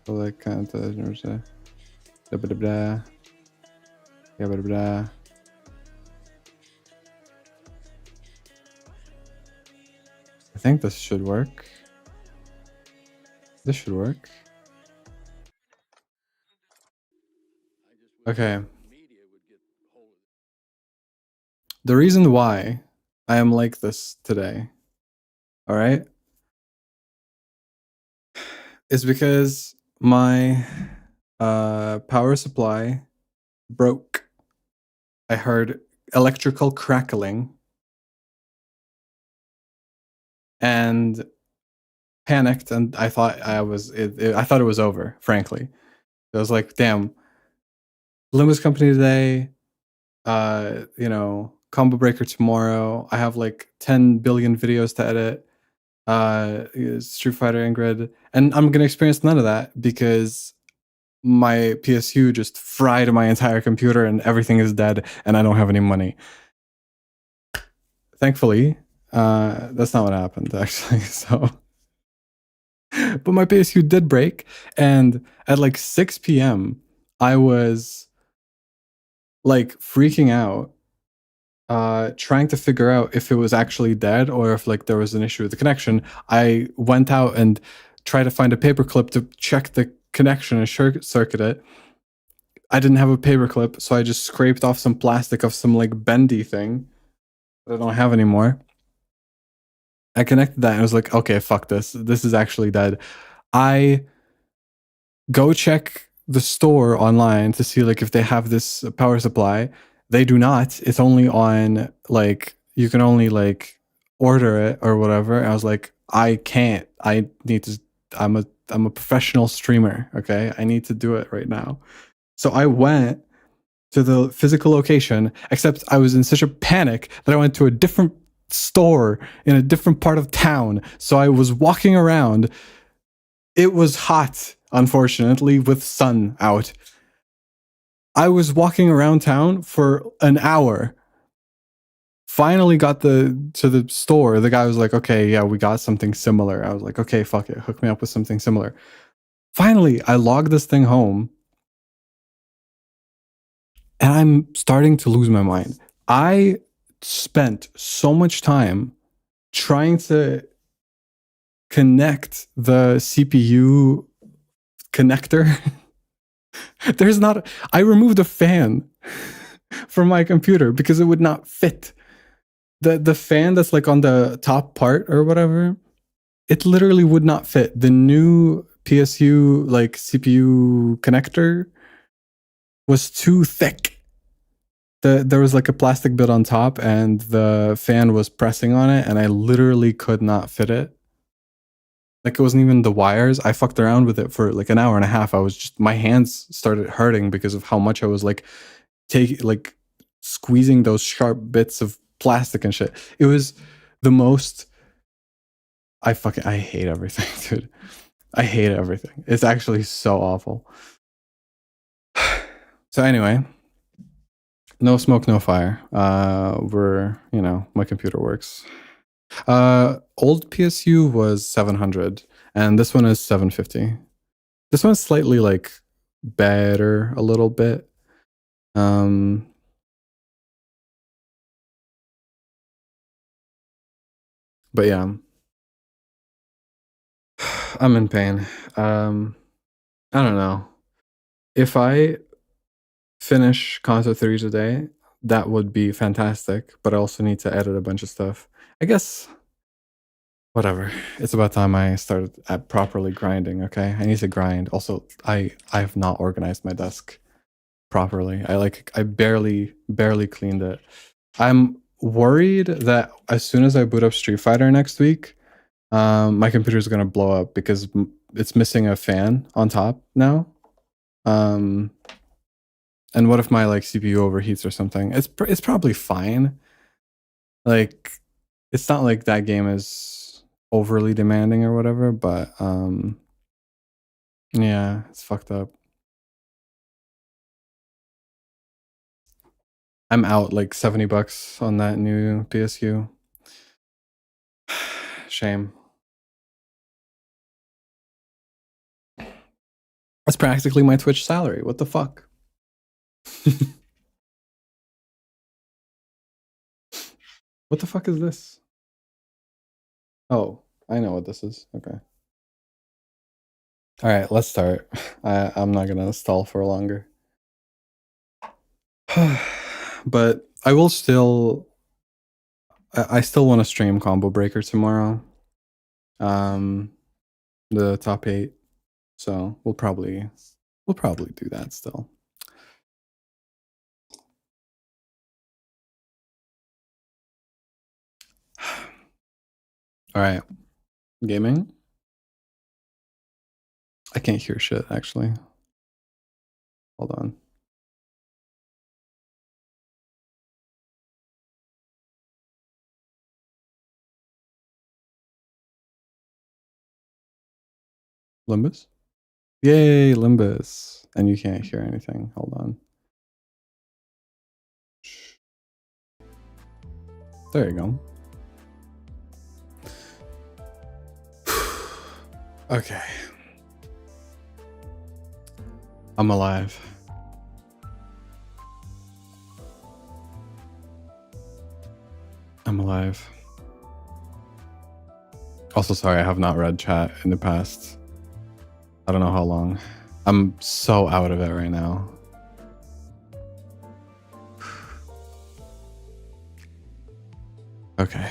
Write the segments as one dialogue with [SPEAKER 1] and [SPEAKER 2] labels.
[SPEAKER 1] Like canto, blah blah blah. Yeah, blah blah. I think this should work. This should work. Okay. The reason why I am like this today, all right, is because my power supply broke. I heard electrical crackling and panicked, and I thought I thought it was over, frankly. I was like, damn, Limbus company today, you know, combo breaker tomorrow. I have like 10 billion videos to edit. Street Fighter Ingrid, and I'm gonna experience none of that because my PSU just fried my entire computer and everything is dead and I don't have any money. Thankfully, that's not what happened actually. So, but my PSU did break, and at like 6 p.m., I was like freaking out, trying to figure out if it was actually dead or if like there was an issue with the connection. I went out and tried to find a paperclip to check the connection and circuit it. I didn't have a paperclip, so I just scraped off some plastic of some like bendy thing that I don't have anymore. I connected that and I was like, okay, fuck this. This is actually dead. I go check the store online to see like if they have this power supply. They do not. It's only on like you can only like order it or whatever. And I was like, I can't. I need to. I'm a professional streamer. Okay, I need to do it right now. So I went to the physical location, except I was in such a panic that I went to a different store in a different part of town. So I was walking around. It was hot, unfortunately, with sun out. I was walking around town for an hour. Finally got to the store. The guy was like, okay, yeah, we got something similar. I was like, okay, fuck it. Hook me up with something similar. Finally, I logged this thing home. And I'm starting to lose my mind. I spent so much time trying to connect the CPU connector. There's not, I removed a fan from my computer because it would not fit. The fan that's like on the top part or whatever, it literally would not fit. The new PSU like CPU connector was too thick. There was like a plastic bit on top and the fan was pressing on it and I literally could not fit it. Like it wasn't even the wires. I fucked around with it for like an hour and a half. I was just, my hands started hurting because of how much I was like squeezing those sharp bits of plastic and shit. It was the most, I hate everything, dude. I hate everything. It's actually so awful. So anyway, no smoke, no fire. You know, my computer works. Old PSU was 700 and this one is 750. This one's slightly like better a little bit. But yeah, I'm in pain. I don't know. If I finish canto 3 today, that would be fantastic, but I also need to edit a bunch of stuff. I guess whatever. It's about time I started at properly grinding, okay? I need to grind. Also, I've not organized my desk properly. I barely cleaned it. I'm worried that as soon as I boot up Street Fighter next week, my computer's gonna blow up because it's missing a fan on top now. And what if my like CPU overheats or something? It's probably fine. Like, it's not like that game is overly demanding or whatever, but yeah, it's fucked up. I'm out like $70 on that new PSU. Shame. That's practically my Twitch salary. What the fuck? What the fuck is this? Oh, I know what this is. Okay. All right, let's start. I'm not gonna stall for longer. But I will still. I still want to stream Combo Breaker tomorrow. The top 8. So we'll probably do that still. All right, gaming. I can't hear shit actually. Hold on. Limbus? Yay, Limbus. And you can't hear anything. Hold on. There you go. Okay. I'm alive. I'm alive. Also, sorry, I have not read chat in the past. I don't know how long. I'm so out of it right now. Okay.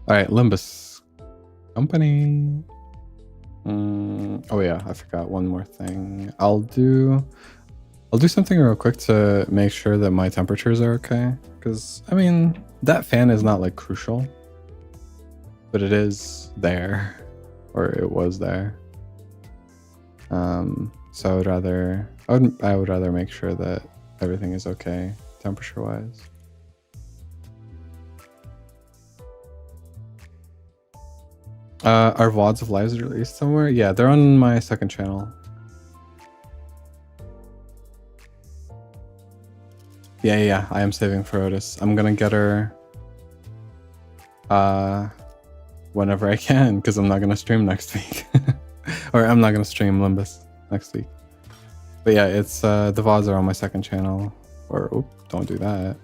[SPEAKER 1] All right, Limbus company. Oh yeah, I forgot one more thing. I'll do something real quick to make sure that my temperatures are okay. Because I mean, that fan is not like crucial, but it is there, or it was there. So I would rather make sure that everything is okay temperature wise. Are VODs of lives released somewhere? Yeah, they're on my second channel. Yeah, I am saving for Otis. I'm gonna get her whenever I can, because I'm not gonna stream next week. Or I'm not gonna stream Limbus next week. But yeah, it's the VODs are on my second channel. Or don't do that.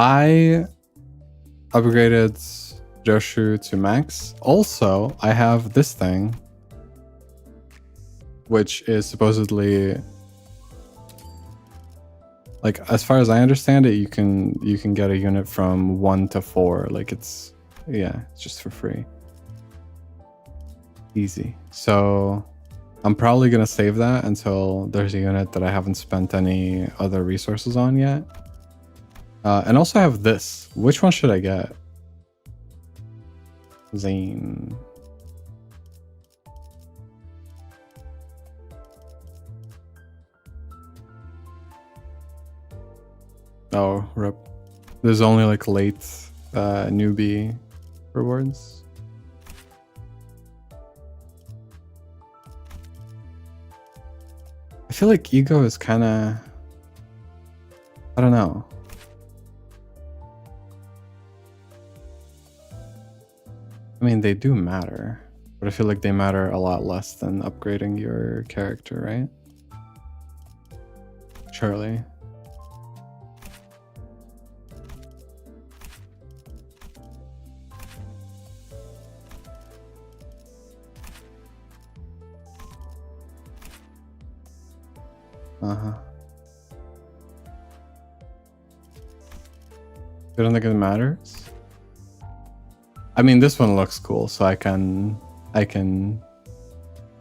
[SPEAKER 1] I upgraded Joshu to max. Also, I have this thing, which is supposedly, like, as far as I understand it, you can get a unit from 1 to 4. Like, it's just for free. Easy. So I'm probably gonna save that until there's a unit that I haven't spent any other resources on yet. And also I have this. Which one should I get? Zane. Oh, rip. There's only like late newbie rewards. I feel like ego is kind of, I don't know. I mean, they do matter, but I feel like they matter a lot less than upgrading your character, right? Surely. You don't think it matters? I mean, this one looks cool, so I can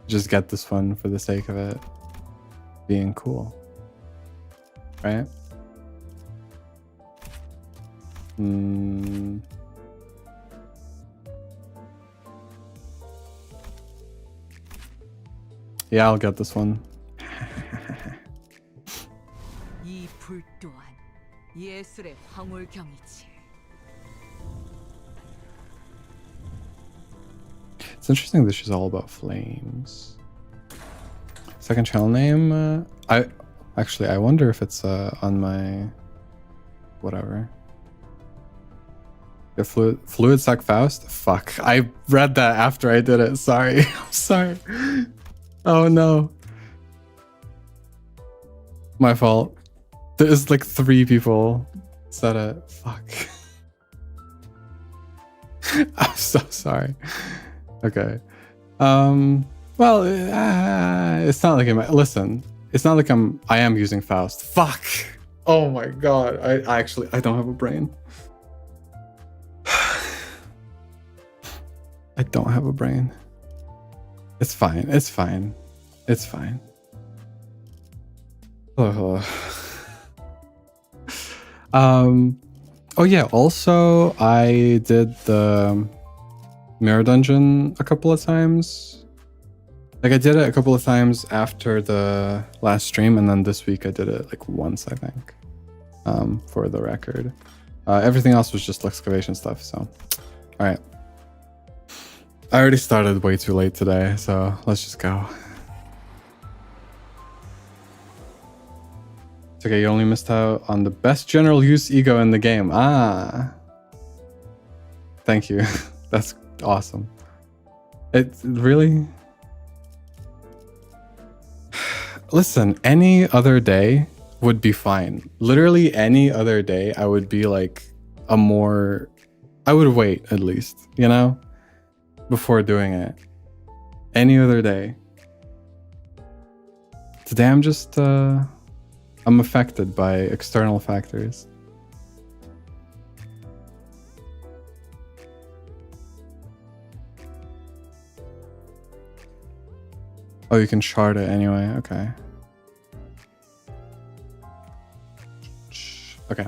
[SPEAKER 1] just get this one for the sake of it being cool, right? Yeah, I'll get this one. It's interesting that she's all about flames. Second channel name? I wonder if it's on my whatever. Your fluid suck Faust? Fuck. I read that after I did it. Sorry. I'm sorry. Oh no. My fault. There's like 3 people said it. Fuck. I'm so sorry. Okay. Well, it's not like listen. It's not like I am using Faust. Fuck. Oh my god. I don't have a brain. I don't have a brain. It's fine. It's fine. It's fine. Oh. Oh yeah, also I did the mirror dungeon a couple of times. Like I did it a couple of times after the last stream, and then this week I did it like once, I think, for the record. Everything else was just excavation stuff, so. All right. I already started way too late today, so let's just go. It's okay, you only missed out on the best general use ego in the game. Ah. Thank you. That's awesome. It really... Listen, any other day would be fine. Literally any other day, I would be like I would wait at least, you know? Before doing it. Any other day. Today I'm just, I'm affected by external factors. Oh, you can shard it anyway. Okay. Okay.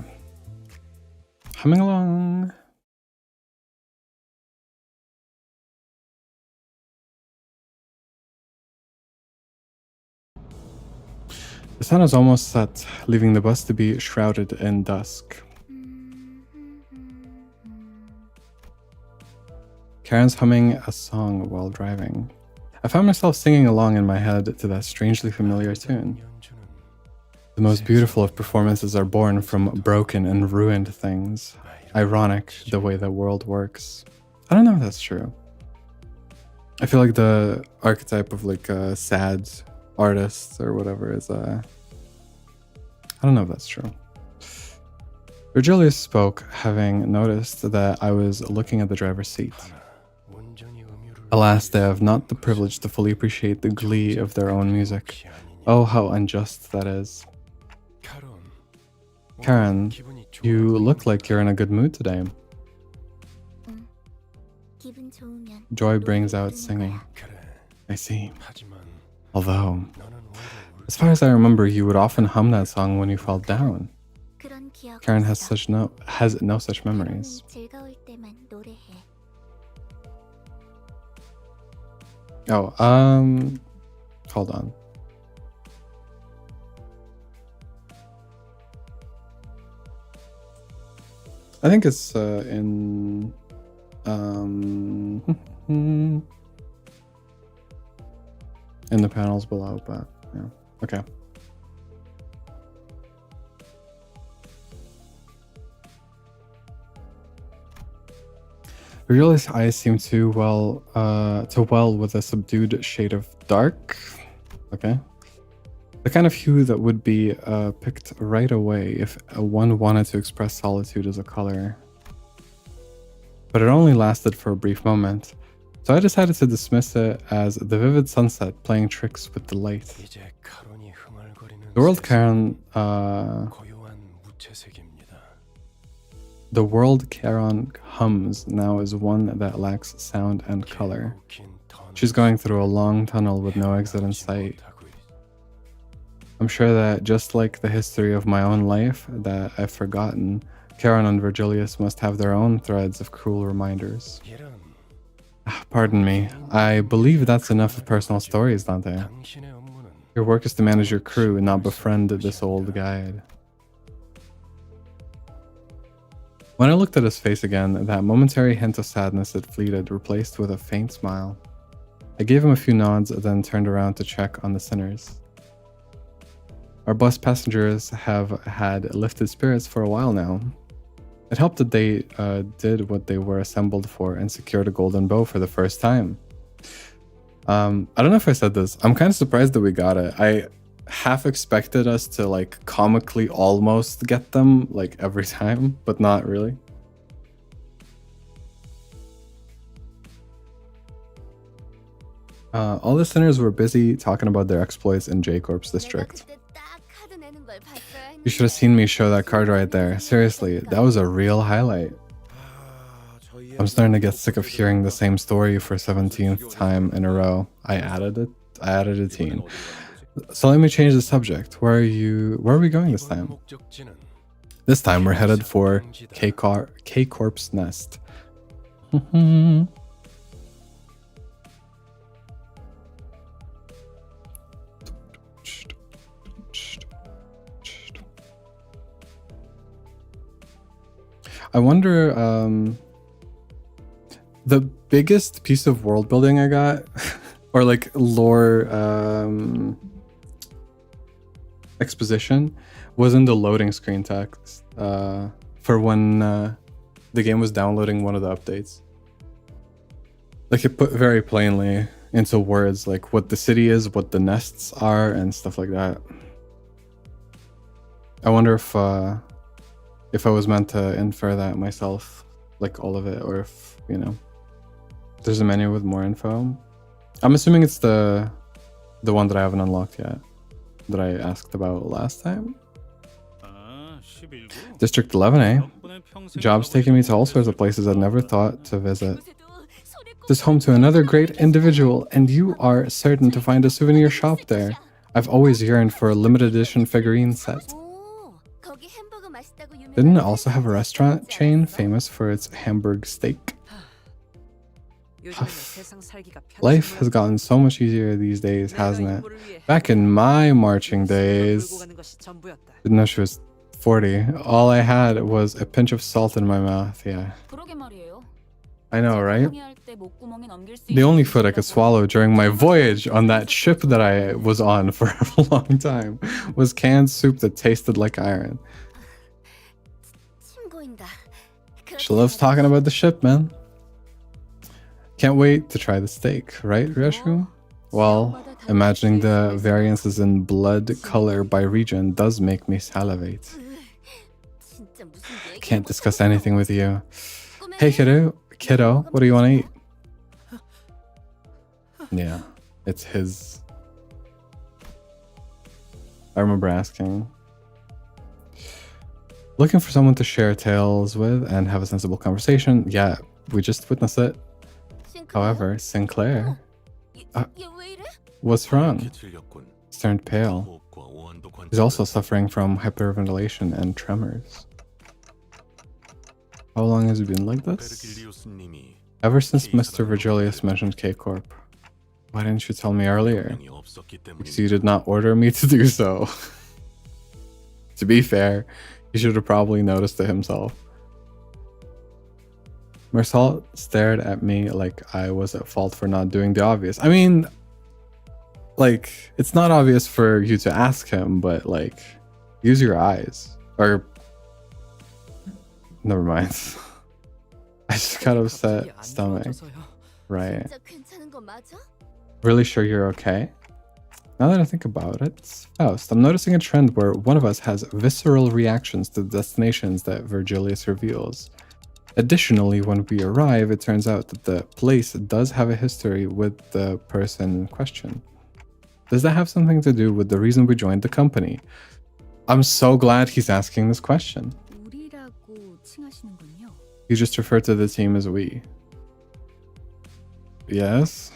[SPEAKER 1] Humming along. The sun is almost set, leaving the bus to be shrouded in dusk. Karen's humming a song while driving. I found myself singing along in my head to that strangely familiar tune. The most beautiful of performances are born from broken and ruined things. Ironic, the way the world works. I don't know if that's true. I feel like the archetype of like a sad artist or whatever is I don't know if that's true. Virgilius spoke, having noticed that I was looking at the driver's seat. Alas, they have not the privilege to fully appreciate the glee of their own music. Oh, how unjust that is. Karen, you look like you're in a good mood today. Joy brings out singing. I see. Although, as far as I remember, you would often hum that song when you fell down. Karen has no such memories. Oh, hold on. I think it's in in the panels below, but yeah. Okay. Virgilius' eyes seem to well with a subdued shade of dark. Okay. The kind of hue that would be picked right away if one wanted to express solitude as a color. But it only lasted for a brief moment, so I decided to dismiss it as the vivid sunset playing tricks with the light. The world Charon hums now is one that lacks sound and color. She's going through a long tunnel with no exit in sight. I'm sure that just like the history of my own life that I've forgotten, Charon and Virgilius must have their own threads of cruel reminders. Pardon me, I believe that's enough of personal stories, Dante. Your work is to manage your crew and not befriend this old guide. When I looked at his face again, that momentary hint of sadness had fleeted, replaced with a faint smile. I gave him a few nods, then turned around to check on the sinners. Our bus passengers have had lifted spirits for a while now. It helped that they did what they were assembled for and secured a golden bow for the first time. I don't know if I said this. I'm kind of surprised that we got it. I half expected us to like comically almost get them like every time, but not really. All the sinners were busy talking about their exploits in J-Corp's district. You should have seen me show that card right there. Seriously, that was a real highlight. I'm starting to get sick of hearing the same story for 17th time in a row. I added a teen. So let me change the subject. Where are we going this time? This time we're headed for K-Corp's nest. I wonder, the biggest piece of world building I got, or like lore exposition, was in the loading screen text for when the game was downloading one of the updates. Like it put very plainly into words like what the city is, what the nests are, and stuff like that. I wonder if I was meant to infer that myself, like all of it, or if, you know, there's a menu with more info. I'm assuming it's the one that I haven't unlocked yet, that I asked about last time. District 11A. Jobs taking me to all sorts of places I'd never thought to visit. This is home to another great individual, and you are certain to find a souvenir shop there. I've always yearned for a limited edition figurine set. Didn't it also have a restaurant chain famous for its Hamburg steak? Life has gotten so much easier these days, hasn't it? Back in my marching days, didn't know she was 40. All I had was a pinch of salt in my mouth, yeah. I know, right? The only food I could swallow during my voyage on that ship that I was on for a long time was canned soup that tasted like iron. She loves talking about the ship, man. Can't wait to try the steak, right, Ryoshu? Well, imagining the variances in blood color by region does make me salivate. Can't discuss anything with you. Hey, kiddo, what do you want to eat? Yeah, it's his. I remember asking. Looking for someone to share tales with and have a sensible conversation. Yeah, we just witnessed it. However, Sinclair. What's wrong? He's turned pale. He's also suffering from hyperventilation and tremors. How long has he been like this? Ever since Mr. Virgilius mentioned K-Corp. Why didn't you tell me earlier? Because you did not order me to do so. To be fair, he should have probably noticed it himself. Marcel stared at me like I was at fault for not doing the obvious. I mean, like, it's not obvious for you to ask him, but like, use your eyes. Or, never mind. I just got upset stomach. Right. Really sure you're okay? Now that I think about it, Faust, I'm noticing a trend where one of us has visceral reactions to the destinations that Virgilius reveals. Additionally, when we arrive, it turns out that the place does have a history with the person in question. Does that have something to do with the reason we joined the company? I'm so glad he's asking this question. You just refer to the team as we. Yes?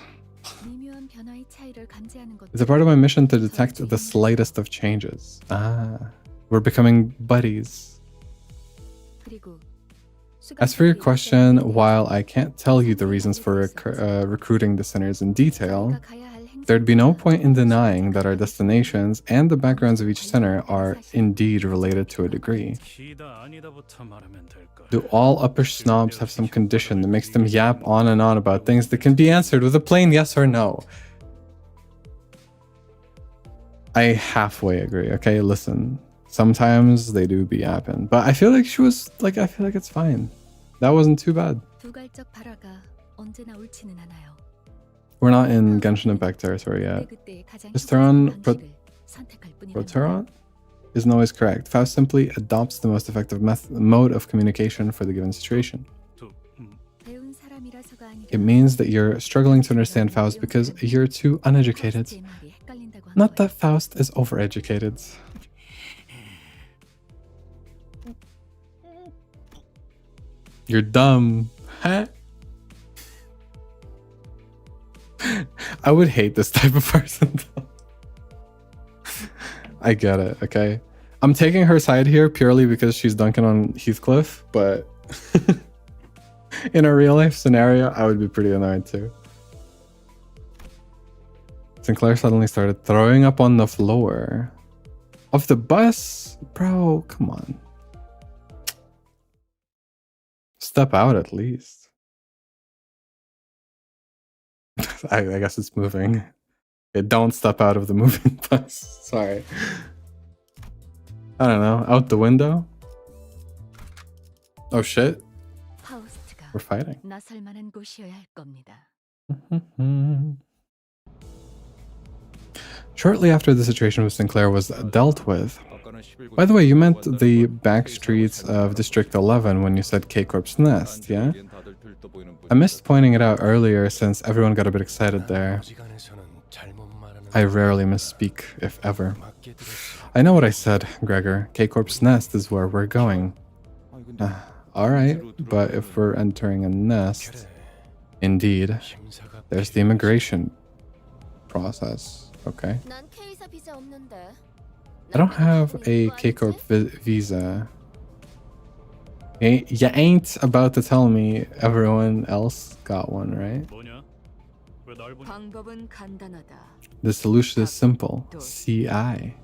[SPEAKER 1] It's a part of my mission to detect the slightest of changes. Ah, we're becoming buddies. As for your question, while I can't tell you the reasons for recruiting the sinners in detail, there'd be no point in denying that our destinations and the backgrounds of each sinner are indeed related to a degree. Do all upper snobs have some condition that makes them yap on and on about things that can be answered with a plain yes or no? I halfway agree, okay? Listen. Sometimes they do be happen, but I feel like she was like, I feel like it's fine. That wasn't too bad. We're not in Genshin Impact territory yet. Is Proteron isn't always correct. Faust simply adopts the most effective mode of communication for the given situation. It means that you're struggling to understand Faust because you're too uneducated. Not that Faust is overeducated. You're dumb. Huh? I would hate this type of person though. I get it, okay? I'm taking her side here purely because she's dunking on Heathcliff, but in a real life scenario, I would be pretty annoyed too. Sinclair suddenly started throwing up on the floor of the bus. Bro, come on. Step out at least. I guess it's moving. Don't step out of the moving bus. Sorry. I don't know. Out the window? Oh shit. We're fighting. Shortly after the situation with Sinclair was dealt with. By the way, you meant the back streets of District 11 when you said K-Corp's Nest, yeah? I missed pointing it out earlier since everyone got a bit excited there. I rarely misspeak, if ever. I know what I said, Gregor. K-Corp's Nest is where we're going. Alright, but if we're entering a nest, indeed, there's the immigration process. Okay. I don't have a K-Corp visa. You ain't about to tell me everyone else got one, right? The solution is simple. CI.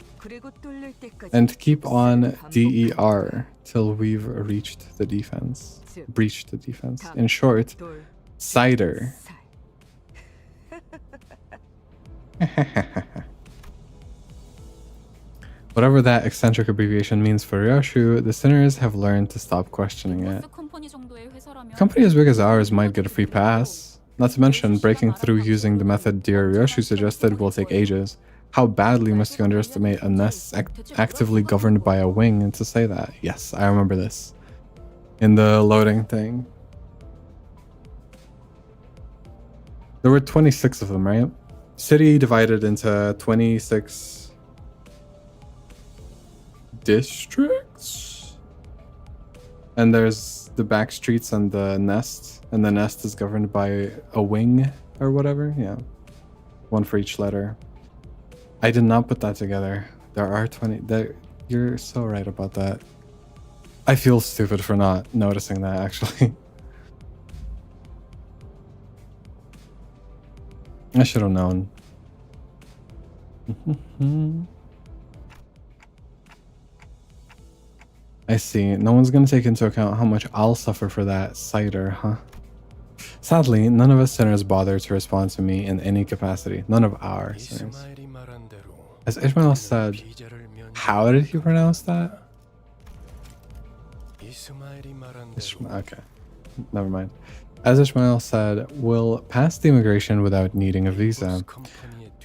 [SPEAKER 1] And keep on DER till we've reached the defense. Breached the defense. In short, cider. Whatever that eccentric abbreviation means for Ryoshu, the sinners have learned to stop questioning it. A company as big as ours might get a free pass. Not to mention, breaking through using the method dear Ryoshu suggested will take ages. How badly must you underestimate a nest actively governed by a wing to say that? Yes, I remember this. In the loading thing. There were 26 of them, right? City divided into 26 districts? And there's the back streets and the nest. And the nest is governed by a wing or whatever. Yeah. One for each letter. I did not put that together. There are 20. You're so right about that. I feel stupid for not noticing that, actually. I should have known. I see. No one's going to take into account how much I'll suffer for that cider, huh? Sadly, none of us sinners bother to respond to me in any capacity. None of our sinners. As Ishmael said, how did he pronounce that? Okay, never mind. As Ishmael said, we'll pass the immigration without needing a visa.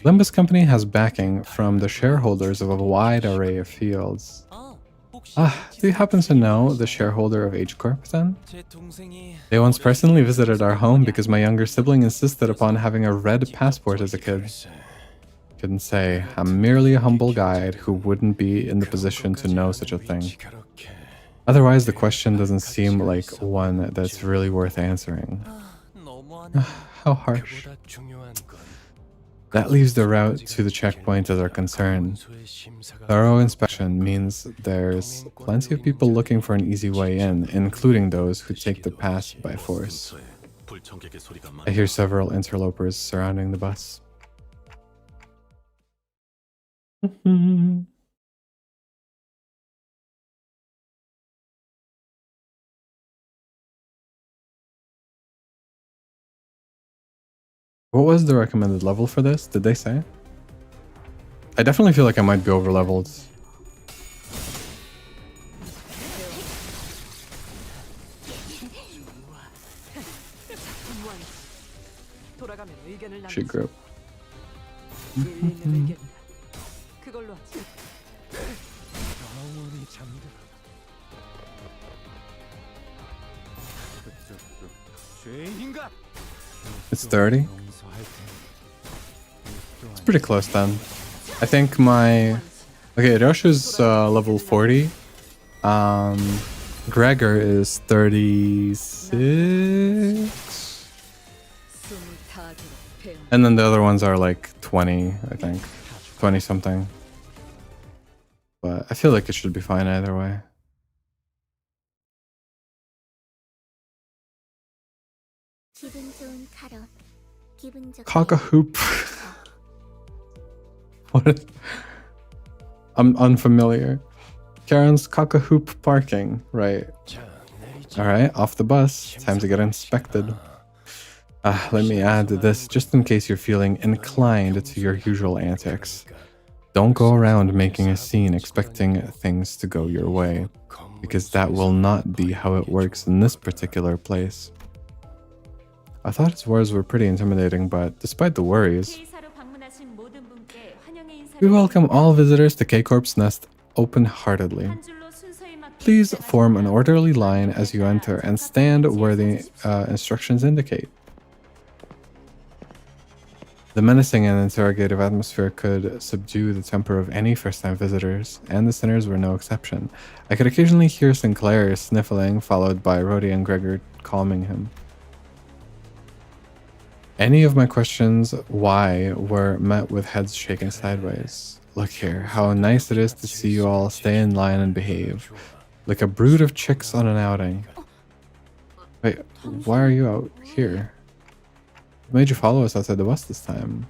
[SPEAKER 1] Limbus Company has backing from the shareholders of a wide array of fields. Do you happen to know the shareholder of H-Corp then? They once personally visited our home because my younger sibling insisted upon having a red passport as a kid. Couldn't say. I'm merely a humble guide who wouldn't be in the position to know such a thing. Otherwise, the question doesn't seem like one that's really worth answering. How harsh. That leaves the route to the checkpoint as our concern. Thorough inspection means there's plenty of people looking for an easy way in, including those who take the pass by force. I hear several interlopers surrounding the bus. What was the recommended level for this? Did they say? I definitely feel like I might be over leveled. She group. It's 30. It's pretty close then. I think my... Okay, Roshu's level 40. Gregor is 36. And then the other ones are like 20, I think. 20 something. But I feel like it should be fine either way. Cock-a-hoop. What? I'm unfamiliar. Karen's cock-a-hoop parking. Right. Alright, off the bus. Time to get inspected. Let me add this just in case you're feeling inclined to your usual antics. Don't go around making a scene expecting things to go your way, because that will not be how it works in this particular place. I thought his words were pretty intimidating, but despite the worries, we welcome all visitors to K-Corp's Nest open-heartedly. Please form an orderly line as you enter and stand where the instructions indicate. The menacing and interrogative atmosphere could subdue the temper of any first-time visitors, and the sinners were no exception. I could occasionally hear Sinclair sniffling, followed by Rhodey and Gregor calming him. Any of my questions why were met with heads shaken sideways. Look here, how nice it is to see you all stay in line and behave. Like a brood of chicks on an outing. Wait, why are you out here? What made you follow us outside the bus this time?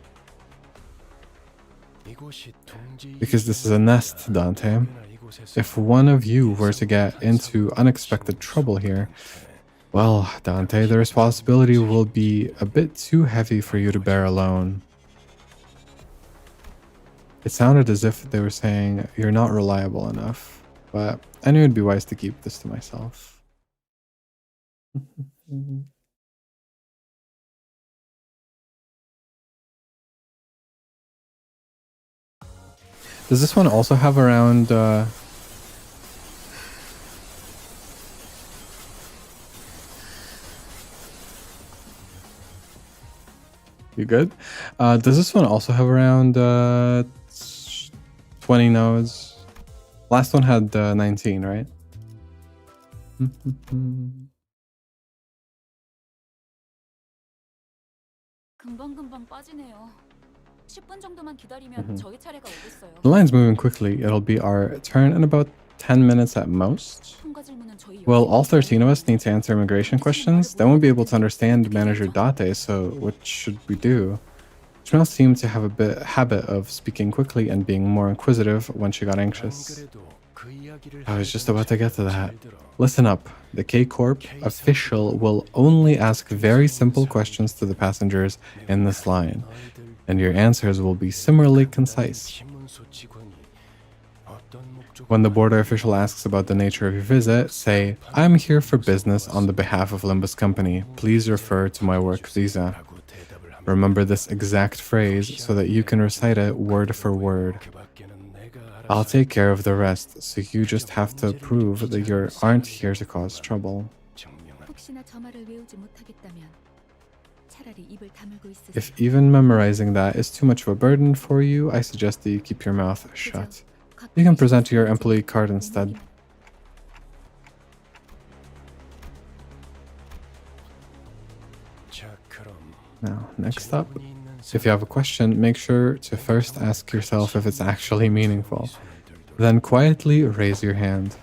[SPEAKER 1] Because this is a nest, Dante. If one of you were to get into unexpected trouble here, well, Dante, the responsibility will be a bit too heavy for you to bear alone. It sounded as if they were saying you're not reliable enough, but I knew it'd be wise to keep this to myself. Does this one also have around... You good? Does this one also have around 20 nodes? Last one had 19, right? The line's moving quickly. It'll be our turn in about 10 minutes at most. Well, all 13 of us need to answer immigration questions. Then we'll be able to understand Manager Date, so what should we do? Janelle seemed to have a habit of speaking quickly and being more inquisitive when she got anxious. I was just about to get to that. Listen up. The K-Corp official will only ask very simple questions to the passengers in this line, and your answers will be similarly concise. When the border official asks about the nature of your visit, say, I'm here for business on the behalf of Limbus Company. Please refer to my work visa. Remember this exact phrase so that you can recite it word for word. I'll take care of the rest, so you just have to prove that you aren't here to cause trouble. If even memorizing that is too much of a burden for you, I suggest that you keep your mouth shut. You can present your employee card instead. Now, next up, if you have a question, make sure to first ask yourself if it's actually meaningful. Then quietly raise your hand.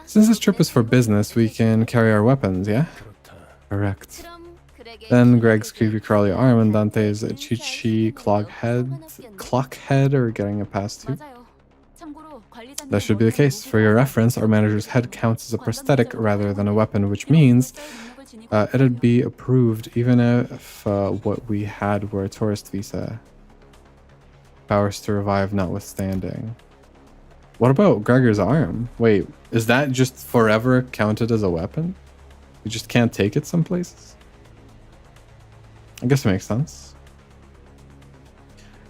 [SPEAKER 1] Since this trip is for business, we can carry our weapons, yeah? Correct. Then Greg's creepy crawly arm and Dante's Chichi clock head are getting a pass too. That should be the case. For your reference, our manager's head counts as a prosthetic rather than a weapon, which means it'd be approved even if what we had were a tourist visa. Powers to revive notwithstanding. What about Gregor's arm? Wait, is that just forever counted as a weapon? You just can't take it some places? I guess it makes sense.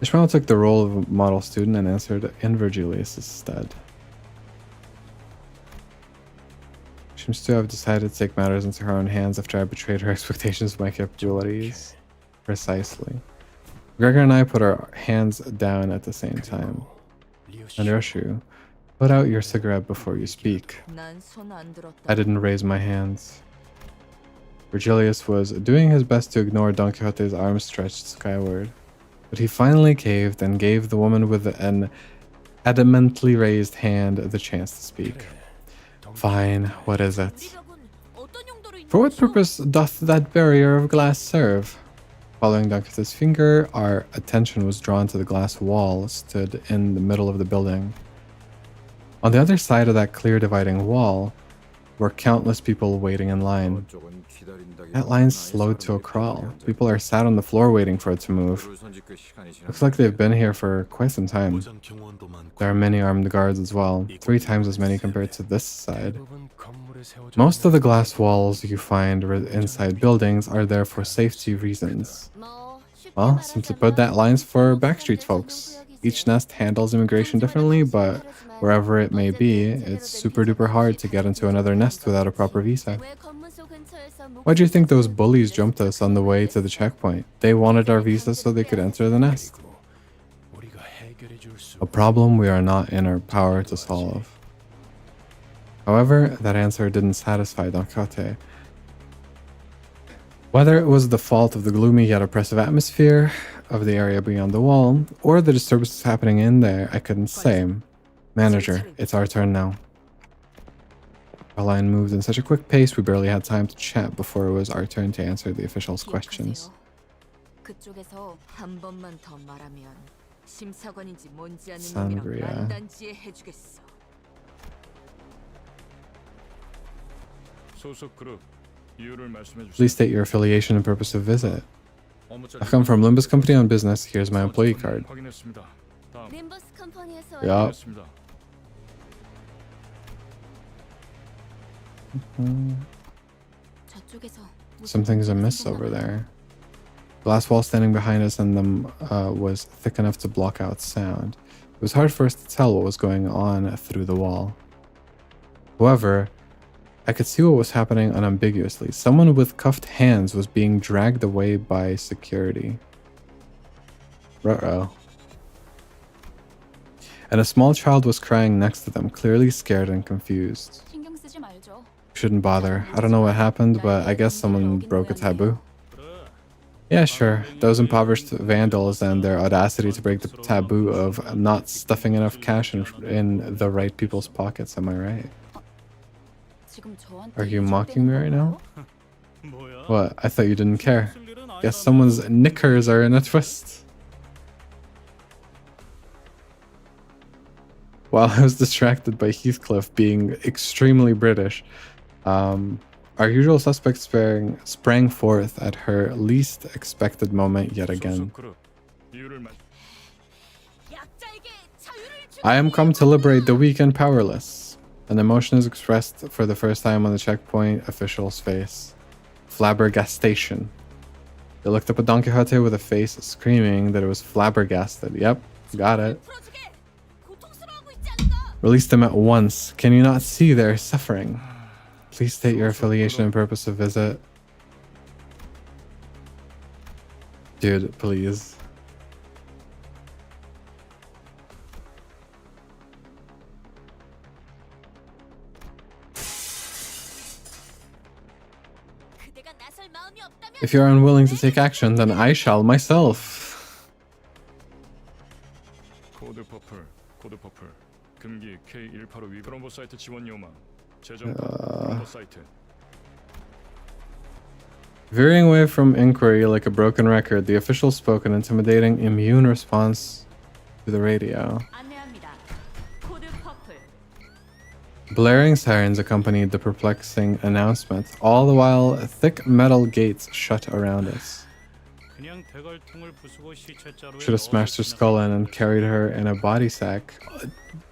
[SPEAKER 1] Ishmael took the role of a model student and answered in Virgilius' stead. She seems to have decided to take matters into her own hands after I betrayed her expectations of my capabilities. Precisely. Gregor and I put our hands down at the same time. And Yoshu, put out your cigarette before you speak. I didn't raise my hands. Virgilius was doing his best to ignore Don Quixote's arms stretched skyward, but he finally caved and gave the woman with an adamantly raised hand the chance to speak. Fine, what is it? For what purpose doth that barrier of glass serve? Following Don Quixote's finger, our attention was drawn to the glass wall stood in the middle of the building. On the other side of that clear dividing wall were countless people waiting in line. That line slowed to a crawl. People are sat on the floor waiting for it to move. Looks like they've been here for quite some time. There are many armed guards as well, 3 times as many compared to this side. Most of the glass walls you find inside buildings are there for safety reasons. Well, simply put, that line's for backstreet folks. Each nest handles immigration differently, but wherever it may be, it's super duper hard to get into another nest without a proper visa. Why do you think those bullies jumped us on the way to the checkpoint? They wanted our visa so they could enter the nest. A problem we are not in our power to solve. However, that answer didn't satisfy Don Quixote. Whether it was the fault of the gloomy yet oppressive atmosphere of the area beyond the wall, or the disturbances happening in there, I couldn't say. Manager, it's our turn now. Our line moved in such a quick pace we barely had time to chat before it was our turn to answer the officials' questions. Sangria. Please state your affiliation and purpose of visit. I've come from Limbus Company on business. Here's my employee card. Yup. Something's amiss over there. Glass wall standing behind us and them was thick enough to block out sound. It was hard for us to tell what was going on through the wall. However, I could see what was happening unambiguously. Someone with cuffed hands was being dragged away by security. Ruh-roh. And a small child was crying next to them, clearly scared and confused. Shouldn't bother. I don't know what happened, but I guess someone broke a taboo. Yeah, sure. Those impoverished vandals and their audacity to break the taboo of not stuffing enough cash in the right people's pockets, am I right? Are you mocking me right now? What? I thought you didn't care. Guess someone's knickers are in a twist. While I was distracted by Heathcliff being extremely British, our usual suspect sprang forth at her least expected moment yet again. I am come to liberate the weak and powerless. An emotion is expressed for the first time on the checkpoint official's face. Flabbergastation. They looked up at Don Quixote with a face screaming that it was flabbergasted. Yep, got it. Release them at once. Can you not see their suffering? Please state your affiliation and purpose of visit. Dude, please. If you are unwilling to take action, then I shall myself. Veering away from inquiry like a broken record, the official spoke an intimidating, immune response to the radio. Blaring sirens accompanied the perplexing announcement, all the while thick metal gates shut around us. Should have smashed her skull in and carried her in a body sack.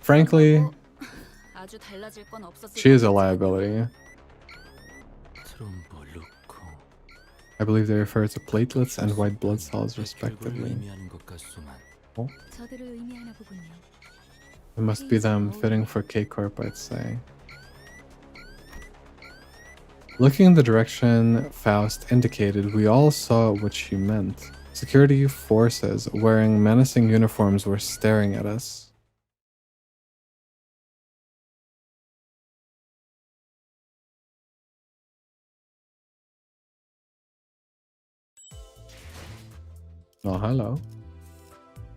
[SPEAKER 1] Frankly, she is a liability. I believe they refer to platelets and white blood cells respectively. Oh. It must be them fitting for K-Corp, I'd say. Looking in the direction Faust indicated, we all saw what she meant. Security forces wearing menacing uniforms were staring at us. Oh, hello.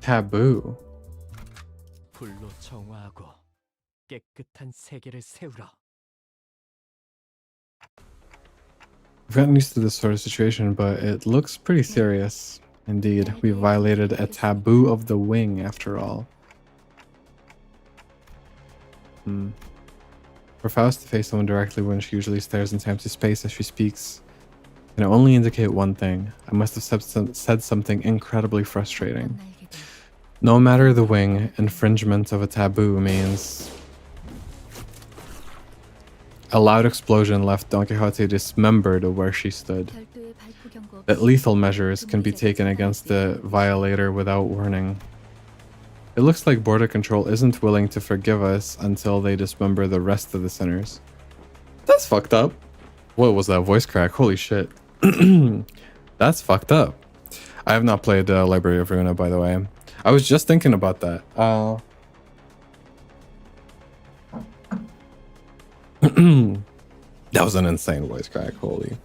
[SPEAKER 1] Taboo.
[SPEAKER 2] 불로 정화하고 깨끗한 세계를 세우라.
[SPEAKER 1] I've gotten used to this sort of situation, but it looks pretty serious. Indeed, we violated a taboo of the wing after all. For Faust to face someone directly when she usually stares into empty space as she speaks can only indicate one thing. I must have said something incredibly frustrating. No matter the wing, infringement of a taboo means... A loud explosion left Don Quixote dismembered where she stood. That lethal measures can be taken against the violator without warning. It looks like Border Control isn't willing to forgive us until they dismember the rest of the sinners. That's fucked up. What was that voice crack? Holy shit. That's fucked up. I have not played Library of Ruina, by the way. I was just thinking about that. That was an insane voice crack. Holy.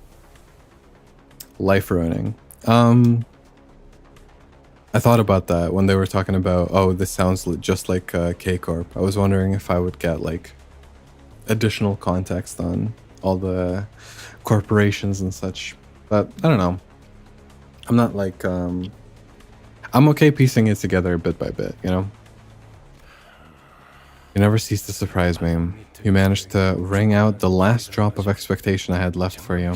[SPEAKER 1] Life ruining. I thought about that when they were talking about, oh, this sounds just like K-Corp. I was wondering if I would get like additional context on all the corporations and such. But I don't know. I'm not like, I'm okay piecing it together bit by bit, you know? You never cease to surprise me. You managed to wring out the last drop of expectation I had left for you.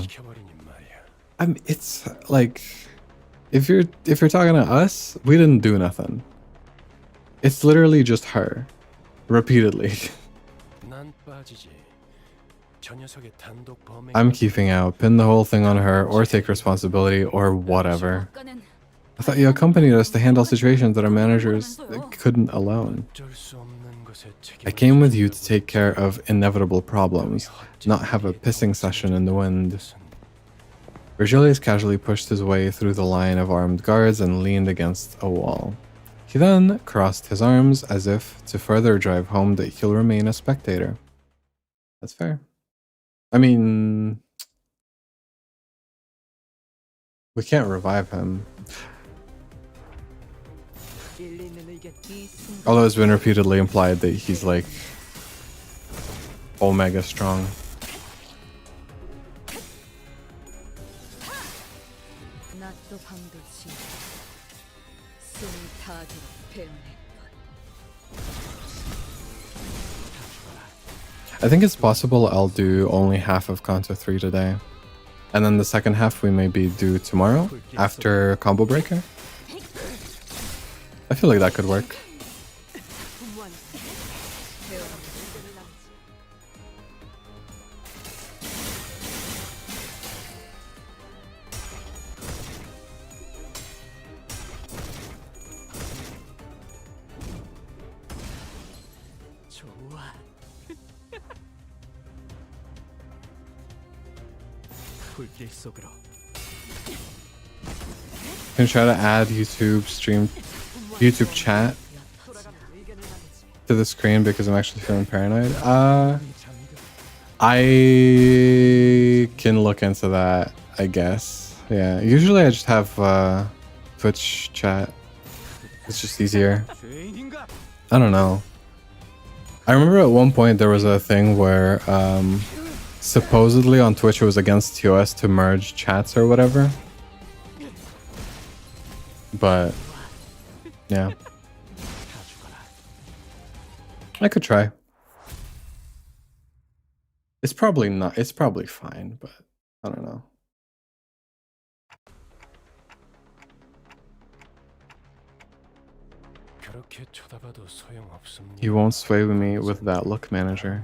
[SPEAKER 1] It's like, if you're talking to us, we didn't do nothing. It's literally just her, repeatedly. I'm keeping out. Pin the whole thing on her, or take responsibility, or whatever. I thought you accompanied us to handle situations that our managers couldn't alone. I came with you to take care of inevitable problems, not have a pissing session in the wind. Virgilius casually pushed his way through the line of armed guards and leaned against a wall. He then crossed his arms as if to further drive home that he'll remain a spectator. That's fair. I mean, we can't revive him. Although it's been repeatedly implied that he's like omega strong. I think it's possible I'll do only half of Canto 3 today. And then the second half we maybe do tomorrow after Combo Breaker. I feel like that could work. Can try to add YouTube chat to the screen because I'm actually feeling paranoid. I can look into that, I guess. Yeah, usually I just have Twitch chat. It's just easier. I don't know. I remember at one point there was a thing where supposedly on Twitch it was against TOS to merge chats or whatever. But yeah, I could try. It's probably not, it's probably fine, but I don't know. You won't sway me with that look, manager.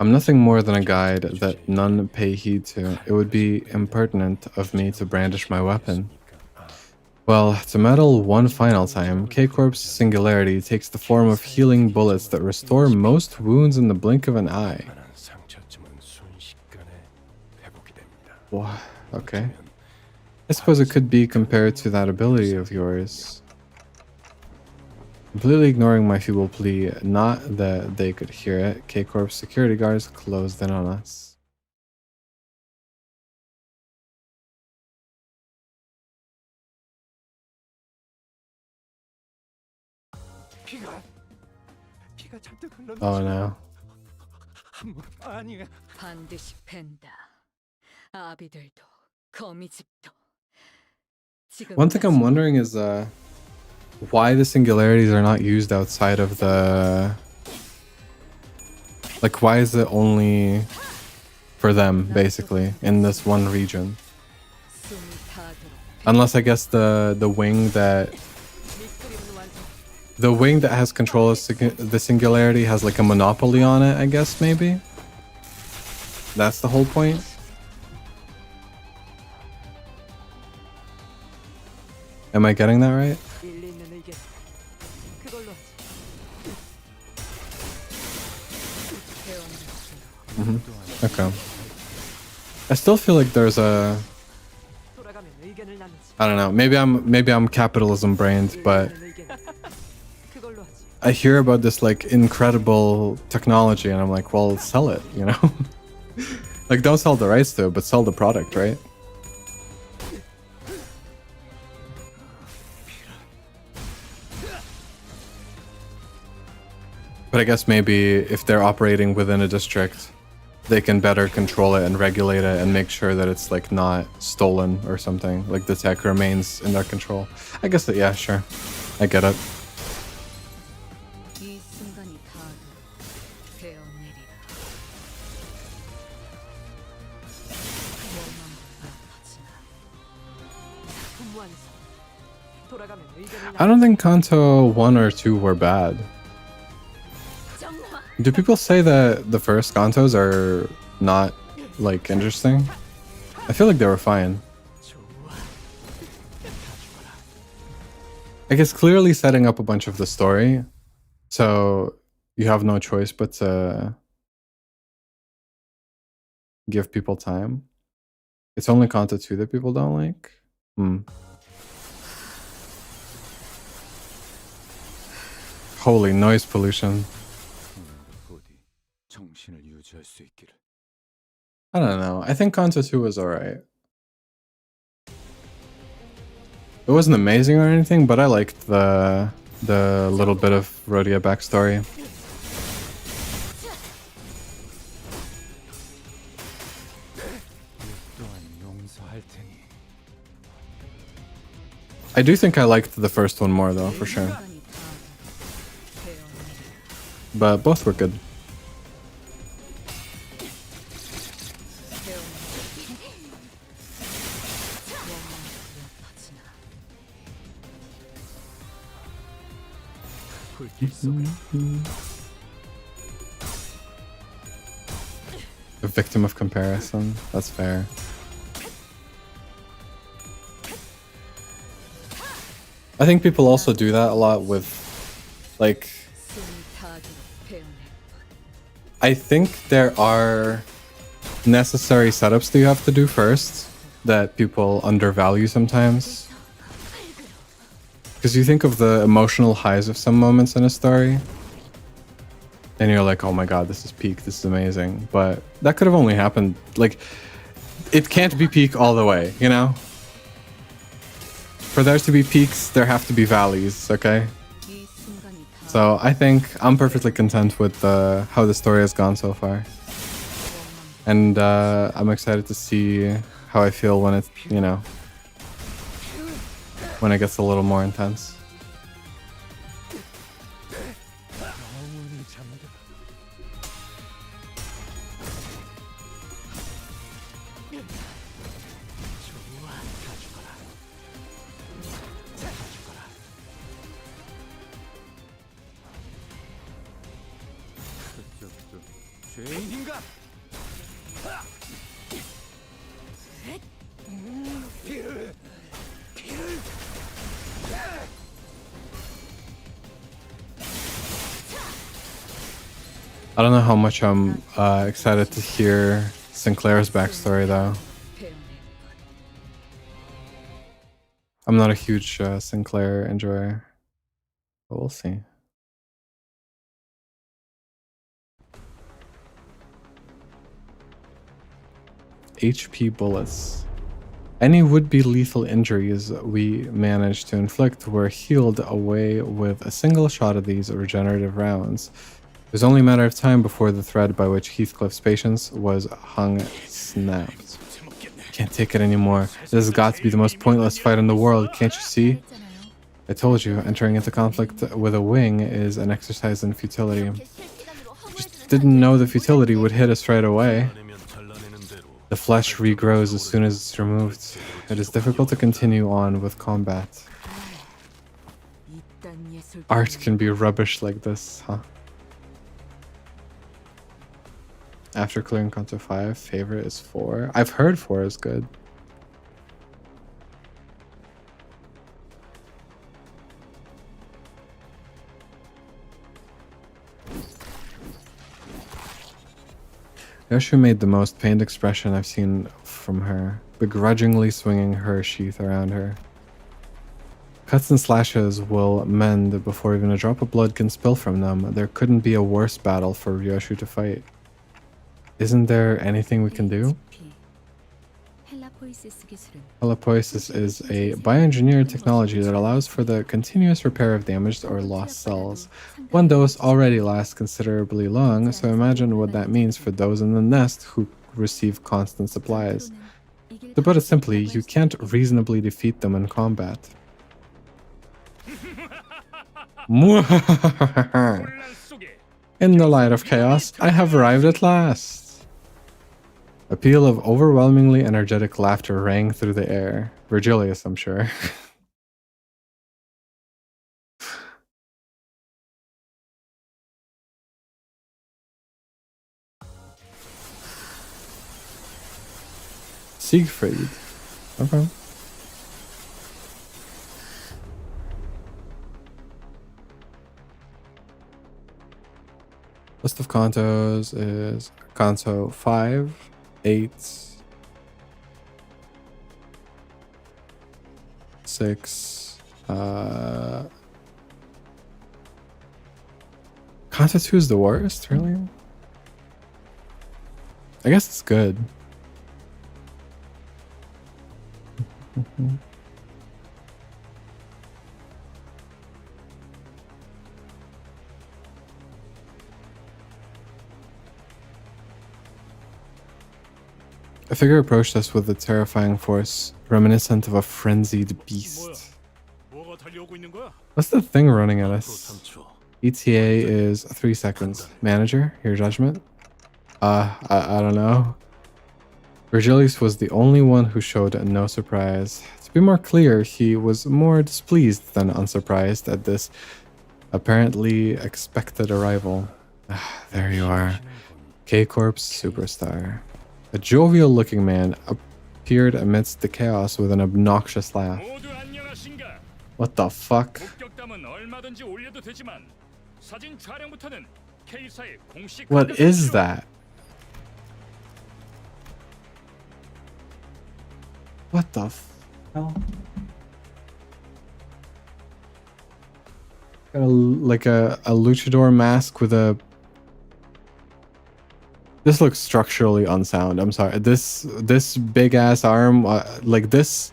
[SPEAKER 1] I'm nothing more than a guide that none pay heed to. It would be impertinent of me to brandish my weapon. Well, to meddle one final time, K-Corp's singularity takes the form of healing bullets that restore most wounds in the blink of an eye. What? Okay. I suppose it could be compared to that ability of yours. Completely ignoring my feeble plea, not that they could hear it, K-Corp's security guards closed in on us. Oh no.
[SPEAKER 3] 반드시 팬다. 아비들도 거미집도.
[SPEAKER 1] One thing I'm wondering is why the singularities are not used outside of the... Like, why is it only for them, basically, in this one region? Unless I guess the wing that... The wing that has control of the singularity has like a monopoly on it, I guess, maybe? That's the whole point? Am I getting that right? Okay. I still feel like there's a... I don't know, maybe I'm capitalism brained, but I hear about this like incredible technology and I'm like, well, sell it, you know? Like, don't sell the rights to it, but sell the product, right? But I guess maybe if they're operating within a district, they can better control it and regulate it and make sure that it's like not stolen or something. Like the tech remains in their control. I guess that, yeah, sure. I get it. I don't think Kanto 1 or 2 were bad. Do people say that the first Kantos are not, like, interesting? I feel like they were fine. Like, it's clearly setting up a bunch of the story, so you have no choice but to give people time. It's only Kanto 2 that people don't like? Holy noise pollution. I don't know. I think Kanto 2 was alright. It wasn't amazing or anything, but I liked the little bit of Rhodia backstory. I do think I liked the first one more though, for sure. But both were good. A victim of comparison. That's fair. I think people also do that a lot with, like... I think there are necessary setups that you have to do first that people undervalue sometimes. Because you think of the emotional highs of some moments in a story, and you're like, oh my god, this is peak, this is amazing. But that could have only happened, like, it can't be peak all the way, you know? For there to be peaks, there have to be valleys, okay? So I think I'm perfectly content with how the story has gone so far. And I'm excited to see how I feel when it's, you know, when it gets a little more intense.
[SPEAKER 2] 죄인인가?
[SPEAKER 1] I don't know how much I'm excited to hear Sinclair's backstory, though. I'm not a huge Sinclair enjoyer, but we'll see. HP bullets. Any would-be lethal injuries we managed to inflict were healed away with a single shot of these regenerative rounds. It was only a matter of time before the thread by which Heathcliff's patience was hung snapped. Can't take it anymore. This has got to be the most pointless fight in the world, can't you see? I told you, entering into conflict with a wing is an exercise in futility. Just didn't know the futility would hit us right away. The flesh regrows as soon as it's removed. It is difficult to continue on with combat. Art can be rubbish like this, huh? After clearing Canto 5, favorite is 4. I've heard 4 is good. Yoshu made the most pained expression I've seen from her, begrudgingly swinging her sheath around her. Cuts and slashes will mend before even a drop of blood can spill from them. There couldn't be a worse battle for Yoshu to fight. Isn't there anything we can do? Helipoiesis is a bioengineered technology that allows for the continuous repair of damaged or lost cells. One dose already lasts considerably long, so imagine what that means for those in the nest who receive constant supplies. To put it simply, you can't reasonably defeat them in combat. In the light of chaos, I have arrived at last. A peal of overwhelmingly energetic laughter rang through the air. Virgilius, I'm sure. Siegfried. Okay. List of cantos is canto 5, 8, 6, Canto 2 is the worst, really? I guess it's good. A figure approached us with a terrifying force, reminiscent of a frenzied beast. What's the thing running at us? ETA is 3 seconds. Manager, your judgment? I don't know. Virgilius was the only one who showed no surprise. To be more clear, he was more displeased than unsurprised at this apparently expected arrival. There you are. K-Corp's superstar. A jovial-looking man appeared amidst the chaos with an obnoxious laugh. What the fuck? What is that? What the hell? Got like a luchador mask with a... This looks structurally unsound. I'm sorry. This big ass arm, like this,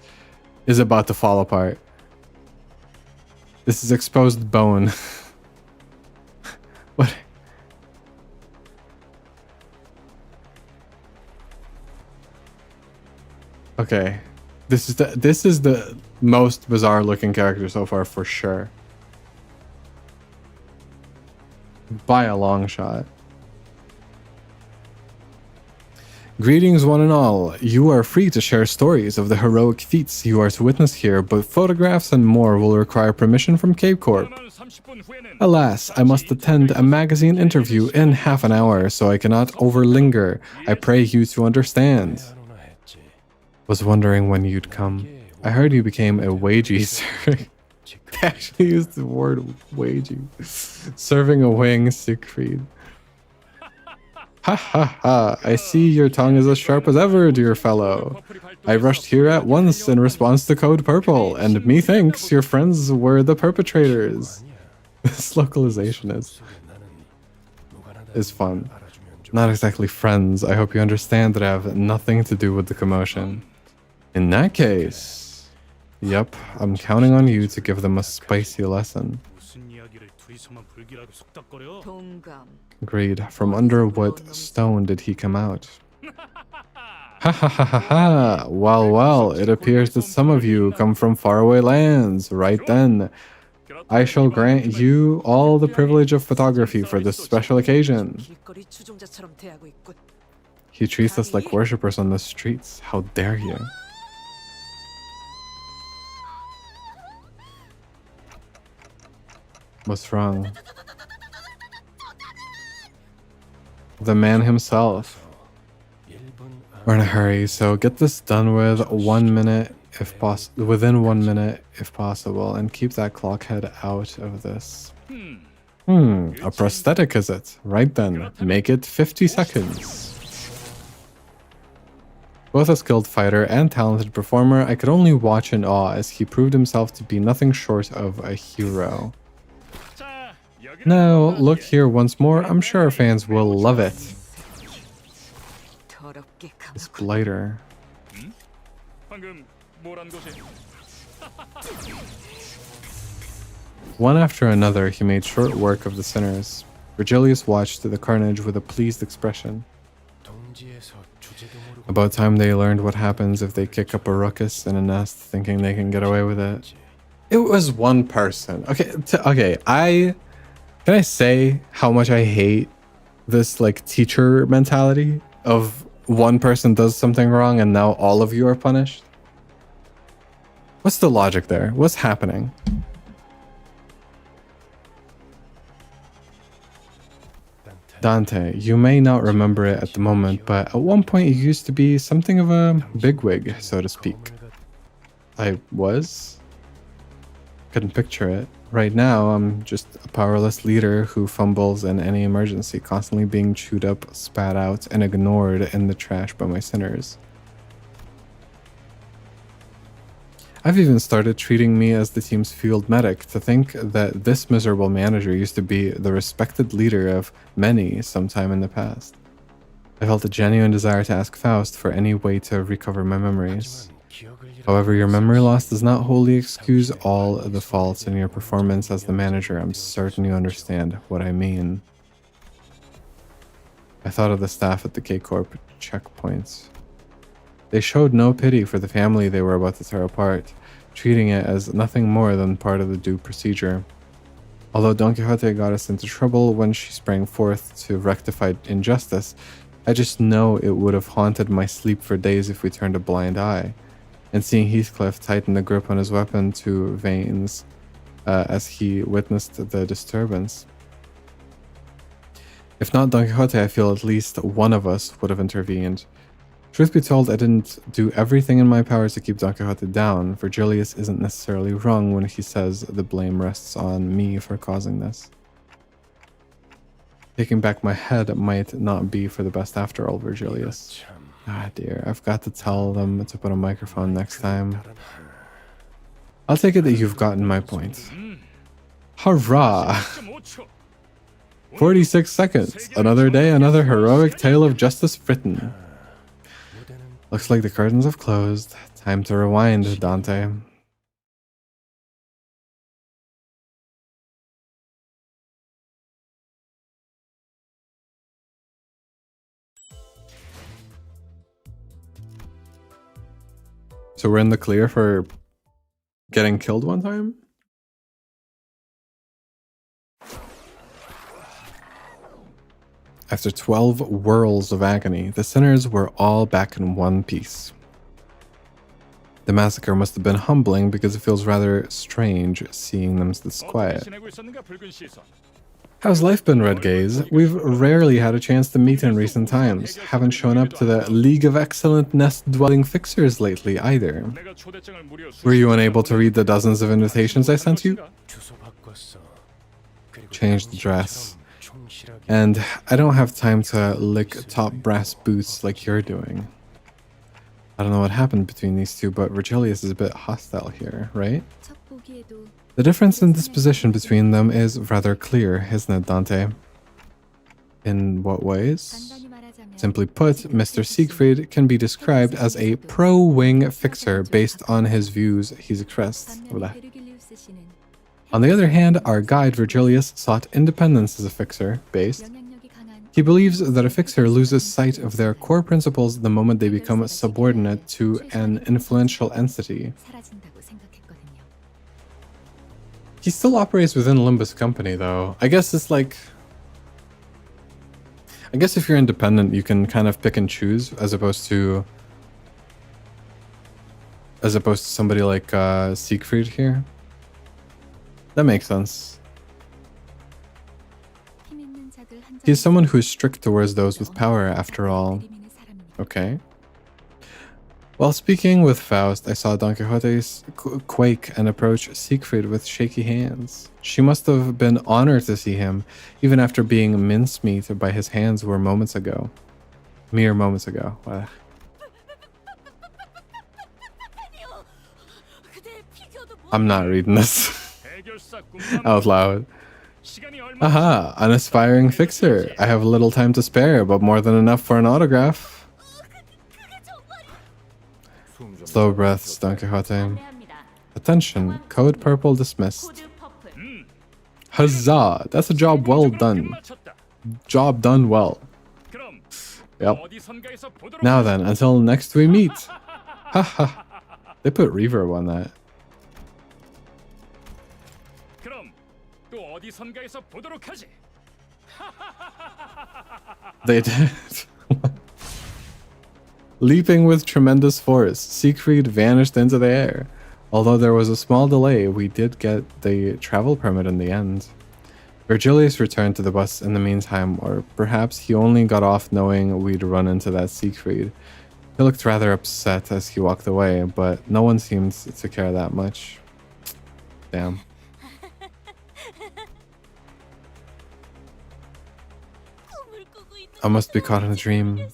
[SPEAKER 1] is about to fall apart. This is exposed bone. What? Okay, this is the most bizarre looking character so far for sure, by a long shot. Greetings, one and all. You are free to share stories of the heroic feats you are to witness here, but photographs and more will require permission from Cape Corp. Alas, I must attend a magazine interview in half an hour, so I cannot overlinger. I pray you to understand. Was wondering when you'd come. I heard you became a wagey, sir. They actually used the word wagey. Serving a wing, Siegfried. Ha ha ha, I see your tongue is as sharp as ever, dear fellow. I rushed here at once in response to Code Purple, and methinks your friends were the perpetrators. This localization is fun. Not exactly friends. I hope you understand that I have nothing to do with the commotion. In that case, yep, I'm counting on you to give them a spicy lesson.
[SPEAKER 3] 동감.
[SPEAKER 1] Agreed. From under what stone did he come out? Ha ha ha ha ha! Well, well, it appears that some of you come from faraway lands. Right then, I shall grant you all the privilege of photography for this special occasion.
[SPEAKER 3] 길거리 추종자처럼 대하고 있군.
[SPEAKER 1] He treats us like worshippers on the streets. How dare you? What's wrong? The man himself. We're in a hurry, so get this done with 1 minute if possible, within 1 minute if possible, and keep that clock head out of this. A prosthetic is it? Right then, make it 50 seconds. Both a skilled fighter and talented performer, I could only watch in awe as he proved himself to be nothing short of a hero. Now, look here once more, I'm sure our fans will love it.
[SPEAKER 3] 더럽게
[SPEAKER 1] This
[SPEAKER 3] 감았군.
[SPEAKER 1] blighter. One after another, he made short work of the sinners. Virgilius watched the carnage with a pleased expression. About time they learned what happens if they kick up a ruckus in a nest thinking they can get away with it. It was one person. Okay, can I say how much I hate this like teacher mentality of one person does something wrong and now all of you are punished? What's the logic there? What's happening? Dante, you may not remember it at the moment, but at one point you used to be something of a bigwig, so to speak. I was? Couldn't picture it. Right now, I'm just a powerless leader who fumbles in any emergency, constantly being chewed up, spat out, and ignored in the trash by my sinners. I've even started treating me as the team's field medic. To think that this miserable manager used to be the respected leader of many sometime in the past. I felt a genuine desire to ask Faust for any way to recover my memories. However, your memory loss does not wholly excuse all the faults in your performance as the manager. I'm certain you understand what I mean. I thought of the staff at the K-Corp checkpoints. They showed no pity for the family they were about to tear apart, treating it as nothing more than part of the due procedure. Although Don Quixote got us into trouble when she sprang forth to rectify injustice, I just know it would have haunted my sleep for days if we turned a blind eye. And seeing Heathcliff tighten the grip on his weapon to veins as he witnessed the disturbance. If not Don Quixote, I feel at least one of us would have intervened. Truth be told, I didn't do everything in my power to keep Don Quixote down. Virgilius isn't necessarily wrong when he says the blame rests on me for causing this. Taking back my head might not be for the best after all, Virgilius. Ah dear, I've got to tell them to put a microphone next time. I'll take it that you've gotten my point. Hurrah! 46 seconds. Another day, another heroic tale of justice written. Looks like the curtains have closed. Time to rewind, Dante. So we're in the clear for getting killed one time? After 12 whirls of agony, the sinners were all back in one piece. The massacre must have been humbling because it feels rather strange seeing them this quiet. How's life been, Red Gaze? We've rarely had a chance to meet in recent times. Haven't shown up to the League of Excellent Nest-Dwelling Fixers lately either. Were you unable to read the dozens of invitations I sent you? Changed the dress. And I don't have time to lick top brass boots like you're doing. I don't know what happened between these two, but Virgilius is a bit hostile here, right? The difference in disposition between them is rather clear, isn't it, Dante? In what ways? Simply put, Mr. Siegfried can be described as a pro-wing fixer based on his views he's expressed. On the other hand, our guide Virgilius sought independence as a fixer based. He believes that a fixer loses sight of their core principles the moment they become subordinate to an influential entity. He still operates within Limbus company, though. I guess it's like... I guess if you're independent, you can kind of pick and choose, as opposed to somebody like Siegfried here. That makes sense. He's someone who is strict towards those with power, after all. Okay. While speaking with Faust, I saw Don Quixote quake and approach Siegfried with shaky hands. She must have been honored to see him, even after being mincemeat by his hands mere moments ago. Ugh. I'm not reading this out loud. Aha, an aspiring fixer. I have little time to spare, but more than enough for an autograph. Slow breaths, Don Quixote. Attention, code purple dismissed. Huzzah! That's a job well done. Job done well. Yep. Now then, until next we meet. Haha. They put reverb on that. They did. Leaping with tremendous force, Siegfried vanished into the air. Although there was a small delay, we did get the travel permit in the end. Virgilius returned to the bus in the meantime, or perhaps he only got off knowing we'd run into that Siegfried. He looked rather upset as he walked away, but no one seemed to care that much. Damn. I must be caught in a dream.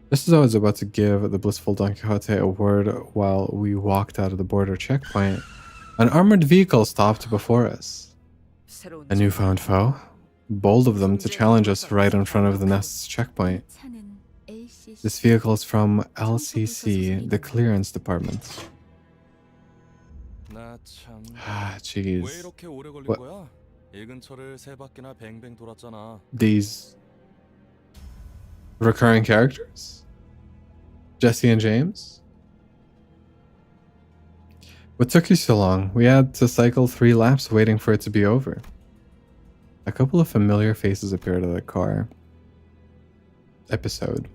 [SPEAKER 1] Just as I was about to give the blissful Don Quixote a word while we walked out of the border checkpoint, an armored vehicle stopped before us. A newfound foe? Bold of them to challenge us right in front of the Nest's checkpoint. This vehicle is from LCC, the clearance department. Ah, jeez. What? These recurring characters? Jesse and James? What took you so long? We had to cycle 3 laps waiting for it to be over. A couple of familiar faces appeared at the car. Episode.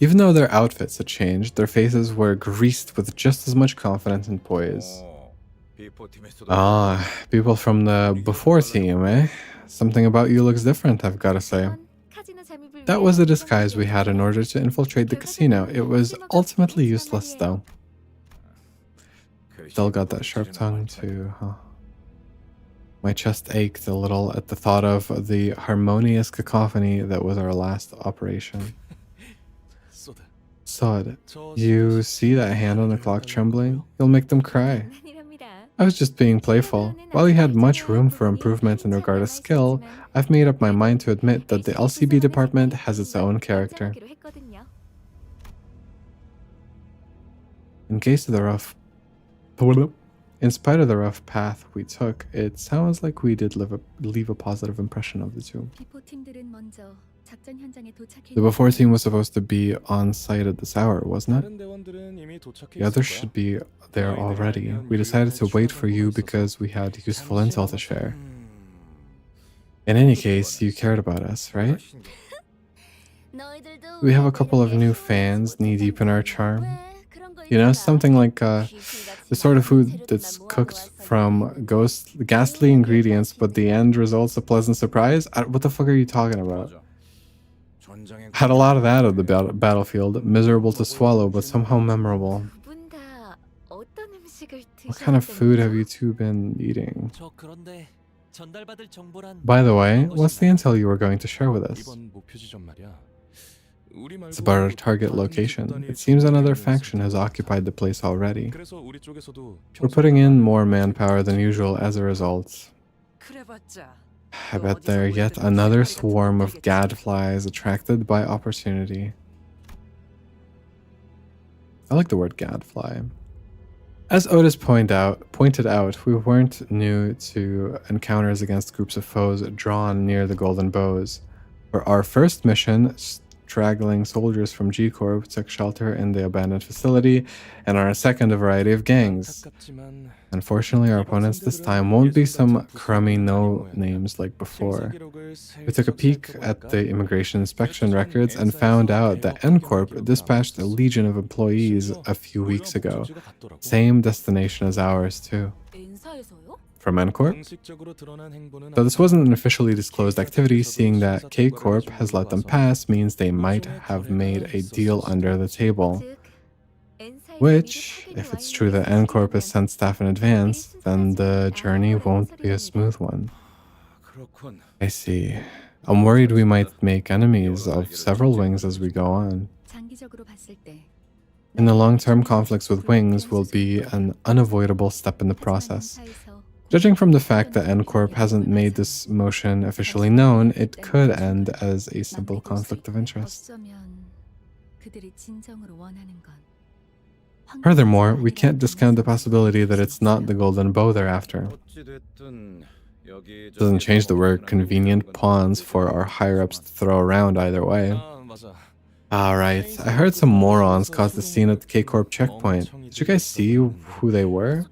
[SPEAKER 1] Even though their outfits had changed, their faces were greased with just as much confidence and poise. Ah, people from the before team, eh? Something about you looks different, I've gotta say. That was the disguise we had in order to infiltrate the casino. It was ultimately useless, though. Still got that sharp tongue, too, huh? My chest ached a little at the thought of the harmonious cacophony that was our last operation. Sod, you see that hand on the clock trembling? You'll make them cry. I was just being playful. While you had much room for improvement in regard to skill, I've made up my mind to admit that the LCB department has its own character. In case of the rough... In spite of the rough path we took, it sounds like we did leave a positive impression of the two.
[SPEAKER 4] 비포팀들은 먼저 작전 현장에 도착해.
[SPEAKER 1] The before team was supposed to be on site at this hour, wasn't it?
[SPEAKER 5] 다른 대원들은 이미 도착해
[SPEAKER 1] The others
[SPEAKER 5] 있을
[SPEAKER 1] should
[SPEAKER 5] 거야.
[SPEAKER 1] be there already. We decided to wait for you because we had useful intel to share. In any case, you cared about us, right? We have a couple of new fans knee-deep in our charm. You know, something like the sort of food that's cooked from ghastly ingredients, but the end result's a pleasant surprise? What the fuck are you talking about?
[SPEAKER 5] 전장의
[SPEAKER 1] Had a lot of that at the battlefield. Miserable to swallow, but somehow memorable. What kind of food have you two been eating?
[SPEAKER 2] 저 그런데 전달받을 정보란
[SPEAKER 1] By the way, what's the intel you were going to share with us?
[SPEAKER 5] 이번 목표 지점 말이야. 우리 말고
[SPEAKER 1] It's about our target
[SPEAKER 5] 다른
[SPEAKER 1] location.
[SPEAKER 5] 집단의
[SPEAKER 1] It seems another
[SPEAKER 5] 정보를
[SPEAKER 1] faction has
[SPEAKER 5] 수집하고
[SPEAKER 1] occupied the place already.
[SPEAKER 5] 그래서 우리 쪽에서도
[SPEAKER 1] We're putting in more manpower than usual as a result.
[SPEAKER 3] 그래봤자
[SPEAKER 1] I bet they're yet another swarm of gadflies attracted by opportunity. I like the word gadfly. As Otis pointed out, we weren't new to encounters against groups of foes drawn near the Golden Bows. For our first mission, straggling soldiers from G Corp took shelter in the abandoned facility, and on our second, a variety of gangs.
[SPEAKER 5] 안타깝지만
[SPEAKER 1] Unfortunately, our opponents this time won't be some crummy no-names like before. We took a peek at the immigration inspection records and found out that N Corp dispatched a legion of employees a few weeks ago. Same destination as ours, too.
[SPEAKER 3] 엔사에서요?
[SPEAKER 1] From N Corp?
[SPEAKER 5] 공식적으로 드러난 행보는
[SPEAKER 1] Though this wasn't an officially disclosed activity, seeing that K Corp has let them pass means they might have made a deal under the table. Which, if it's true that N Corp has sent staff in advance, then the journey won't be a smooth one.
[SPEAKER 5] 그렇군.
[SPEAKER 1] I see. I'm worried we might make enemies of several wings as we go on.
[SPEAKER 4] 장기적으로 봤을 때
[SPEAKER 1] In the long-term, conflicts with wings will be an unavoidable step in the process. Judging from the fact that N Corp hasn't made this motion officially known, it could end as a simple conflict of interest.
[SPEAKER 4] 그들이 진정으로 원하는 건
[SPEAKER 1] Furthermore, we can't discount the possibility that it's not the golden bow they're after.
[SPEAKER 5] 어찌됐든 여기
[SPEAKER 1] Doesn't change that we're convenient pawns for our higher-ups to throw around either way.
[SPEAKER 5] 아, 맞아.
[SPEAKER 1] Alright, I heard some morons caused the scene at the K-Corp checkpoint. Did you guys see who they were?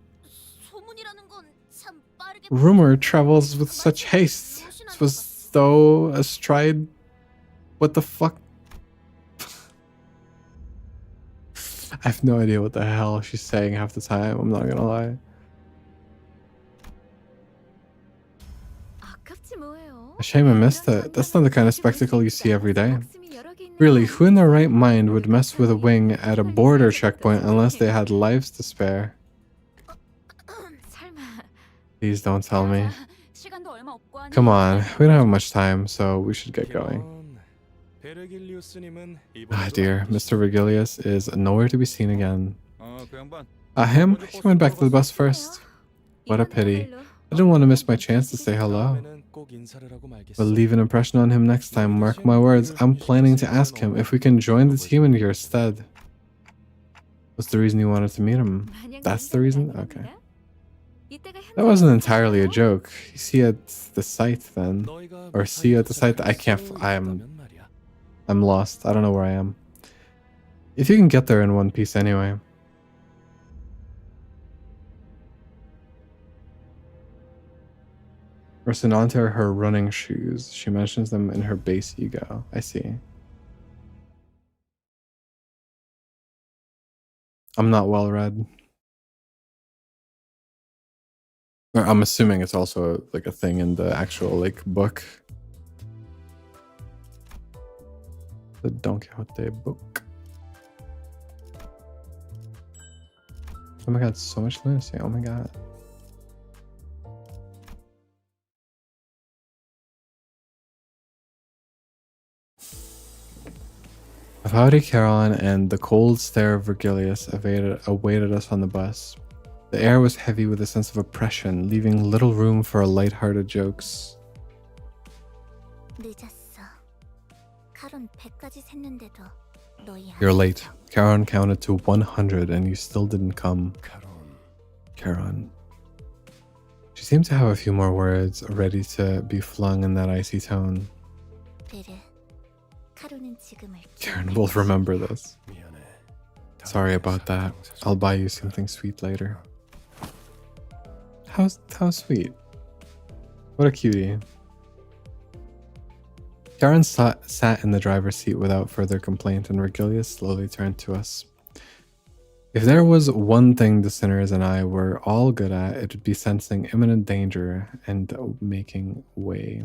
[SPEAKER 3] 소문이라는 건 참 빠르게
[SPEAKER 1] Rumor travels with such haste. This was though astride... What the fuck? I have no idea what the hell she's saying half the time, I'm not gonna lie.
[SPEAKER 4] 아깝지 뭐예요.
[SPEAKER 1] A shame I missed it. That's not the kind of spectacle you see every day. Really, who in their right mind would mess with a wing at a border checkpoint unless they had lives to spare?
[SPEAKER 4] 설마
[SPEAKER 1] Please don't tell me.
[SPEAKER 4] 시간도 얼마 없고 하니
[SPEAKER 1] Come on, we don't have much time, so we should get going.
[SPEAKER 5] 베르길리우스님은
[SPEAKER 1] Ah, dear, Mr. Virgilius is nowhere to be seen again.
[SPEAKER 5] 그 양반.
[SPEAKER 1] Him? He went back to the bus first. What a pity. I didn't want to miss my chance to say hello.
[SPEAKER 5] 다음에는 꼭 인사를 하고 말겠어.
[SPEAKER 1] But leave an impression on him next time, mark my words. I'm planning to ask him if we can join the team in your stead. What's the reason you wanted to meet him? That's the reason? Okay. That wasn't entirely a joke. You see you at the site then.
[SPEAKER 5] 너희가
[SPEAKER 1] Or see you at the site. I can't. I'm lost. I don't know where I am. If you can get there in one piece anyway. Rosinante are her running shoes. She mentions them in her base ego. I see. I'm not well read. Or I'm assuming it's also like a thing in the actual like book. The Don Quixote book. Oh my god, so much lunacy. Oh my god. Avowed Caroline and the cold stare of Virgilius awaited us on the bus. The air was heavy with a sense of oppression, leaving little room for light-hearted jokes.
[SPEAKER 6] 늦었어. 카론 100까지 샜는데도 너희
[SPEAKER 1] You're late. Caron counted to 100 and you still didn't come.
[SPEAKER 5] 카론.
[SPEAKER 1] Caron. She seemed to have a few more words ready to be flung in that icy tone.
[SPEAKER 6] 베르, 카루는 지금을
[SPEAKER 1] Karen will remember this.
[SPEAKER 5] 미안해.
[SPEAKER 1] Sorry about that. I'll buy you something sweet later. How sweet. What a cutie. Karen sat in the driver's seat without further complaint, and Regilius slowly turned to us. If there was one thing the sinners and I were all good at, it would be sensing imminent danger and making way.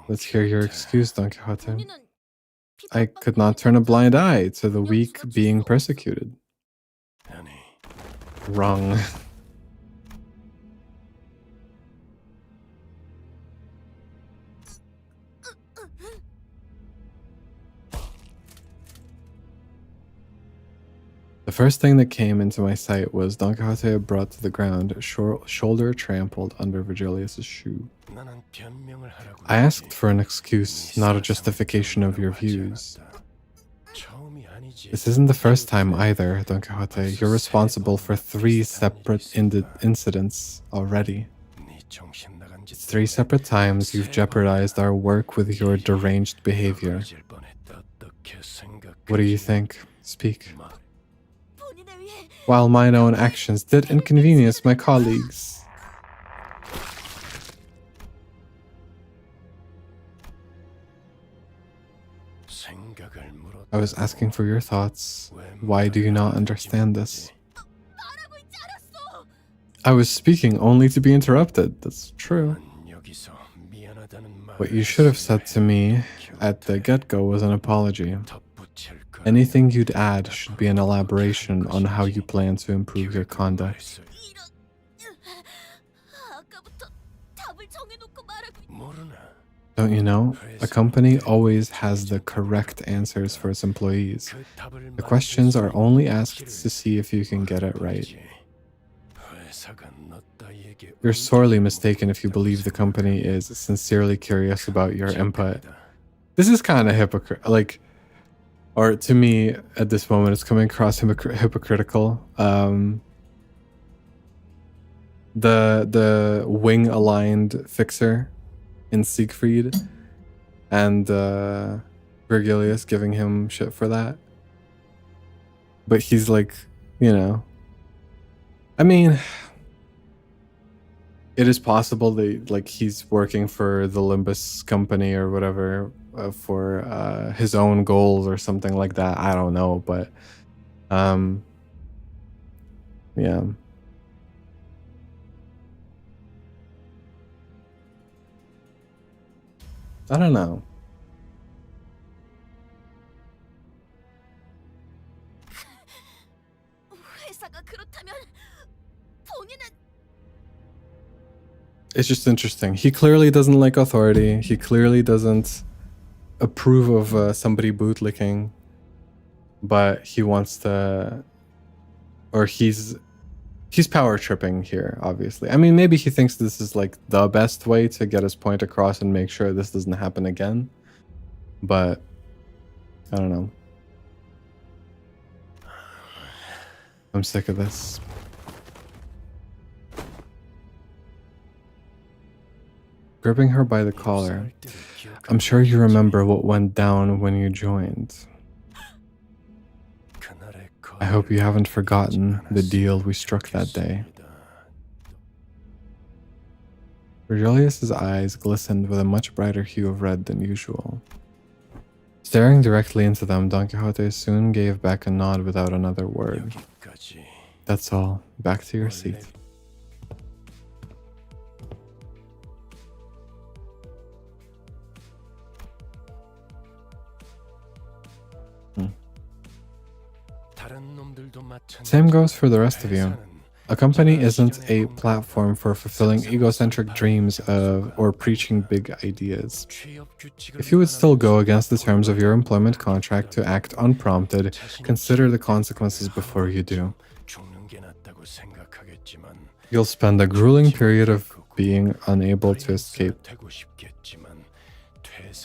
[SPEAKER 1] Let's hear your excuse, Don Quixote.
[SPEAKER 3] 본인은
[SPEAKER 1] I could not turn a blind eye to the weak being persecuted. Wrong. The first thing that came into my sight was Don Quixote brought to the ground, shoulder trampled under Virgilius' shoe. I asked for an excuse, not a justification of your views. This isn't the first time either, Don Quixote. You're responsible for 3 separate incidents already. It's 3 separate times you've jeopardized our work with your deranged behavior. What do you think? Speak.
[SPEAKER 3] 본인을 위해
[SPEAKER 1] While mine own actions did inconvenience my colleagues. I was asking for your thoughts. Why do you not understand this?
[SPEAKER 3] 말하고 있지 않았어.
[SPEAKER 1] I was speaking only to be interrupted. That's true. What you should have said to me at the get-go was an apology. Anything you'd add should be an elaboration on how you plan to improve your conduct.
[SPEAKER 3] 이런 아까부터 답을 정해놓고 말하고
[SPEAKER 1] Don't you know? A company always has the correct answers for its employees. The questions are only asked to see if you can get it right. You're sorely mistaken if you believe the company is sincerely curious about your input. This is kind of or to me at this moment, it's coming across hypocritical. The wing-aligned fixer in Siegfried and Virgilius giving him shit for that. But he's like, you know, I mean, it is possible that he's working for the Limbus company or whatever for his own goals or something like that. I don't know, but yeah. I don't know.
[SPEAKER 3] 회사가 그렇다면 본인은
[SPEAKER 1] It's just interesting. He clearly doesn't like authority. He clearly doesn't approve of somebody bootlicking, but he wants to, or he's power tripping here, obviously. I mean, maybe he thinks this is like the best way to get his point across and make sure this doesn't happen again. But I don't know. I'm sick of this. Gripping her by the collar. I'm sure you remember what went down when you joined. I hope you haven't forgotten the deal we struck that day. Virgilius' eyes glistened with a much brighter hue of red than usual. Staring directly into them, Don Quixote soon gave back a nod without another word. That's all. Back to your seat. Same goes for the rest of you. A company isn't a platform for fulfilling egocentric dreams or preaching big ideas. If you would still go against the terms of your employment contract to act unprompted, consider the consequences before you do. You'll spend a grueling period of being unable to escape.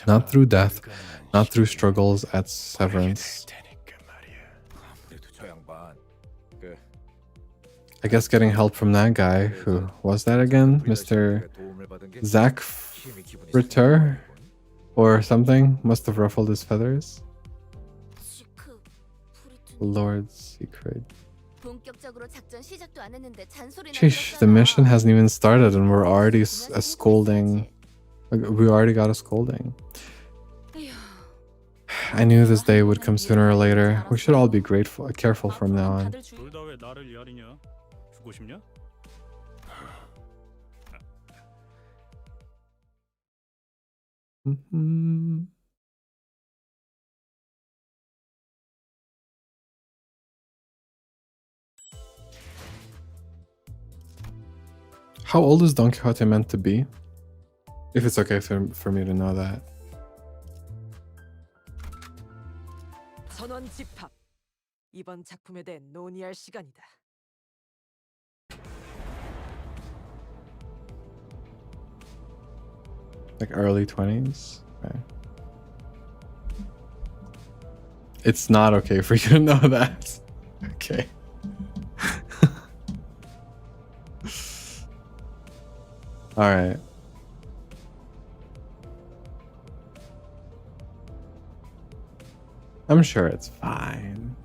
[SPEAKER 1] Not through death, not through struggles at severance.
[SPEAKER 5] 그
[SPEAKER 1] I guess getting help from that guy. Who was that again? Mr. Zach Ritter or something? Must have ruffled his feathers.
[SPEAKER 3] 시크, 브리튼.
[SPEAKER 1] Lord's secret.
[SPEAKER 3] 본격적으로 작전 시작도 안 했는데 잔소리나
[SPEAKER 1] Sheesh, the mission hasn't even started and we're already a scolding. We already got a scolding. I knew this day would come sooner or later. We should all be careful from now on.
[SPEAKER 7] 둘 다 왜 나를 야리냐? 죽고 싶냐?
[SPEAKER 1] Mhm. How old is Don Quixote meant to be? If it's okay for me to know that.
[SPEAKER 8] 선원 집합. 이번 작품에 대해 논의할 시간이다.
[SPEAKER 1] Like early 20s? Okay. It's not okay for you to know that. Okay. Alright. I'm sure it's fine.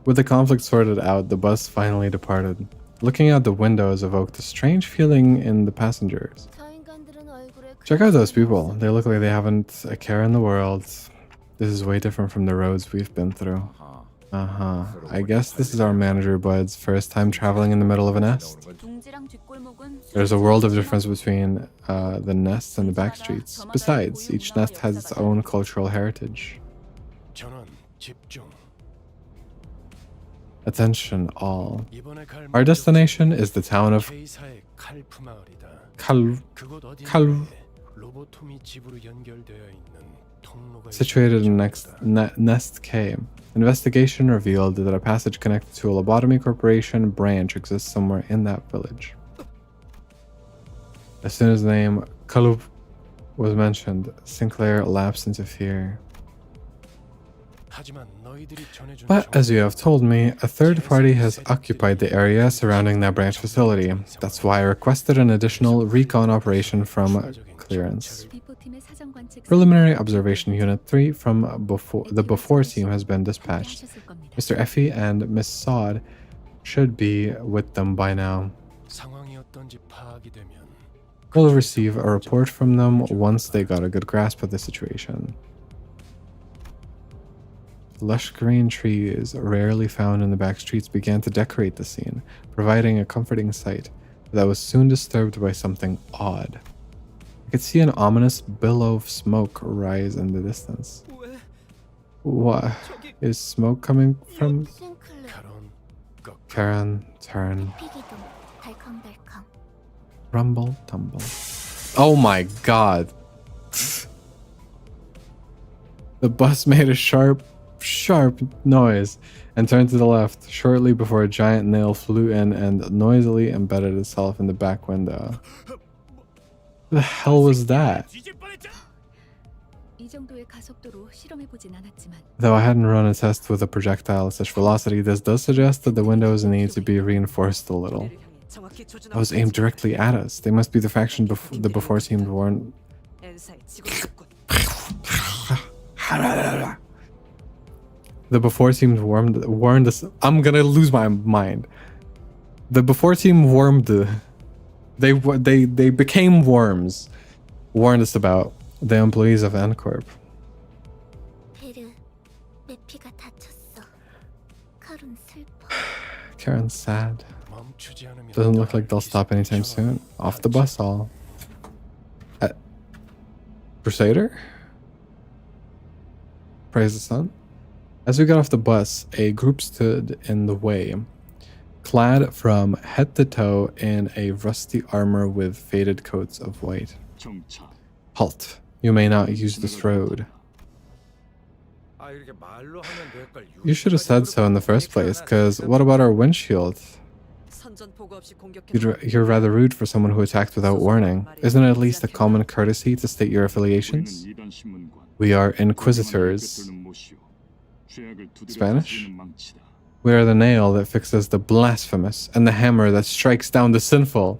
[SPEAKER 1] With the conflict sorted out, the bus finally departed. Looking out the windows evoked a strange feeling in the passengers.
[SPEAKER 3] 저 인간들은 얼굴에
[SPEAKER 1] Check out those people. They look like they haven't a care in the world. This is way different from the roads we've been through. Uh-huh. I guess this is our manager Bud's first time traveling in the middle of a nest.
[SPEAKER 4] 둥지랑 뒷골목은
[SPEAKER 1] There's a world of difference between the nests and the back streets. Besides, each nest has its own cultural heritage.
[SPEAKER 9] 전원 집중.
[SPEAKER 1] Attention all.
[SPEAKER 9] 이번에 갈
[SPEAKER 1] Our destination is the town of
[SPEAKER 9] Kei사의 칼프 마을이다.
[SPEAKER 1] Kal,
[SPEAKER 9] 그곳 어딘가에
[SPEAKER 1] 칼-
[SPEAKER 9] 로보톰이 집으로 연결되어 있는 통로가
[SPEAKER 1] situated in
[SPEAKER 9] 있다.
[SPEAKER 1] Nest K. Investigation revealed that a passage connected to a lobotomy corporation branch exists somewhere in that village. As soon as the name Kalub was mentioned, Sinclair lapsed into fear.
[SPEAKER 9] 하지만 너희들이 전해준
[SPEAKER 1] But as you have told me, a third party has occupied the area surrounding that branch facility. That's why I requested an additional recon operation from clearance.
[SPEAKER 4] 비포팀의 사전 관측
[SPEAKER 1] Preliminary Observation Unit 3 from the before team has been dispatched.
[SPEAKER 4] 하셨을 겁니다.
[SPEAKER 1] Mr. Effie and Miss Sod should be with them by now.
[SPEAKER 9] 상황이 어떤지 파악이 되면
[SPEAKER 1] We'll receive a report from them once they got a good grasp of the situation. Lush green trees, rarely found in the back streets, began to decorate the scene, providing a comforting sight that was soon disturbed by something odd. I could see an ominous billow of smoke rise in the distance.
[SPEAKER 2] 왜
[SPEAKER 1] What
[SPEAKER 2] 저기
[SPEAKER 1] is smoke coming from?
[SPEAKER 3] 싱클레,
[SPEAKER 9] 카론 꺾
[SPEAKER 1] Karen, turn,
[SPEAKER 3] 피기동, 달컹달컹.
[SPEAKER 1] rumble, tumble. Oh my god. The bus made a sharp noise and turned to the left shortly before a giant nail flew in and noisily embedded itself in the back window. The hell was that?
[SPEAKER 4] 이 정도의 가속도로 실험해 보진 않았지만
[SPEAKER 1] Though I hadn't run a test with a projectile at such velocity, this does suggest that the windows need to be reinforced a little.
[SPEAKER 8] 우리를 향해 정확히
[SPEAKER 1] That
[SPEAKER 8] 조준하고
[SPEAKER 1] was aimed directly at us. They must be the faction the before seemed warned.
[SPEAKER 8] 엔사의 직원군.
[SPEAKER 1] The before team warned us. I'm gonna lose my mind. The before team they became worms. Warned us about the employees of Ancorp.
[SPEAKER 3] 베르, 내 피가 다쳤어. 카론 슬퍼.
[SPEAKER 1] Karen's sad.
[SPEAKER 9] 멈추지 않으면
[SPEAKER 1] Doesn't look like they'll stop anytime soon. Off the bus all. Crusader? Praise the sun. As we got off the bus, a group stood in the way, clad from head to toe in a rusty armor with faded coats of white. Halt. You may not use this road.
[SPEAKER 5] 아 이렇게 말로 하면 될 걸.
[SPEAKER 1] You should have said so in the first place, because what about our windshield?
[SPEAKER 8] 선전 보고 없이 공격해.
[SPEAKER 1] You're rather rude for someone who attacked without warning. Isn't it at least a common courtesy to state your affiliations? We are Inquisitors. Spanish? We are the nail that fixes the blasphemous and the hammer that strikes down the sinful.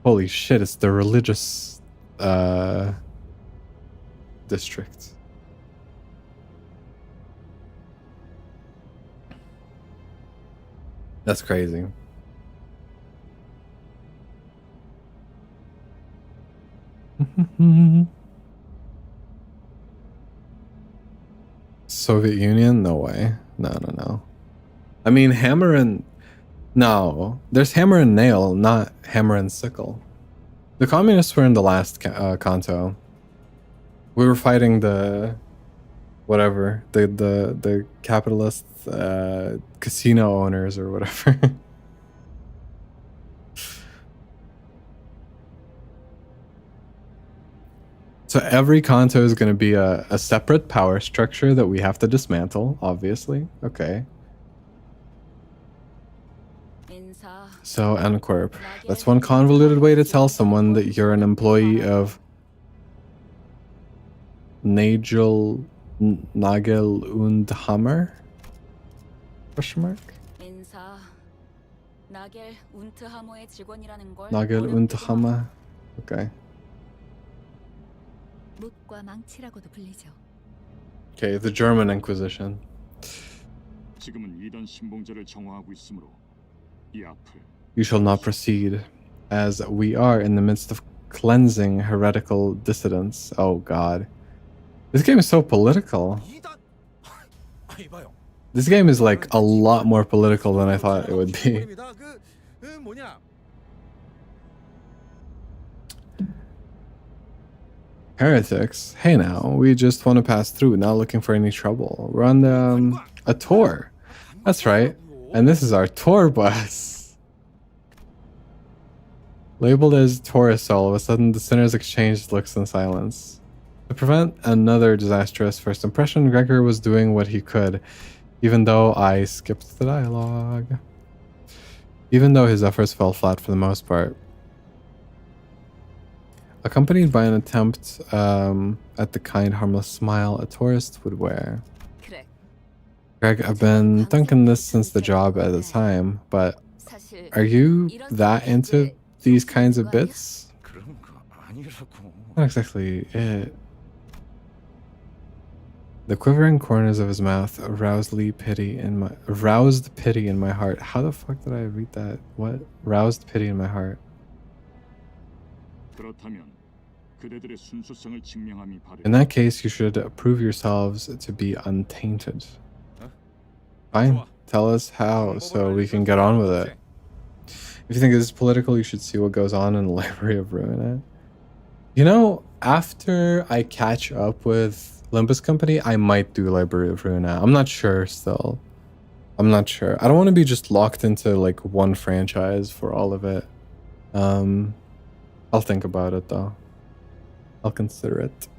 [SPEAKER 1] Holy shit, it's the religious district. That's crazy. Soviet Union? No way. No. I mean, hammer and... No. There's hammer and nail, not hammer and sickle. The communists were in the last canto. We were fighting the... whatever. The capitalist casino owners or whatever. So every canto is going to be a separate power structure that we have to dismantle, obviously. Okay. So, N-Corp. That's one convoluted way to tell someone that you're an employee of Nagel und Hammer? Question mark? Nagel und Hammer. Okay.
[SPEAKER 4] 묵과 망치라고도 불리죠.
[SPEAKER 1] Okay, the German Inquisition. You shall not proceed, as we are in the midst of cleansing heretical dissidents. Oh god. This game is so political. This game is like a lot more political than I thought it would be. Heretics? Hey now, we just want to pass through, not looking for any trouble. We're on a tour. That's right. And this is our tour bus. Labeled as tourists, all of a sudden the sinners exchanged looks in silence. To prevent another disastrous first impression, Gregor was doing what he could, even though I skipped the dialogue. Even though his efforts fell flat for the most part. Accompanied by an attempt at the kind, harmless smile a tourist would wear. Greg, I've been thinking this since the job at the time, but are you that into these kinds of bits? Not exactly it. The quivering corners of his mouth aroused pity in my heart. How the fuck did I read that? What? Roused pity in my heart. In that case, you should prove yourselves to be untainted. Fine, tell us how so we can get on with it. If you think this is political, you should see what goes on in the Library of Ruina. You know, after I catch up with Limbus Company, I might do Library of Ruina. I'm not sure still. I'm not sure. I don't want to be just locked into like one franchise for all of it. I'll think about it though. I'll consider it.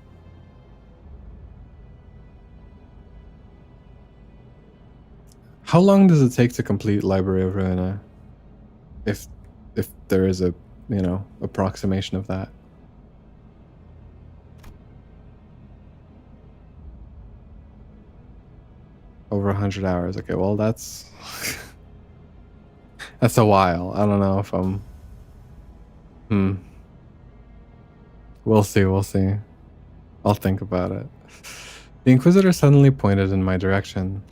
[SPEAKER 1] How long does it take to complete Library of Ruina? If there is a, you know, approximation of that. Over 100 hours. Okay, well that's that's a while. I don't know if I'm We'll see, we'll see. I'll think about it. The Inquisitor suddenly pointed in my direction.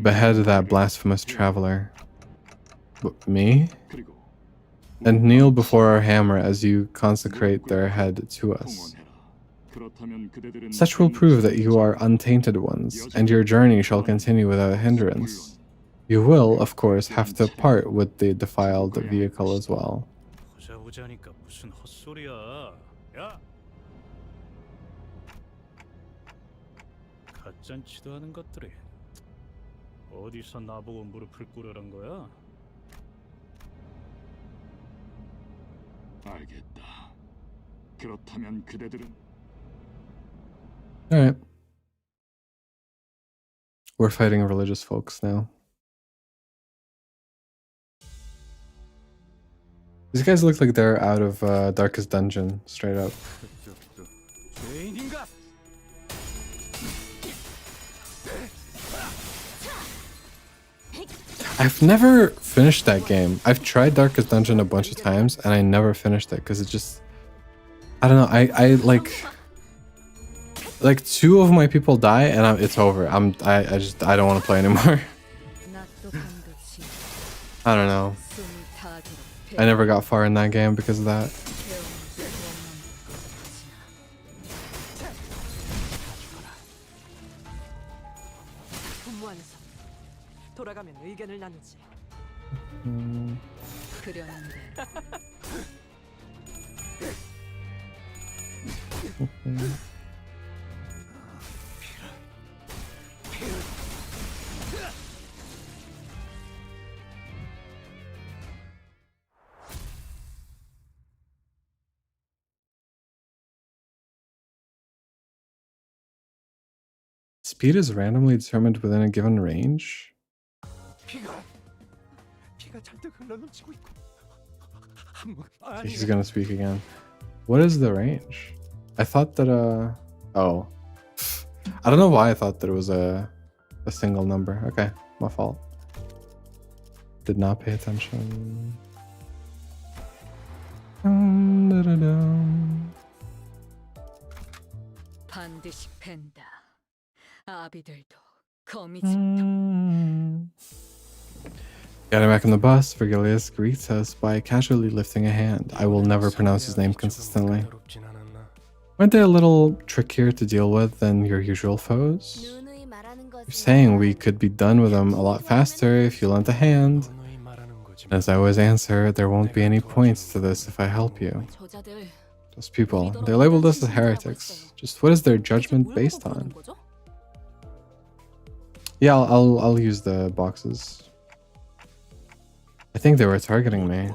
[SPEAKER 1] Behead that blasphemous traveler. Me? And kneel before our hammer as you consecrate their head to us. Such will prove that you are untainted ones, and your journey shall continue without hindrance. You will, of course, have to part with the defiled vehicle as well.
[SPEAKER 7] 보자보자니까 무슨 헛소리야. 야! 가짠치도 않은 것들이 어디서 나보고 무릎을 꿇으란 거야?
[SPEAKER 10] 알겠다. 그렇다면 그대들은
[SPEAKER 1] Alright. We're fighting religious folks now. These guys look like they're out of Darkest Dungeon, straight up. I've never finished that game. I've tried Darkest Dungeon a bunch of times and I never finished it because it just, I don't know. I like 2 of my people die and it's over. I don't want to play anymore. I don't know. I never got far in that game because of that.
[SPEAKER 8] 분무하는 섬. 돌아가면 의견을 나누지.
[SPEAKER 4] 그려는데
[SPEAKER 1] Speed is randomly determined within a given range.
[SPEAKER 9] 피가 잔뜩 흘러넘치고 있고.
[SPEAKER 1] He's gonna speak again. What is the range? I thought that oh. I don't know why I thought that it was a single number. Okay, my fault. Did not pay attention.
[SPEAKER 4] 반드시 팬다. 아비들도 거미 집도.
[SPEAKER 1] Getting back on the bus, Virgilius greets us by casually lifting a hand. I will never pronounce his name consistently. Weren't they a little trickier to deal with than your usual foes? You're saying we could be done with them a lot faster if you lent a hand. As I always answer, there won't be any points to this if I help you. Those people, they labeled us as heretics. Just what is their judgment based on? Yeah, I'll use the boxes. I think they were targeting me.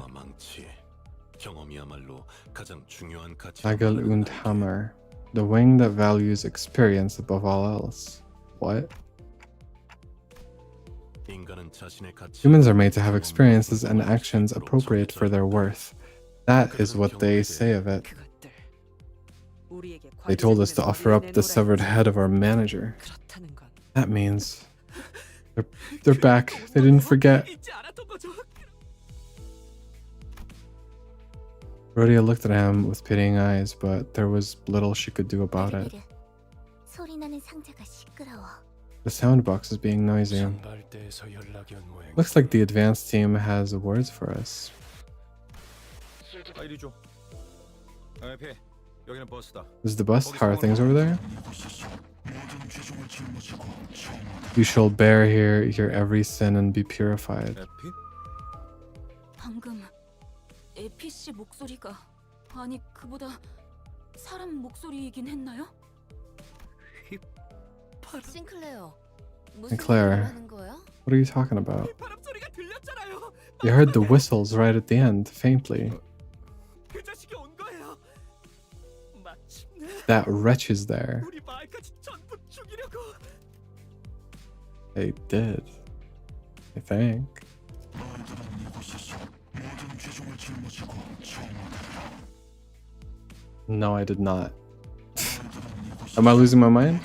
[SPEAKER 1] Nagel und Hammer. The wing that values experience above all else. What? Humans are made to have experiences and actions appropriate for their worth. That is what they say of it. They told us to offer up the severed head of our manager. That means they're back. They didn't forget. Rhodia looked at him with pitying eyes, but there was little she could do about it. The sound box is being noisy. Looks like the advanced team has words for us. Is the bus? How are things over there? You shall bear here your every sin and be purified.
[SPEAKER 4] 방금 에피 씨 목소리가 아니 그보다 사람 목소리이긴 했나요?
[SPEAKER 3] 싱클레어.
[SPEAKER 1] Sinclair, what are you talking about? You heard the whistles right at the end, faintly. That wretch is there. They did. I think. No, I did not. Am I losing my mind?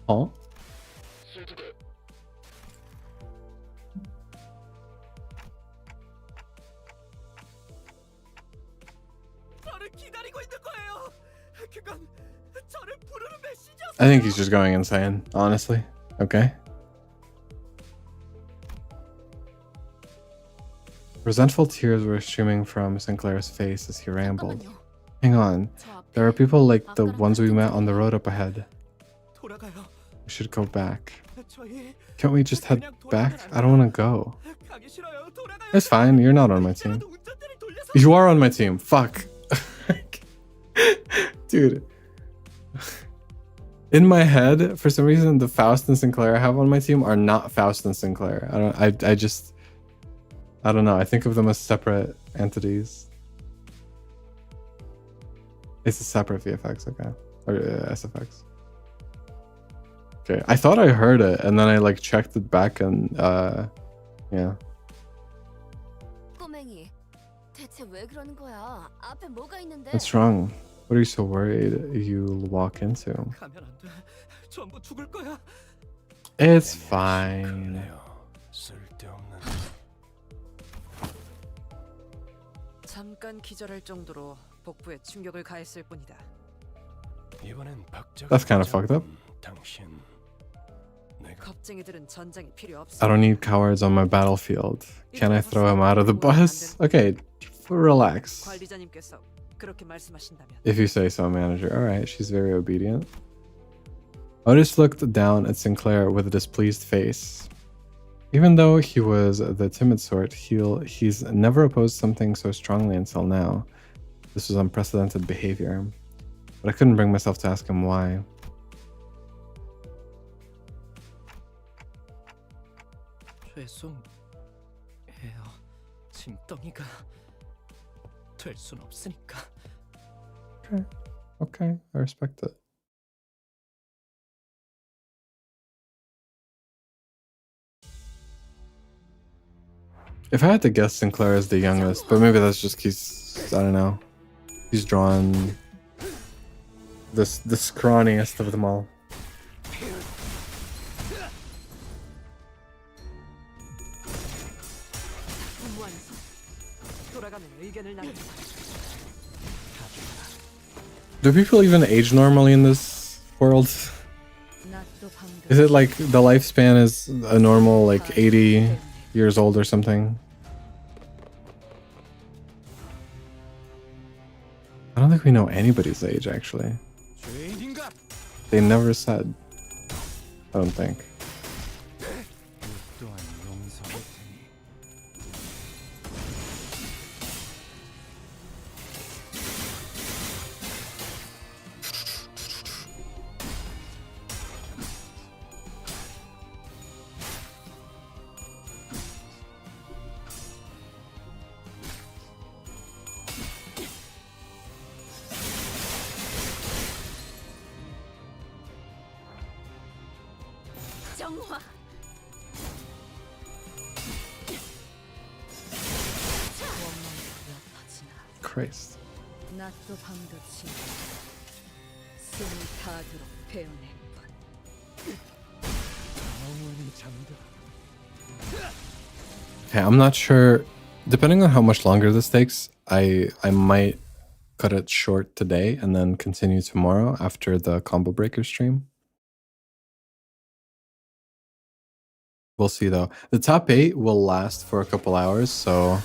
[SPEAKER 1] Huh? I think he's just going insane, honestly. Okay. Resentful tears were streaming from Sinclair's face as he rambled. Hang on. There are people like the ones we met on the road up ahead. We should go back. Can't we just head back? I don't want to go. It's fine. You're not on my team. You are on my team. Fuck. Dude. In my head, for some reason, the Faust and Sinclair I have on my team are not Faust and Sinclair. I don't know. I think of them as separate entities. It's a separate VFX, okay. Or SFX. Okay. I thought I heard it, and then I like checked it back and yeah. What's wrong? What are you so worried you'll walk into?
[SPEAKER 2] 전부 죽을 거야.
[SPEAKER 1] It's fine.
[SPEAKER 5] 쓸데없는.
[SPEAKER 8] 잠깐 기절할 정도로 복부에 충격을 가했을 뿐이다.
[SPEAKER 5] 이번엔 박자가
[SPEAKER 1] That's kind of fucked up.
[SPEAKER 5] 당신 내가
[SPEAKER 8] 겁쟁이들은 전장이 필요 없어.
[SPEAKER 1] I don't need cowards on my battlefield. Can I throw him out of the bus? Okay, relax.
[SPEAKER 8] 관리자님께서 그렇게 말씀하신다면
[SPEAKER 1] If you say so, manager. Alright, she's very obedient. Otis looked down at Sinclair with a displeased face. Even though he was the timid sort, he's never opposed something so strongly until now. This was unprecedented behavior. But I couldn't bring myself to ask him why.
[SPEAKER 2] 죄송해요. 짐덩이가 될 순 없으니까.
[SPEAKER 1] Okay, I respect it. If I had to guess, Sinclair is the youngest, but maybe that's just he's, I don't know. He's drawn the scrawniest of them all.
[SPEAKER 8] 돌아가면 의견을 나눈다.
[SPEAKER 1] Do people even age normally in this world? Is it like the lifespan is a normal like 80 years old or something? I don't think we know anybody's age actually.
[SPEAKER 5] 죄인인가?
[SPEAKER 1] They never said. I don't think.
[SPEAKER 5] 또한 용서할 테니.
[SPEAKER 3] 정화.
[SPEAKER 1] Christ.
[SPEAKER 4] 낮도 밤도 치 숨이 닿도록 배우낼 뿐.
[SPEAKER 5] 영원히 잠들어.
[SPEAKER 1] Okay, I'm not sure. Depending on how much longer this takes, I might cut it short today and then continue tomorrow after the combo breaker stream. We'll see though. The top 8 will last for a couple hours, so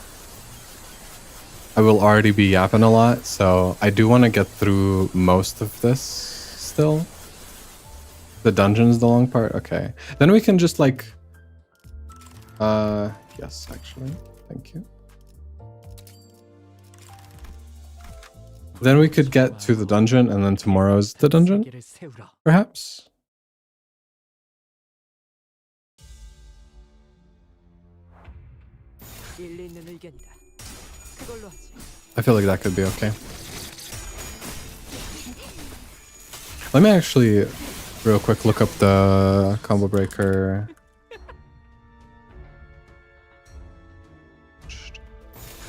[SPEAKER 1] I will already be yapping a lot, so I do want to get through most of this still. The dungeon's the long part? Okay. Then we can just like... yes, actually. Thank you. Then we could get to the dungeon, and then tomorrow's the dungeon? Perhaps?
[SPEAKER 8] 일리 있는 의견이다. 그걸로 하지.
[SPEAKER 1] I feel like that could be okay. Let me actually real quick look up the combo breaker.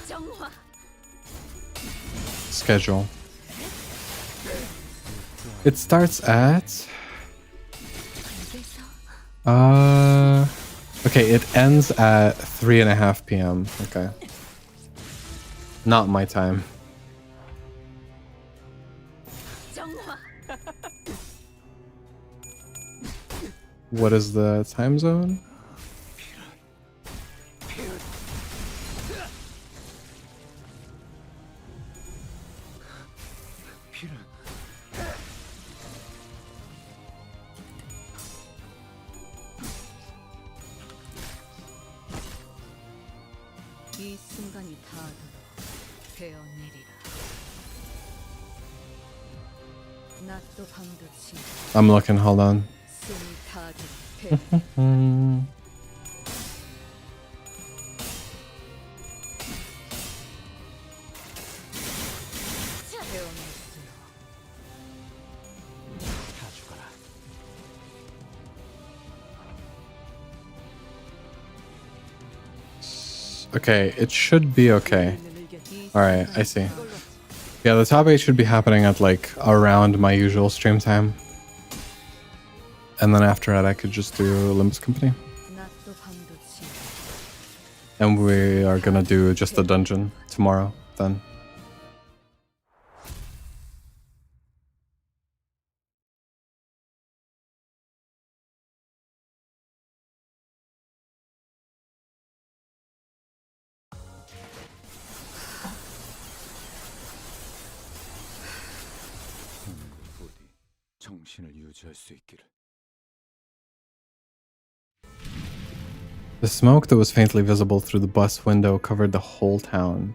[SPEAKER 3] 정화.
[SPEAKER 1] Schedule. It starts at okay, it ends at 3:30 p.m. Okay. Not my time.
[SPEAKER 3] 정화.
[SPEAKER 1] What is the time zone?
[SPEAKER 4] 이 순간이 닿도록 베어내리라. 낮도 밤도 치
[SPEAKER 1] I'm looking, hold on.
[SPEAKER 4] 숨이 닿도록 베어.
[SPEAKER 1] Okay, it should be okay. Alright, I see. Yeah, the top 8 should be happening at like around my usual stream time. And then after that, I could just do Limbus Company.
[SPEAKER 4] 낮도 밤도 지나
[SPEAKER 1] And we are gonna do just the dungeon tomorrow, then.
[SPEAKER 10] 부디 정신을 유지할 수 있기를.
[SPEAKER 1] The smoke that was faintly visible through the bus window covered the whole town.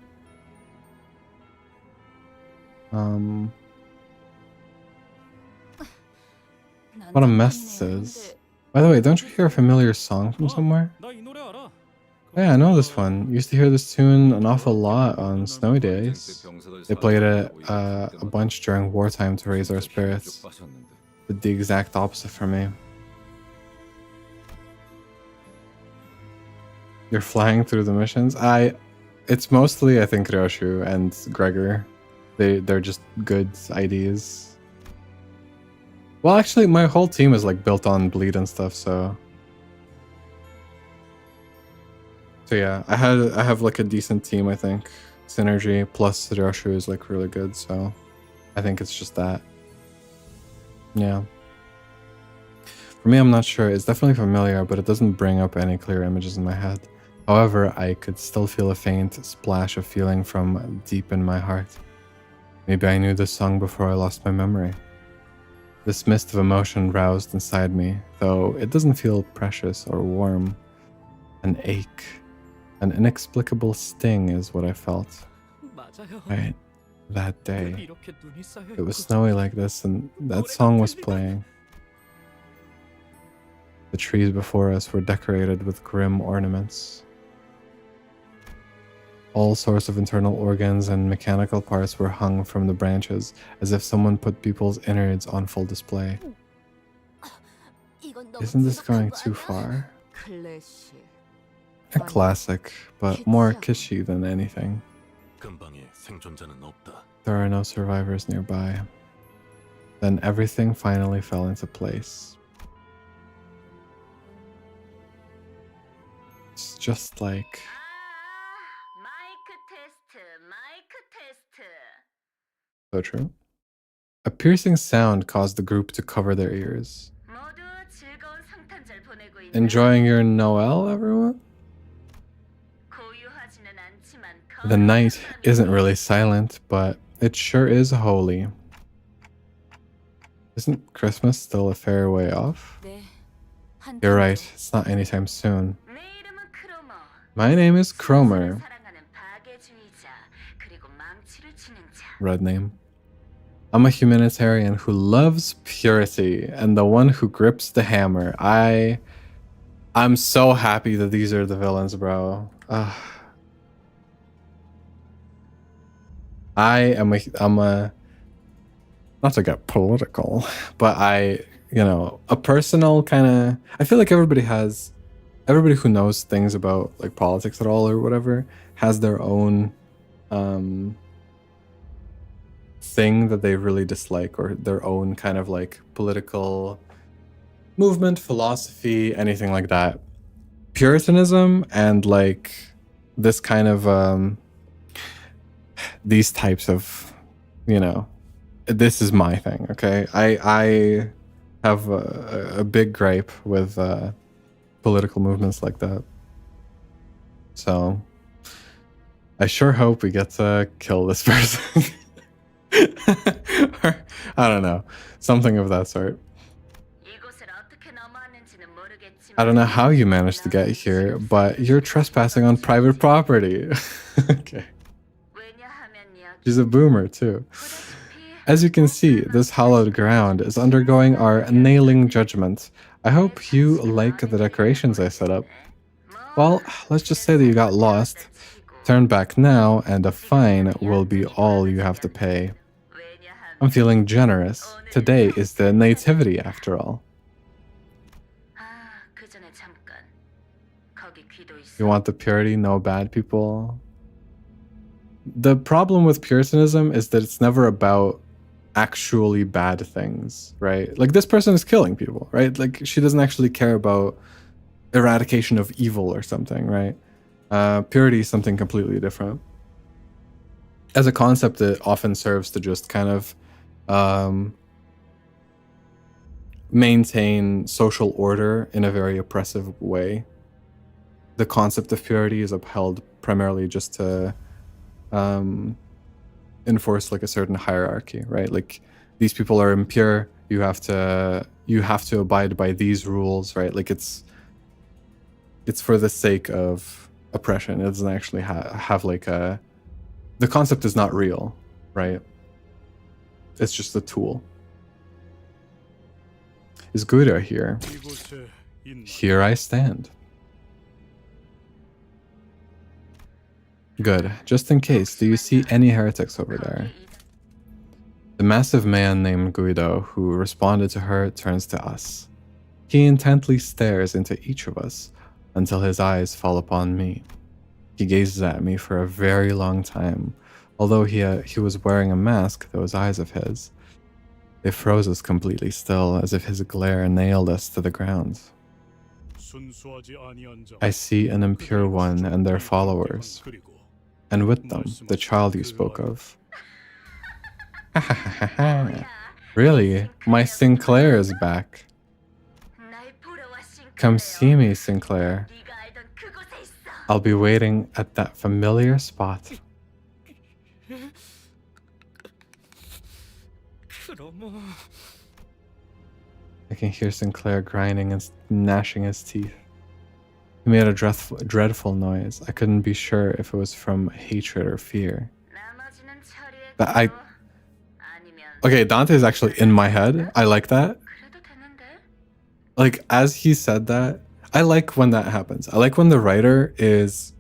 [SPEAKER 1] What a mess this is. By the way, don't you hear a familiar song from somewhere?
[SPEAKER 7] 나 이 노래 알아.
[SPEAKER 1] Yeah, I know this one. Used to hear this tune an awful lot on snowy days. They played it a bunch during wartime to raise our spirits. Did the exact opposite for me. You're flying through the missions? It's mostly, I think, Ryoshu and Gregor. They're just good IDs. Well, actually, my whole team is like built on bleed and stuff, so yeah, I have like a decent team, I think. Synergy plus Ryoshu is like really good, so I think it's just that. Yeah. For me, I'm not sure. It's definitely familiar, but it doesn't bring up any clear images in my head. However, I could still feel a faint splash of feeling from deep in my heart. Maybe I knew this song before I lost my memory. This mist of emotion roused inside me, though it doesn't feel precious or warm. An ache, an inexplicable sting is what I felt.
[SPEAKER 2] 맞아요.
[SPEAKER 1] Right, that day.
[SPEAKER 2] 이렇게 눈이 쌓여
[SPEAKER 1] It was
[SPEAKER 2] 있고
[SPEAKER 1] snowy like this, and that song was playing. The trees before us were decorated with grim ornaments. All sorts of internal organs and mechanical parts were hung from the branches, as if someone put people's innards on full display. Isn't this going too far?
[SPEAKER 4] 클래식
[SPEAKER 1] A classic, but more kitschy than anything.
[SPEAKER 7] 근방에 생존자는 없다.
[SPEAKER 1] There are no survivors nearby. Then everything finally fell into place. It's just like...
[SPEAKER 3] 마이크 테스트, 마이크 테스트.
[SPEAKER 1] So true. A piercing sound caused the group to cover their ears.
[SPEAKER 3] 모두 즐거운 성탄절 보내고 있나요?
[SPEAKER 1] Enjoying your Noel, everyone?
[SPEAKER 3] 고요하지는 않지만
[SPEAKER 1] The night
[SPEAKER 3] 거룩한
[SPEAKER 1] isn't
[SPEAKER 3] 밤이에요.
[SPEAKER 1] really silent, but it sure is holy. Isn't Christmas still a fair way off?
[SPEAKER 3] 네,
[SPEAKER 1] You're
[SPEAKER 3] 한편으로
[SPEAKER 1] right, it's not anytime soon.
[SPEAKER 3] 내 이름은 크로머.
[SPEAKER 1] My name is Cromer.
[SPEAKER 3] 사랑하는 파괴주의자, 그리고 망치를 치는 자.
[SPEAKER 1] Red name. I'm a humanitarian who loves purity and the one who grips the hammer. I'm so happy that these are the villains, bro. I'm a not to get political, but a personal kind of, I feel like everybody who knows things about like politics at all or whatever has their own thing that they really dislike, or their own kind of like political movement, philosophy, anything like that. Puritanism and like this kind of these types of, this is my thing. Okay, I have a big gripe with political movements like that. So I sure hope we get to kill this person. Or, I don't know, something of that sort.
[SPEAKER 3] 이곳을 어떻게 넘어왔는지는 모르겠지만
[SPEAKER 1] I don't know how you managed to get here, but you're trespassing on private property. Okay.
[SPEAKER 3] 왜냐하면
[SPEAKER 1] She's a boomer too. As you can see, this hallowed ground is undergoing our nailing judgment. I hope you like the decorations I set up. Well, let's just say that you got lost. Turn back now, and a fine will be all you have to pay. I'm feeling generous. Today is the nativity, after all.
[SPEAKER 3] 그 전에 잠깐 거기 귀도 있어.
[SPEAKER 1] You want the purity, no bad people? The problem with Puritanism is that it's never about actually bad things, right? Like this person is killing people, right? Like she doesn't actually care about eradication of evil or something, right? Purity is something completely different. As a concept, it often serves to just kind of maintain social order in a very oppressive way. The concept of purity is upheld primarily just to enforce like a certain hierarchy, right? Like these people are impure, you have to abide by these rules, right? Like it's for the sake of oppression. It doesn't actually have like a, the concept is not real, right? It's just a tool. Is Gura here?
[SPEAKER 7] 이곳에 있나?
[SPEAKER 1] Here I stand. Good. Just in case, do you see any heretics over there? The massive man named Guido, who responded to her, turns to us. He intently stares into each of us until his eyes fall upon me. He gazes at me for a very long time. Although he was wearing a mask, those eyes of his, they froze us completely still, as if his glare nailed us to the ground.
[SPEAKER 7] 순수하지 아니한 자,
[SPEAKER 1] I see an impure one and their followers,
[SPEAKER 7] 그리고
[SPEAKER 1] and with them, the child you spoke of. Really? My Sinclair is back.
[SPEAKER 3] 날 보러 와, 싱클레어.
[SPEAKER 1] Come see me, Sinclair.
[SPEAKER 3] 네가 알던 그곳에 있어.
[SPEAKER 1] I'll be waiting at that familiar spot.
[SPEAKER 2] 그럼
[SPEAKER 1] I can hear Sinclair grinding and gnashing his teeth. He made a dreadful noise. I couldn't be sure if it was from hatred or fear.
[SPEAKER 3] 나머지는 처리해.
[SPEAKER 1] But I...
[SPEAKER 3] 아니면
[SPEAKER 1] Okay, Dante's actually in my head. I like that.
[SPEAKER 3] 그래도 되는데.
[SPEAKER 1] Like, as he said that, I like when that happens. I like when the writer is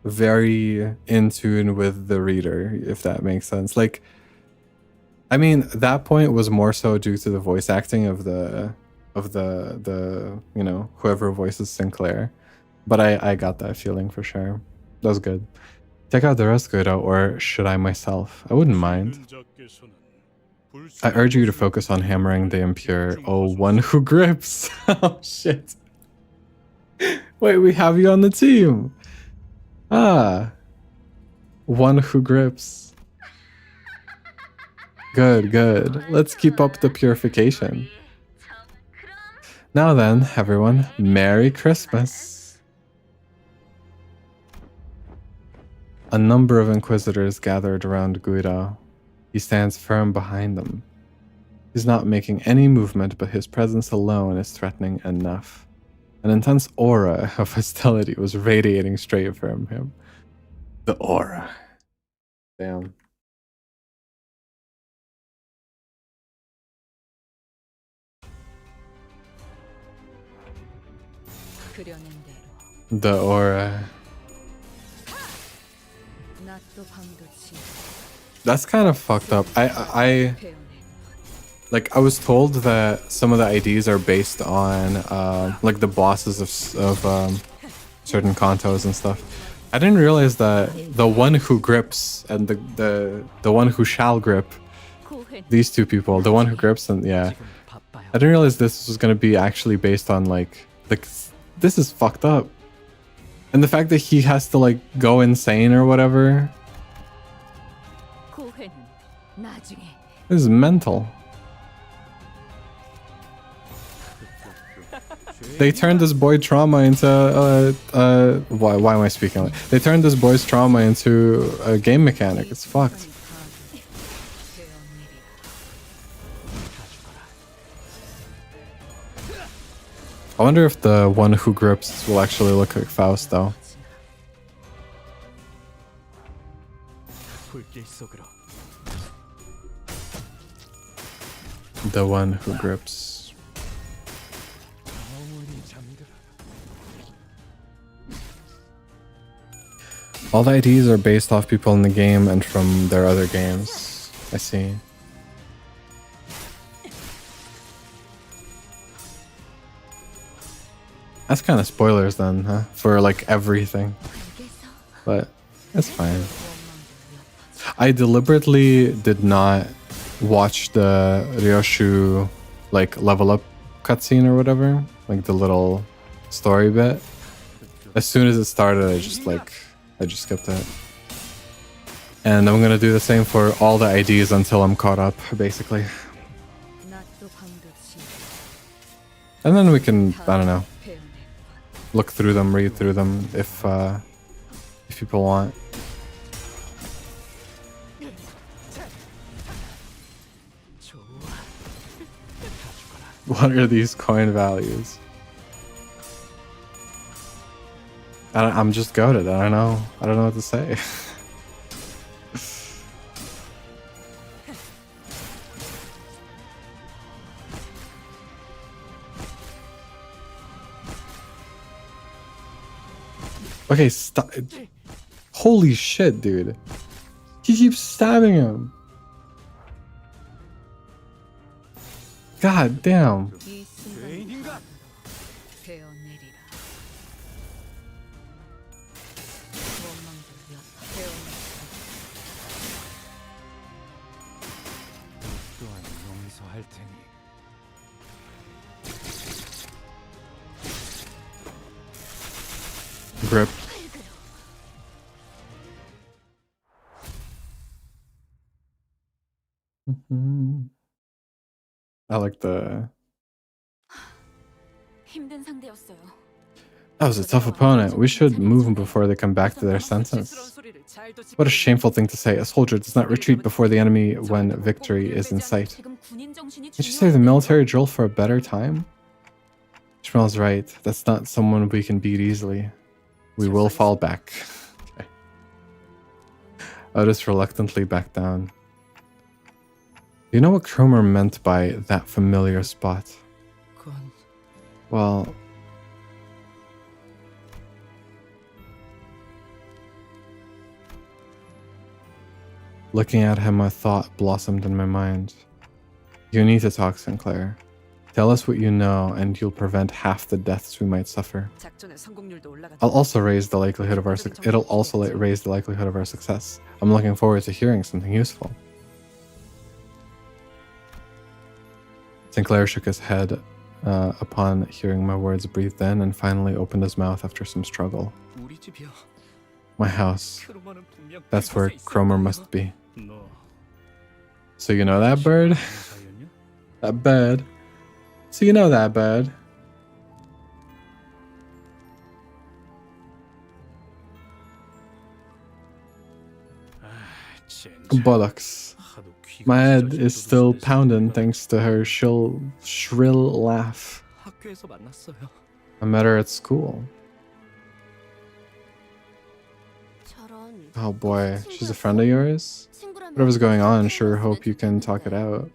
[SPEAKER 1] very in tune with the reader, if that makes sense. Like, I mean, that point was more so due to the voice acting of the you know, whoever voices Sinclair. But I got that feeling for sure. That was good. Take out the rest, Guido, or should I myself? I wouldn't mind.
[SPEAKER 7] 자께서는
[SPEAKER 1] I urge you to focus on hammering the impure. Oh, one who grips. Oh, shit. Wait, we have you on the team. Ah. One who grips. Good, good. Let's keep up the purification. Now then, everyone, Merry Christmas. A number of inquisitors gathered around Guido. He stands firm behind them. He's not making any movement, but his presence alone is threatening enough. An intense aura of hostility was radiating straight from him. The aura. Damn.
[SPEAKER 4] 그려낸 대로
[SPEAKER 1] The aura.
[SPEAKER 4] 낮도 밤도 지
[SPEAKER 1] That's kind of fucked up. I
[SPEAKER 4] 배우네.
[SPEAKER 1] like I was told that some of the IDs are based on like the bosses of certain cantos and stuff. I didn't realize that the one who grips and the one who shall grip,
[SPEAKER 4] 고해
[SPEAKER 1] these two people, the one who grips and yeah,
[SPEAKER 2] 지금 바빠요.
[SPEAKER 1] I didn't realize this was gonna be actually based on like this is fucked up. And the fact that he has to like go insane or whatever,
[SPEAKER 4] 고해는 나중에
[SPEAKER 1] this is mental. They turned this boy trauma into why am I speaking like they turned this boy's trauma into a game mechanic. It's fucked. I wonder if the one who grips will actually look like Faust though.
[SPEAKER 2] 불길 속으로.
[SPEAKER 1] The one who grips. All the IDs are based off people in the game and from their other games. I see. That's kind of spoilers then, huh? For like everything. But it's fine. I deliberately did not watch the Ryoshu like level up cutscene or whatever, like the little story bit. As soon as it started, I just skipped it. And I'm gonna do the same for all the IDs until I'm caught up, basically.
[SPEAKER 4] 낮도 밤도 지나
[SPEAKER 1] And then we can, I don't know,
[SPEAKER 4] 배우네.
[SPEAKER 1] look through them, read through them if people want. What are these coin values? I'm just goated. I don't know what to say. Okay, stop. Holy shit, dude. He keeps stabbing him. God damn.
[SPEAKER 4] 이 순간
[SPEAKER 5] 죄인인가?
[SPEAKER 4] 베어내리라. 원망도 베어내리라.
[SPEAKER 10] 또한 용서할 테니.
[SPEAKER 1] Grip. I like the...
[SPEAKER 3] 힘든 상대였어요.
[SPEAKER 1] That was a tough opponent. We should move them before they come back to their senses. What a shameful thing to say. A soldier does not retreat before the enemy when victory is in sight. Did you save the military drill for a better time? Ishmael's right. That's not someone we can beat easily. We will fall back. Okay. Otis reluctantly backed down. Do you know what Cromer meant by that familiar spot? Well... Looking at him, a thought blossomed in my mind. You need to talk, Sinclair. Tell us what you know, and you'll prevent half the deaths we might suffer.
[SPEAKER 8] 작전의 성공률도 올라간다.
[SPEAKER 1] It'll also raise the likelihood of our success. I'm looking forward to hearing something useful. Sinclair shook his head upon hearing my words, breathed in, and finally opened his mouth after some struggle.
[SPEAKER 2] 우리 집이야.
[SPEAKER 1] My house.
[SPEAKER 2] 크로마는 분명
[SPEAKER 1] That's where
[SPEAKER 2] 그곳에 있을
[SPEAKER 1] Cromer
[SPEAKER 2] 거야.
[SPEAKER 1] must be.
[SPEAKER 7] 너
[SPEAKER 1] So you know that bird?
[SPEAKER 7] 사이였냐?
[SPEAKER 1] That bird. So you know that bird.
[SPEAKER 7] 젠장.
[SPEAKER 1] Bullocks.
[SPEAKER 7] 하도 귀가
[SPEAKER 1] My head
[SPEAKER 7] 찢어질
[SPEAKER 1] is
[SPEAKER 7] 정도로
[SPEAKER 1] still
[SPEAKER 7] 술에
[SPEAKER 1] pounding
[SPEAKER 7] 취했으니까.
[SPEAKER 1] thanks to her shrill laugh.
[SPEAKER 2] 학교에서 만났어요.
[SPEAKER 1] I met her at school.
[SPEAKER 6] 저런.
[SPEAKER 1] Oh boy, she's a friend of yours? Whatever's going on, sure hope you can talk it out.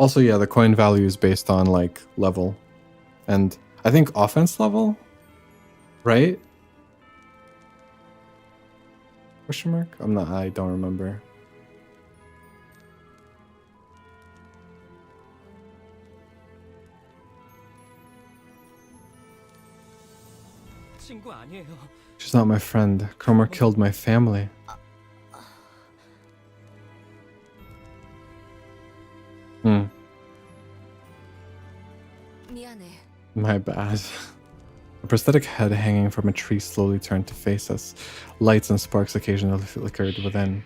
[SPEAKER 1] Also, yeah, the coin value is based on like level. And I think offense level? Right? Question mark? I don't remember.
[SPEAKER 2] 친구 아니에요.
[SPEAKER 1] She's not my friend. Cromer killed my family.
[SPEAKER 3] 미안해.
[SPEAKER 1] My bad. A prosthetic head hanging from a tree slowly turned to face us. Lights and sparks occasionally flickered within.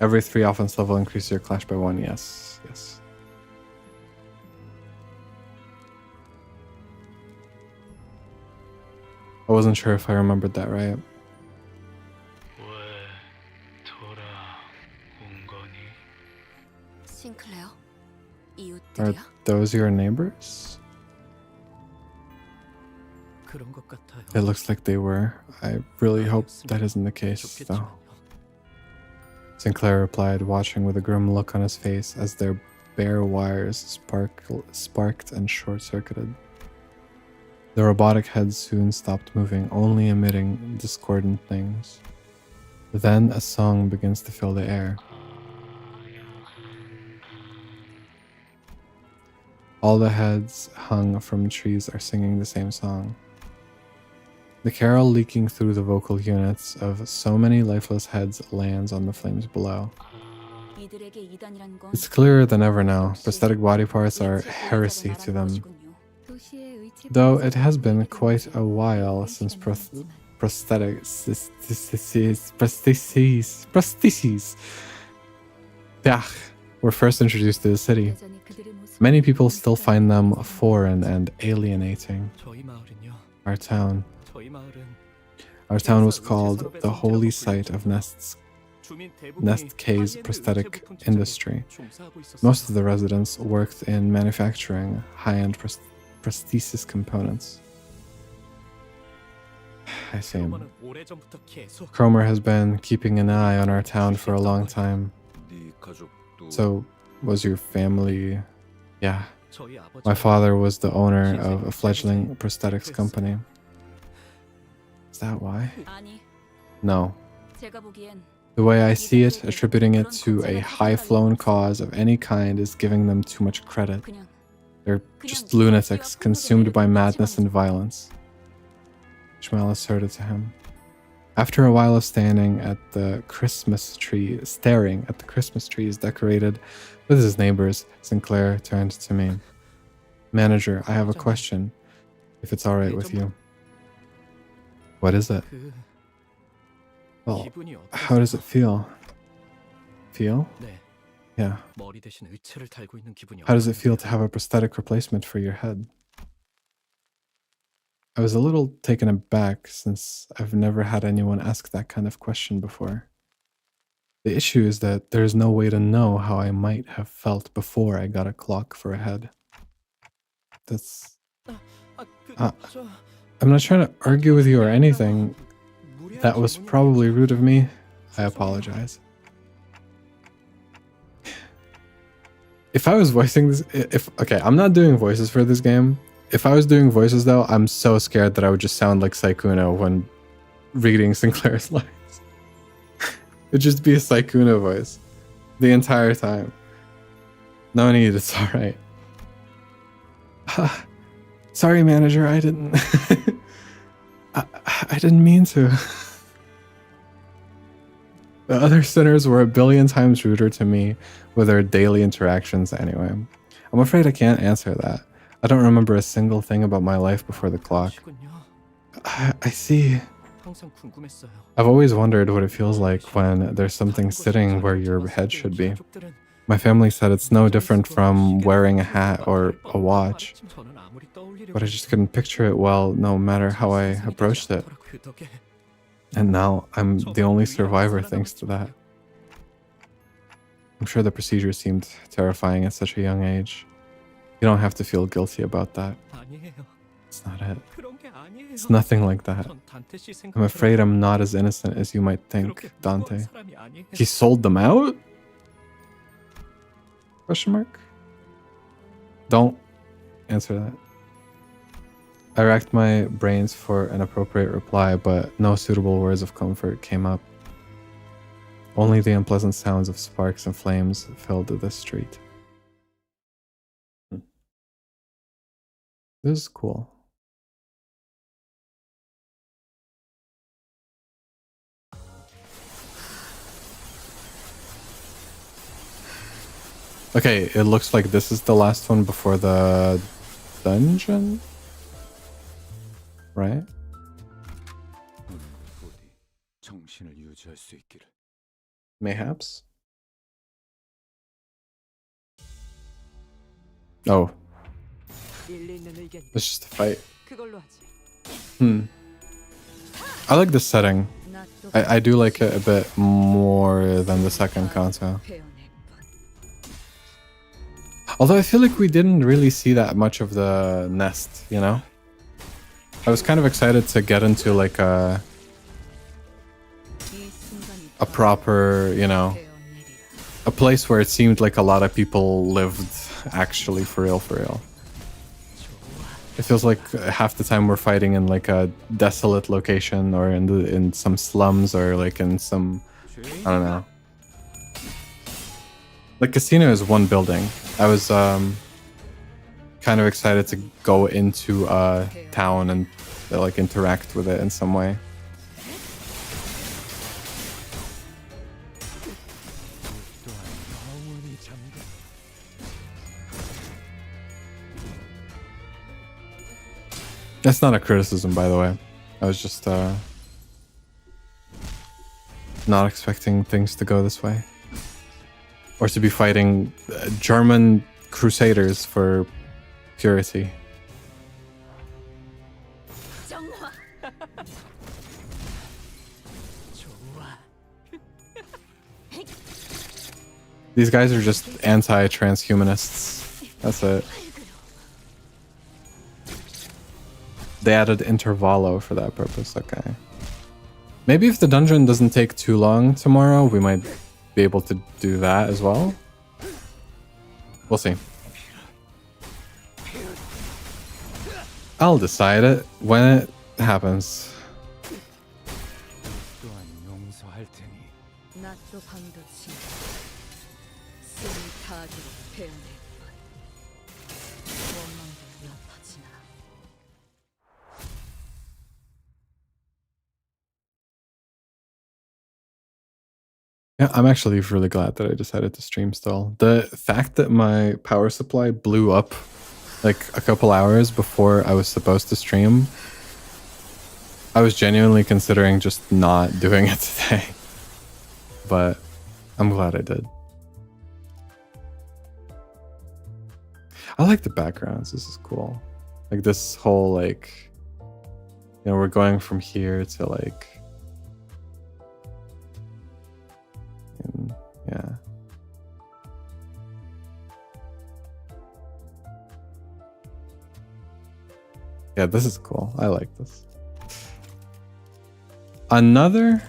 [SPEAKER 1] Every 3 offense level increase your clash by 1. Yes, yes. I wasn't sure if I remembered that right.
[SPEAKER 3] 싱클레어?
[SPEAKER 1] Are
[SPEAKER 3] 이웃들이야?
[SPEAKER 1] those your neighbors?
[SPEAKER 2] 그런 것 같아요.
[SPEAKER 1] It looks like they were. I really hope that isn't the case, though.
[SPEAKER 2] 좋겠지만요.
[SPEAKER 1] Sinclair replied, watching with a grim look on his face as their bare wires sparked and short-circuited. The robotic head soon stopped moving, only emitting discordant things. Then a song begins to fill the air. All the heads hung from trees are singing the same song. The carol leaking through the vocal units of so many lifeless heads lands on the flames below.
[SPEAKER 3] 이들에게 이단이란 건
[SPEAKER 1] It's clearer than ever now. Prosthetic body parts are heresy to them. Though it has been quite a while since prostheses were first introduced to the city. Many people still find them foreign and alienating.
[SPEAKER 2] 저희 마을은요.
[SPEAKER 1] Our town
[SPEAKER 2] 저희 마을은
[SPEAKER 1] was called the holy site of Nest K's prosthetic industry. Most of the residents worked in manufacturing high-end prosthesis components. I see.
[SPEAKER 2] 오래전부터 계속
[SPEAKER 1] Cromer has been keeping an eye on our town for a long time.
[SPEAKER 5] 네 가족도
[SPEAKER 1] So, was your family... Yeah.
[SPEAKER 2] 저희 아버지
[SPEAKER 1] My father was the owner of a fledgling prosthetics company. Is that why?
[SPEAKER 3] 아니,
[SPEAKER 1] No.
[SPEAKER 3] 제가 보기엔
[SPEAKER 1] The way I see it, attributing it to a high-flown cause of any kind is giving them too much credit.
[SPEAKER 3] 그냥
[SPEAKER 1] They're just lunatics, consumed by madness and violence. Ishmael asserted to him. After a while of staring at the Christmas trees decorated with his neighbors, Sinclair turned to me. Manager, I have a question, if it's alright with you. What is it?
[SPEAKER 2] 그
[SPEAKER 1] Well,
[SPEAKER 2] 기분이
[SPEAKER 1] how does it feel? Feel?
[SPEAKER 2] 네,
[SPEAKER 1] Yeah.
[SPEAKER 2] 머리 대신 의체를 달고 있는 기분이
[SPEAKER 1] How does it feel to have a prosthetic replacement for your head? I was a little taken aback since I've never had anyone ask that kind of question before. The issue is that there's no way to know how I might have felt before I got a clock for a head. That's... I'm not trying to argue with you or anything. That was probably rude of me. I apologize. If I was voicing this... Okay, I'm not doing voices for this game. If I was doing voices though, I'm so scared that I would just sound like Saikuno when reading Sinclair's lines. It'd just be a Saikuno voice the entire time. No need, it's alright. Sorry, manager, I didn't... I didn't mean to. The other sinners were a billion times ruder to me with their daily interactions anyway. I'm afraid I can't answer that. I don't remember a single thing about my life before the clock. I see.
[SPEAKER 2] 항상 궁금했어요.
[SPEAKER 1] I've always wondered what it feels like when there's something sitting where your head should be. My family said it's no different from wearing a hat or a watch, but I just couldn't picture it well no matter how I approached it. And now I'm the only survivor thanks to that. I'm sure the procedure seemed terrifying at such a young age. You don't have to feel guilty about that. It's not it. It's nothing like that. I'm afraid I'm not as innocent as you might think, Dante. He sold them out? Question mark? Don't answer that. I racked my brains for an appropriate reply, but no suitable words of comfort came up. Only the unpleasant sounds of sparks and flames filled the street. This is cool. Okay, it looks like this is the last one before the dungeon? Right?
[SPEAKER 10] 부디 정신을 유지할 수 있기를.
[SPEAKER 1] Mayhaps? Oh,
[SPEAKER 8] 일리 있는 의견
[SPEAKER 1] it's just a fight.
[SPEAKER 8] 그걸로 하지.
[SPEAKER 1] I like this setting. I do like it a bit more than the second canto. Although I feel like we didn't really see that much of the nest, you know? I was kind of excited to get into like a proper, you know, a place where it seemed like a lot of people lived actually for real. It feels like half the time we're fighting in like a desolate location or in some slums or like in some, I don't know. The casino is one building. I was kind of excited to go into a town and that like interact with it in some way. That's not a criticism, by the way. I was just not expecting things to go this way. Or to be fighting German crusaders for purity. These guys are just anti-transhumanists. That's it. They added Intervallo for that purpose. Okay. Maybe if the dungeon doesn't take too long tomorrow, we might be able to do that as well. We'll see. I'll decide it when it happens.
[SPEAKER 10] 또한 용서할 테니.
[SPEAKER 4] 나 또 반드시 쓴 타기로 배어낼 것. 원망들 엿하지나.
[SPEAKER 1] Yeah, I'm actually really glad that I decided to stream still. The fact that my power supply blew up like a couple hours before I was supposed to stream, I was genuinely considering just not doing it today. But I'm glad I did. I like the backgrounds. This is cool. Like this whole like, you know, we're going from here to like, yeah. Yeah, this is cool. I like this. Another?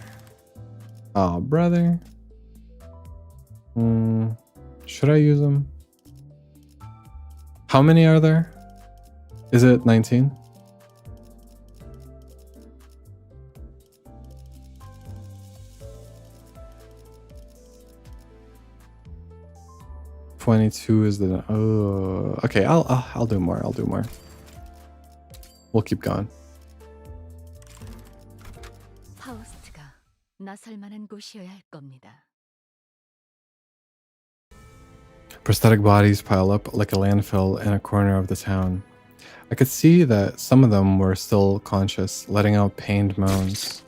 [SPEAKER 1] Oh, brother. Should I use them? How many are there? Is it 19? $22 is the... Oh, okay, I'll do more. I'll do more. We'll keep going.
[SPEAKER 4] 파우스트가 나설 만한 곳이어야 할 겁니다.
[SPEAKER 1] Prosthetic bodies pile up like a landfill in a corner of the town. I could see that some of them were still conscious, letting out pained moans.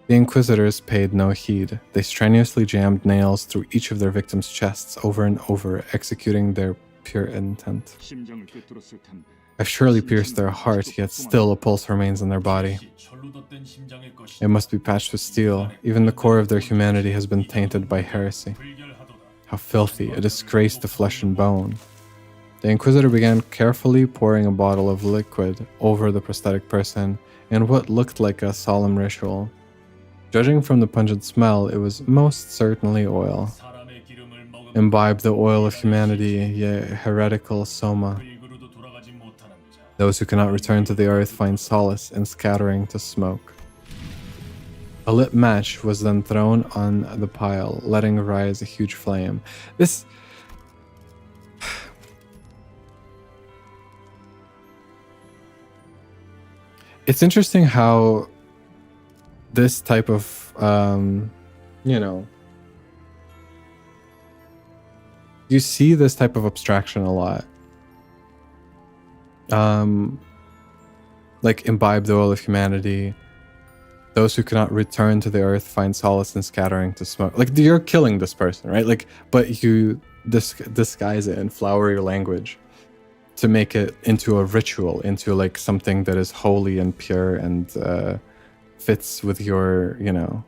[SPEAKER 1] The Inquisitors paid no heed. They strenuously jammed nails through each of their victims' chests over and over, executing their pure intent. I've surely pierced their heart, yet still a pulse remains in their body. It must be patched with steel. Even the core of their humanity has been tainted by heresy. How filthy, a disgrace to flesh and bone. The Inquisitor began carefully pouring a bottle of liquid over the prosthetic person in what looked like a solemn ritual. Judging from the pungent smell, it was most certainly oil. Imbibe the oil of humanity, ye heretical soma. Those who cannot return to the earth find solace in scattering to smoke. A lit match was then thrown on the pile, letting rise a huge flame. This... It's interesting how this type of, you know, you see this type of abstraction a lot. Like imbibe the oil of humanity. Those who cannot return to the earth find solace in scattering to smoke. Like you're killing this person, right? Like, but you disguise it in flowery language to make it into a ritual, into like something that is holy and pure and fits with your, you know,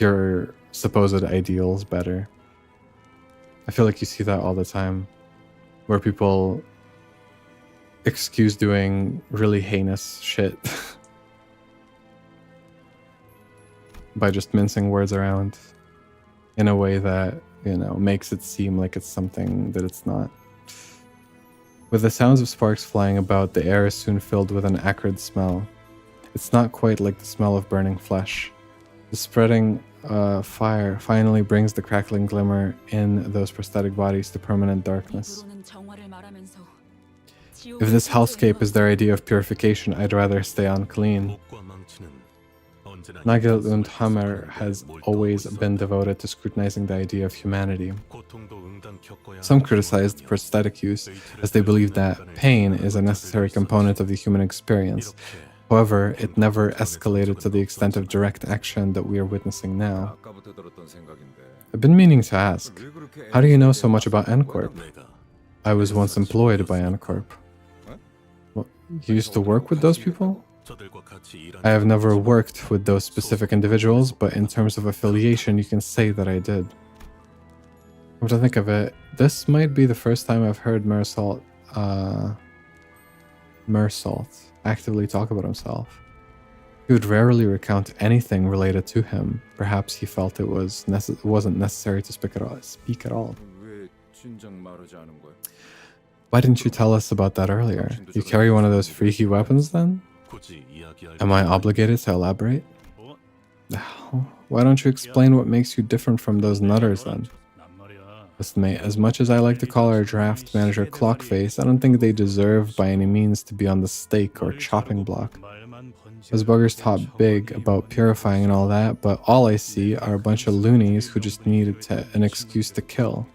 [SPEAKER 1] your supposed ideals better. I feel like you see that all the time, where people excuse doing really heinous shit by just mincing words around in a way that, you know, makes it seem like it's something that it's not. With the sounds of sparks flying about, the air is soon filled with an acrid smell. It's not quite like the smell of burning flesh. The spreading fire finally brings the crackling glimmer in those prosthetic bodies to permanent darkness. If this hellscape is their idea of purification, I'd rather stay unclean. Nagel und Hammer has always been devoted to scrutinizing the idea of humanity. Some criticized prosthetic use as they believe that pain is a necessary component of the human experience. However, it never escalated to the extent of direct action that we are witnessing now.
[SPEAKER 5] 아까부터 들었던 생각인데.
[SPEAKER 1] I've been meaning to ask,
[SPEAKER 5] 왜 그렇게
[SPEAKER 1] how do you know so much about N-Corp? I was once employed by N-Corp. Well, you used to work with those people? I have never worked with those specific individuals, but in terms of affiliation, you can say that I did. Come to think of it, this might be the first time I've heard Mersault actively talk about himself. He would rarely recount anything related to him. Perhaps he felt it wasn't necessary to speak at all.
[SPEAKER 5] 왜 진작 말하지 않은 거야?
[SPEAKER 1] Why didn't you tell us about that earlier? You carry one of those freaky weapons then? Am I obligated to elaborate? Why don't you explain what makes you different from those nutters then? Listen, mate, as much as I like to call our draft manager Clockface, I don't think they deserve by any means to be on the stake or chopping block. Those buggers talk big about purifying and all that, but all I see are a bunch of loonies who just needed an excuse to kill.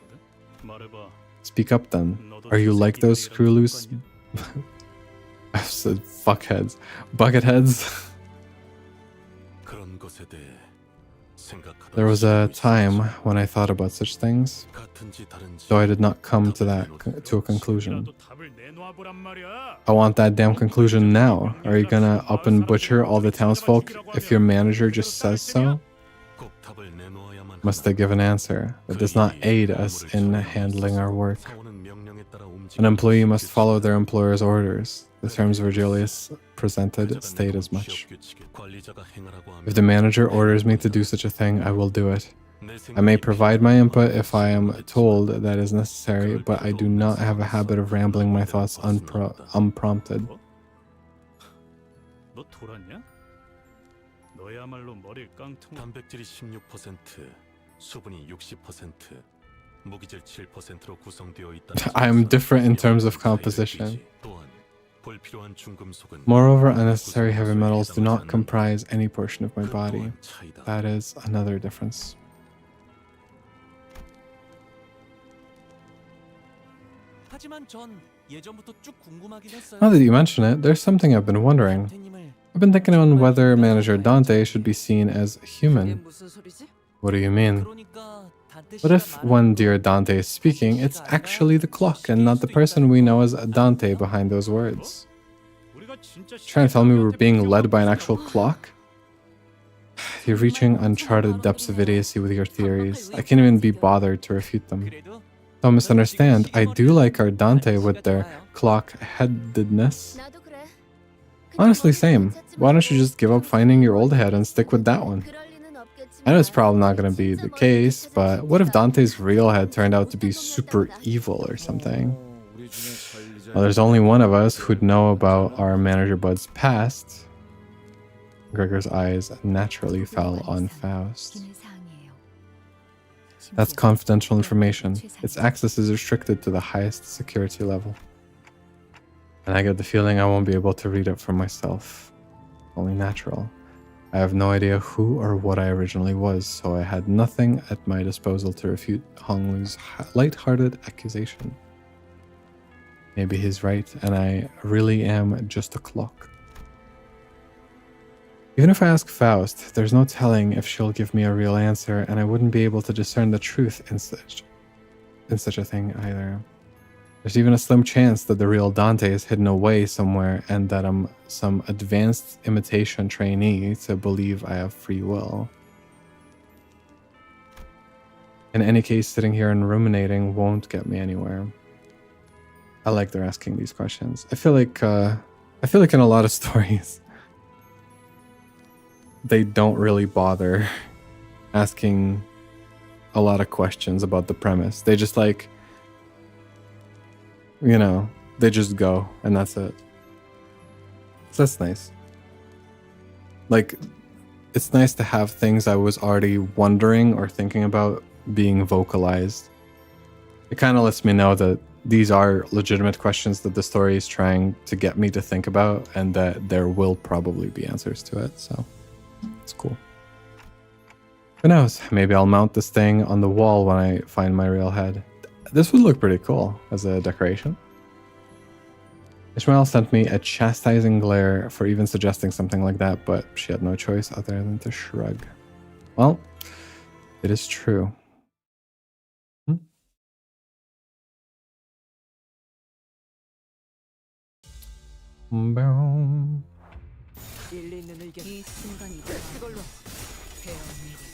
[SPEAKER 1] Speak up then. Are you like those screw loose? I said fuckheads. Bucketheads? There was a time when I thought about such things, though I did not come to a conclusion. I want that damn conclusion now. Are you gonna up and butcher all the townsfolk if your manager just says so? Must I give an answer that does not aid us in handling our work? An employee must follow their employer's orders. The terms Virgilius presented state as much. If the manager orders me to do such a thing, I will do it. I may provide my input if I am told that is necessary, but I do not have a habit of rambling my thoughts unprompted.
[SPEAKER 7] 너 돌았냐? 너야말로 머리 깡통. 단백질이 16%, 수분이 60%, 무기질 7%로 구성되어 있다.
[SPEAKER 1] I am different in terms of composition. Moreover, unnecessary heavy metals do not comprise any portion of my body. That is another difference. Now that you mention it, there's something I've been wondering. I've been thinking on whether Manager Dante should be seen as human. What do you mean? What if when dear Dante is speaking, it's actually the clock and not the person we know as Dante behind those words? Trying to tell me we're being led by an actual clock? You're reaching uncharted depths of idiocy with your theories. I can't even be bothered to refute them. Don't misunderstand, I do like our Dante with their clock-headedness. Honestly, same. Why don't you just give up finding your old head and stick with that one? I know it's probably not going to be the case, but what if Dante's real head turned out to be super evil or something? Well, there's only one of us who'd know about our manager Bud's past. Gregor's eyes naturally fell on Faust. That's confidential information. Its access is restricted to the highest security level. And I get the feeling I won't be able to read it for myself. Only natural. I have no idea who or what I originally was, so I had nothing at my disposal to refute Honglu's light-hearted accusation. Maybe he's right, and I really am just a clock. Even if I ask Faust, there's no telling if she'll give me a real answer, and I wouldn't be able to discern the truth in such a thing either. There's even a slim chance that the real Dante is hidden away somewhere and that I'm some advanced imitation trainee to believe I have free will. In any case, sitting here and ruminating won't get me anywhere. I like they're asking these questions. I feel like in a lot of stories, they don't really bother asking a lot of questions about the premise. They just like, you know, they just go and that's it. So that's nice. Like, it's nice to have things I was already wondering or thinking about being vocalized. It kind of lets me know that these are legitimate questions that the story is trying to get me to think about, and that there will probably be answers to it. So it's cool. Who knows? Maybe I'll mount this thing on the wall when I find my real head. This would look pretty cool as a decoration. Ishmael sent me a chastising glare for even suggesting something like that, but she had no choice other than to shrug. Well, it is true. Boom.
[SPEAKER 8] 일리 있는 의견.
[SPEAKER 4] 이 순간이
[SPEAKER 8] 그걸로
[SPEAKER 4] 되어내리라.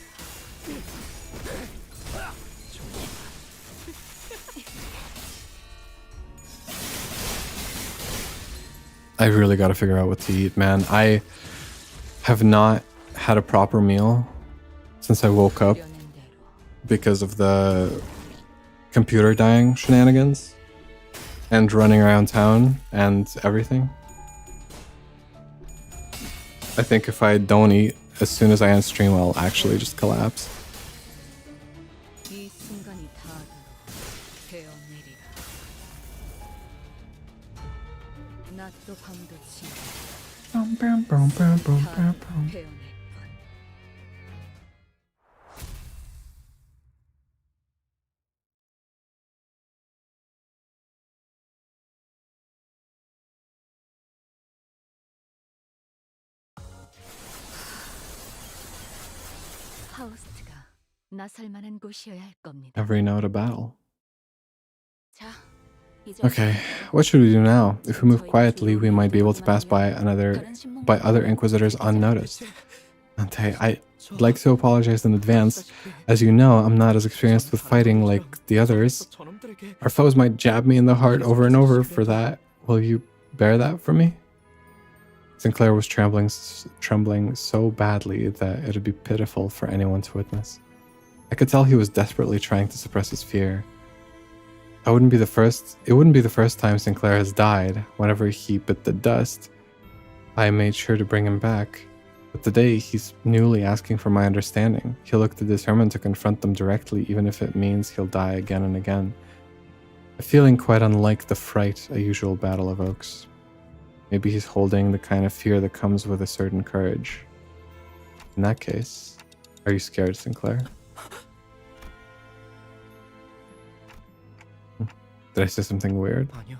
[SPEAKER 1] I really got to figure out what to eat, man. I have not had a proper meal since I woke up
[SPEAKER 4] 그려낸 대로
[SPEAKER 1] because of the computer dying shenanigans and running around town and everything. I think if I don't eat as soon as I end stream, I'll actually just collapse.
[SPEAKER 4] 이 순간이 다가로 되어내리라. 낮도 밤도 지나 다 되어낼 뿐. 하우스트가 나설 만한 곳이어야 할 겁니다.
[SPEAKER 1] Every note a battle.
[SPEAKER 6] 자, 이제
[SPEAKER 1] Okay, what should we do now? If we move quietly, we might be able to pass by other inquisitors unnoticed. Dante, I'd like to apologize in advance. As you know, I'm not as experienced with fighting like the others. Our foes might jab me in the heart over and over for that. Will you bear that for me? Sinclair was trembling so badly that it'd be pitiful for anyone to witness. I could tell he was desperately trying to suppress his fear. It wouldn't be the first time Sinclair has died. Whenever he bit the dust, I made sure to bring him back. But today, he's newly asking for my understanding. He'll look determined to confront them directly, even if it means he'll die again and again. A feeling quite unlike the fright a usual battle evokes. Maybe he's holding the kind of fear that comes with a certain courage. In that case, are you scared, Sinclair? Did I say something weird?
[SPEAKER 2] 아니요.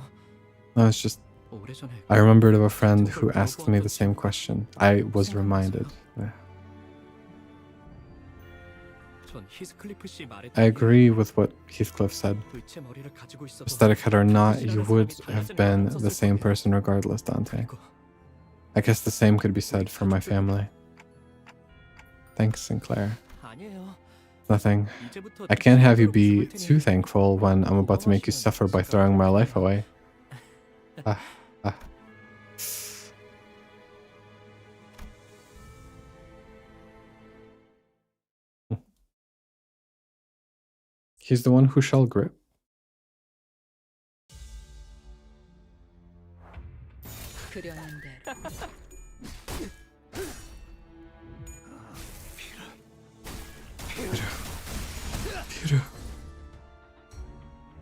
[SPEAKER 1] No, it's just
[SPEAKER 2] 오래전에
[SPEAKER 1] I remembered of a friend who asked me the same question. I was reminded.
[SPEAKER 2] 전 히스클리프 씨 말에
[SPEAKER 1] I agree with what Heathcliff said.
[SPEAKER 2] 의체 머리를 가지고 있어도
[SPEAKER 1] Aesthetic head or not, you would have been the same person regardless, Dante.
[SPEAKER 2] 그리고
[SPEAKER 1] I guess the same could be said for my family. Thanks, Sinclair.
[SPEAKER 2] 아니에요.
[SPEAKER 1] Nothing.
[SPEAKER 2] 이제부터
[SPEAKER 1] I can't have you be too thankful when I'm about to make you suffer by throwing my life away. Ah. He's the one who shall grip.
[SPEAKER 4] 그려낸 대로
[SPEAKER 1] Peter.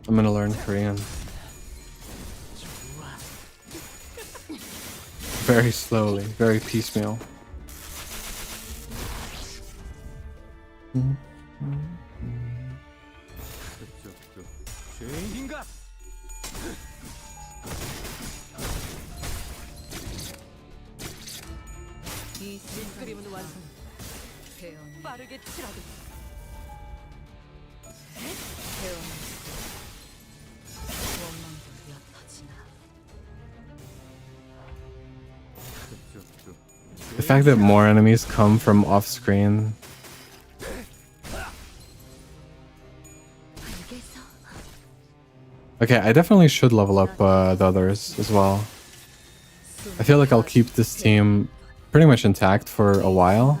[SPEAKER 1] I'm gonna learn Korean. Very slowly, very piecemeal.
[SPEAKER 5] 죄인인가?
[SPEAKER 4] 이 순간이
[SPEAKER 8] 그림은 완성.
[SPEAKER 4] 되어내리라.
[SPEAKER 8] 빠르게 치라도.
[SPEAKER 4] 원망도 옅어지나.
[SPEAKER 1] The fact that more enemies come from off screen.
[SPEAKER 4] 알겠어.
[SPEAKER 1] Okay, I definitely should level up the others as well. I feel like I'll keep this team pretty much intact for a while.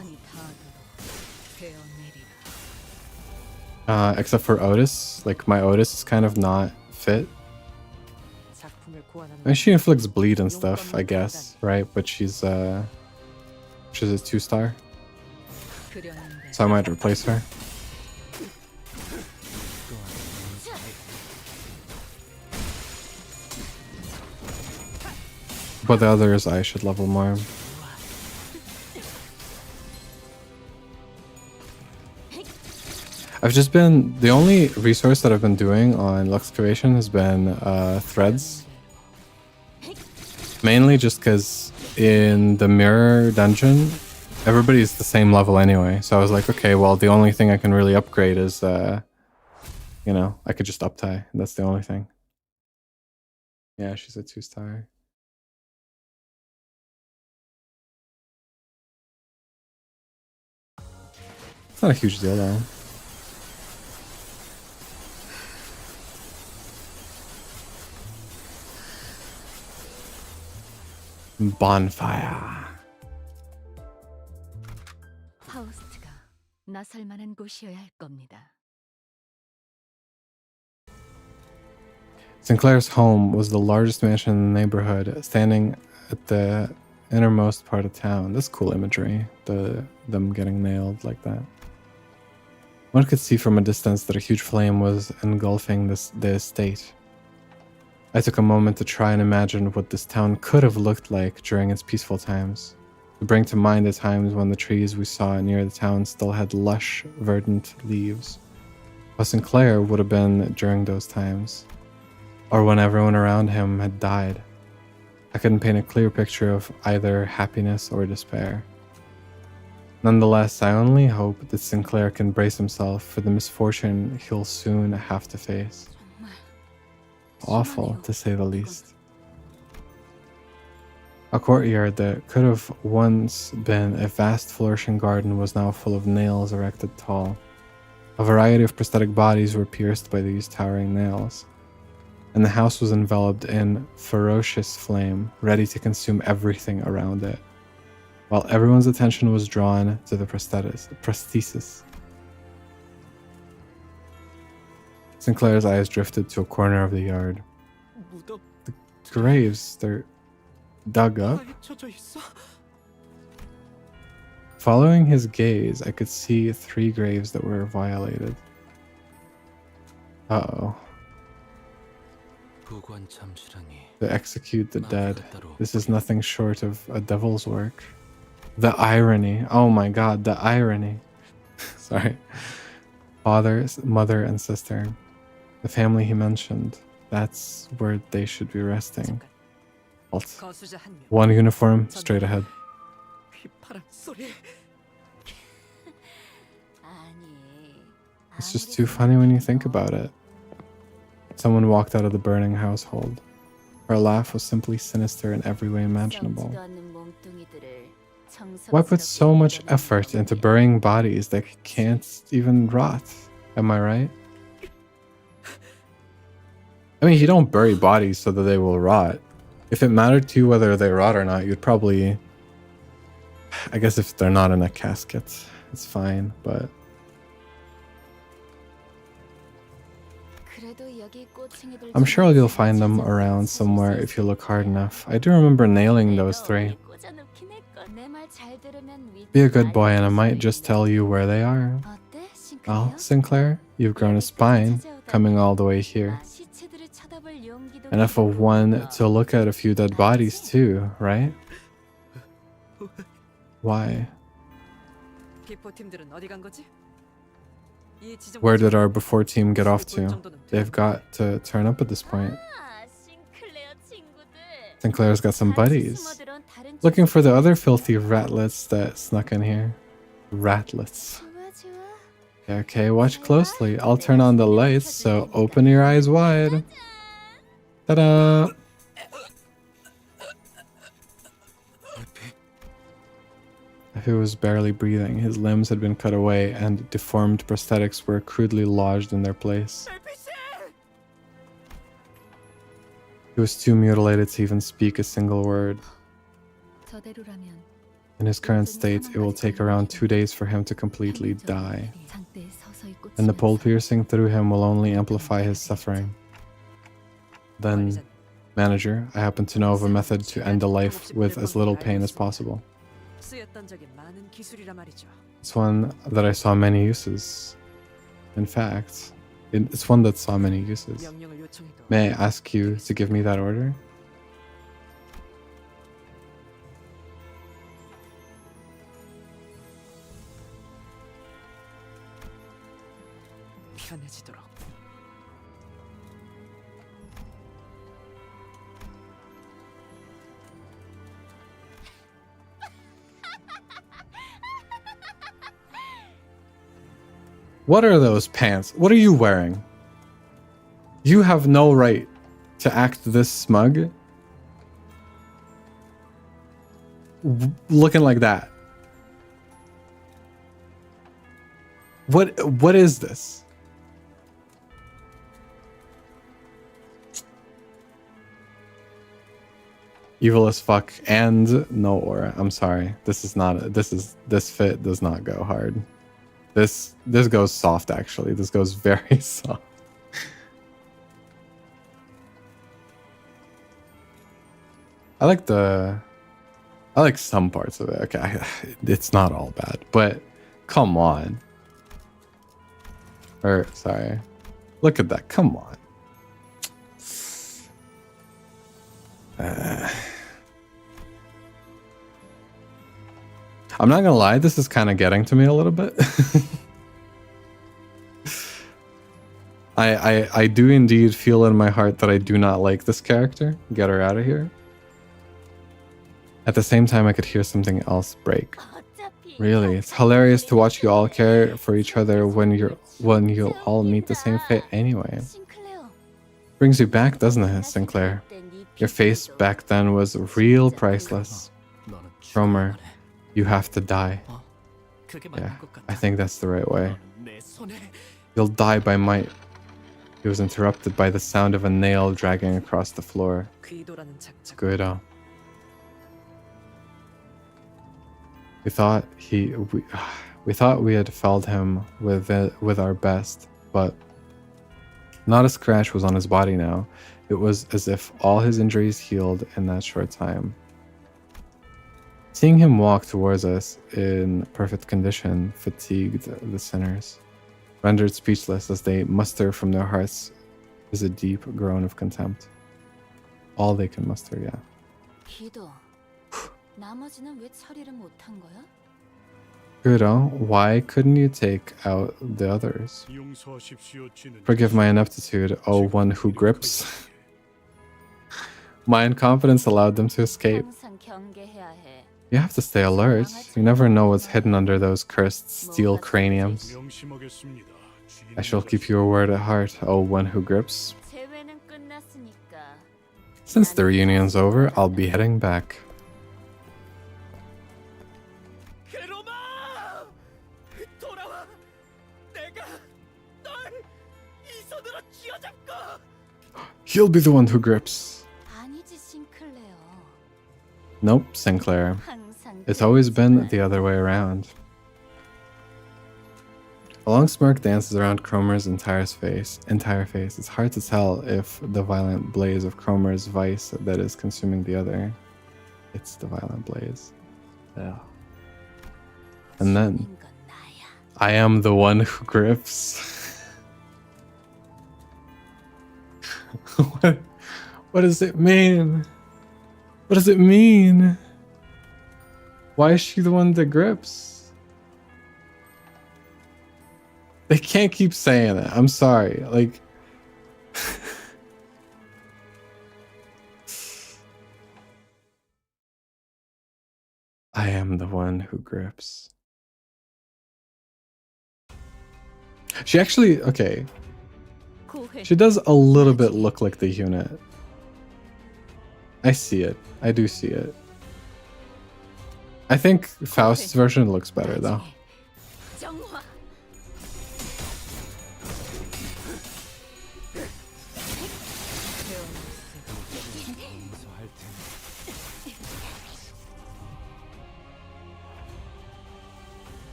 [SPEAKER 1] Except for Otis. Like, my Otis is kind of not fit.
[SPEAKER 8] 작품을 고안하는
[SPEAKER 1] I mean, she inflicts bleed and stuff, I guess, right? But she's a 2-star,
[SPEAKER 4] 그려낸 대로
[SPEAKER 1] so I might replace her. But the others I should level more. I've just been, the only resource that I've been doing on Luxcavation has been threads. Mainly just because in the mirror dungeon, everybody's the same level anyway. So I was like, okay, well, the only thing I can really upgrade is, you know, I could just uptie. That's the only thing. Yeah, she's a 2-star. It's not a huge deal though. Bonfire.
[SPEAKER 4] 파우스트가 나설 만한 곳이어야 할 겁니다.
[SPEAKER 1] Sinclair's home was the largest mansion in the neighborhood, standing at the innermost part of town. That's cool imagery, them getting nailed like that. One could see from a distance that a huge flame was engulfing the estate. I took a moment to try and imagine what this town could have looked like during its peaceful times, to bring to mind the times when the trees we saw near the town still had lush, verdant leaves. How Sinclair would have been during those times, or when everyone around him had died. I couldn't paint a clear picture of either happiness or despair. Nonetheless, I only hope that Sinclair can brace himself for the misfortune he'll soon have to face. Awful, to say the least. A courtyard that could have once been a vast flourishing garden was now full of nails erected tall. A variety of prosthetic bodies were pierced by these towering nails, and the house was enveloped in ferocious flame, ready to consume everything around it, while everyone's attention was drawn to the prosthesis. Sinclair's eyes drifted to a corner of the yard.
[SPEAKER 2] 무덤
[SPEAKER 1] The graves, they're dug up.
[SPEAKER 2] 파헤쳐져 있어.
[SPEAKER 1] Following his gaze, I could see 3 graves that were violated. Uh-oh. To execute the dead. This is nothing short of a devil's work. The irony. Oh my god, the irony. Sorry. Father, mother, and sister. The family he mentioned. That's where they should be resting. Alt.
[SPEAKER 8] 거수자 한 명.
[SPEAKER 1] One uniform, straight ahead.
[SPEAKER 2] 휘파람 소리.
[SPEAKER 6] 아니.
[SPEAKER 1] It's just too funny when you think about it. Someone walked out of the burning household. Her laugh was simply sinister in every way imaginable. Why put so much effort into burying bodies that can't even rot? Am I right? I mean, you don't bury bodies so that they will rot. If it mattered to you whether they rot or not, you'd probably... I guess if they're not in a casket, it's fine, but... I'm sure you'll find them around somewhere if you look hard enough. I do remember nailing those 3. Be a good boy and I might just tell you where they are. Well, Sinclair, you've grown a spine, coming all the way here. Enough of one to look at a few dead bodies too, right? Why?
[SPEAKER 8] 비포 팀들은 어디 간 거지? 이 지점
[SPEAKER 1] Where did our before team get off to? They've got to turn up at this point. Sinclair's got some buddies. Looking for the other filthy ratlets that snuck in here. Ratlets. Okay, watch closely. I'll turn on the lights, so open your eyes wide. Ta-da! He was barely breathing. His limbs had been cut away, and deformed prosthetics were crudely lodged in their place. He was too mutilated to even speak a single word. In his current state, it will take around 2 days for him to completely die. And the pole piercing through him will only amplify his suffering. Then, manager, I happen to know of a method to end a life with as little pain as possible.
[SPEAKER 8] 쓰였던 적이 많은 기술이라 말이죠.
[SPEAKER 1] It's one that I saw many uses. In fact, it's one that saw many uses.
[SPEAKER 8] 명령을 요청해도
[SPEAKER 1] May I ask you to give me that order?
[SPEAKER 8] 편해지도록.
[SPEAKER 1] What are those pants? What are you wearing? You have no right to act this smug. Looking like that. What is this? Evil as fuck and no aura. I'm sorry. This fit does not go hard. This goes soft actually. This goes very soft. I like some parts of it. Okay, it's not all bad, but come on. Or sorry. Look at that. Come on. I'm not gonna lie, this is kind of getting to me a little bit. I do indeed feel in my heart that I do not like this character. Get her out of here. At the same time, I could hear something else break. Really, it's hilarious to watch you all care for each other when you'll all meet the same fate anyway. Brings you back, doesn't it, Sinclair? Your face back then was real priceless. Cromer, you have to die. Yeah, I think that's the right way. You'll die by might. He was interrupted by the sound of a nail dragging across the floor. Guido. We thought we had felled him with our best, but not a scratch was on his body now. It was as if all his injuries healed in that short time. Seeing him walk towards us in perfect condition fatigued the sinners. Rendered speechless as they muster from their hearts is a deep groan of contempt. All they can muster, yeah. Guido, why couldn't you take out the others? Forgive my ineptitude, oh one who grips. My incompetence allowed them to escape. You have to stay alert. You never know what's hidden under those cursed steel craniums. I shall keep your word at heart, oh one who grips. Since the reunion's over, I'll be heading back. He'll be the one who grips. Nope, Sinclair. It's always been the other way around. A long smirk dances around Cromer's entire face. It's hard to tell if the violent blaze of Cromer's vice that is consuming the other. It's the violent blaze. Yeah. And then, I am the one who grips. What does it mean? What does it mean? Why is she the one that grips? They can't keep saying it. I'm sorry. Like, I am the one who grips. She actually, okay. She does a little bit look like the unit. I see it. I do see it. I think Faust's version looks better though.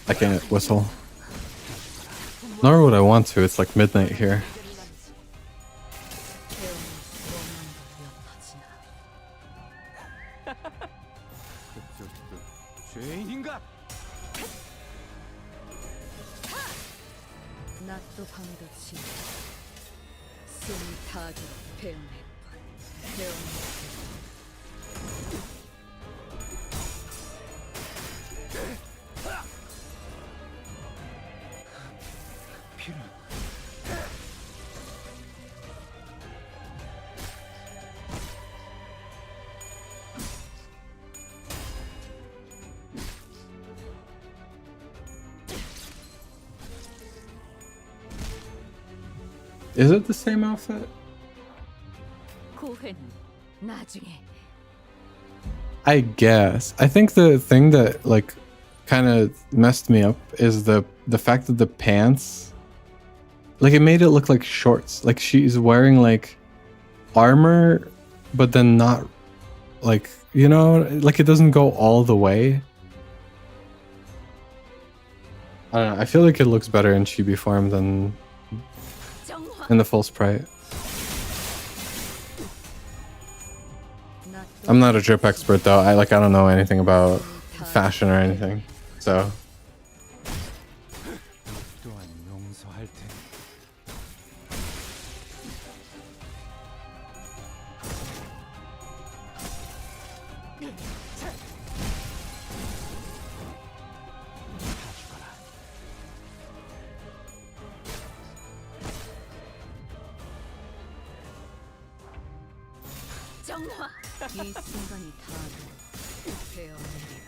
[SPEAKER 1] I can't whistle. Nor would I want to, it's like midnight here. Is it the same outfit?
[SPEAKER 4] 고회는 나중에.
[SPEAKER 1] I guess. I think the thing that like kind of messed me up is the fact that the pants, like, it made it look like shorts. Like she's wearing like armor, but then not like, you know, like it doesn't go all the way. I don't know. I feel like it looks better in chibi form than in the full sprite. I'm not a drip expert though. I don't know anything about fashion or anything. So
[SPEAKER 10] 또한 용서할 테니.
[SPEAKER 4] 이 순간이 다 되어내리라.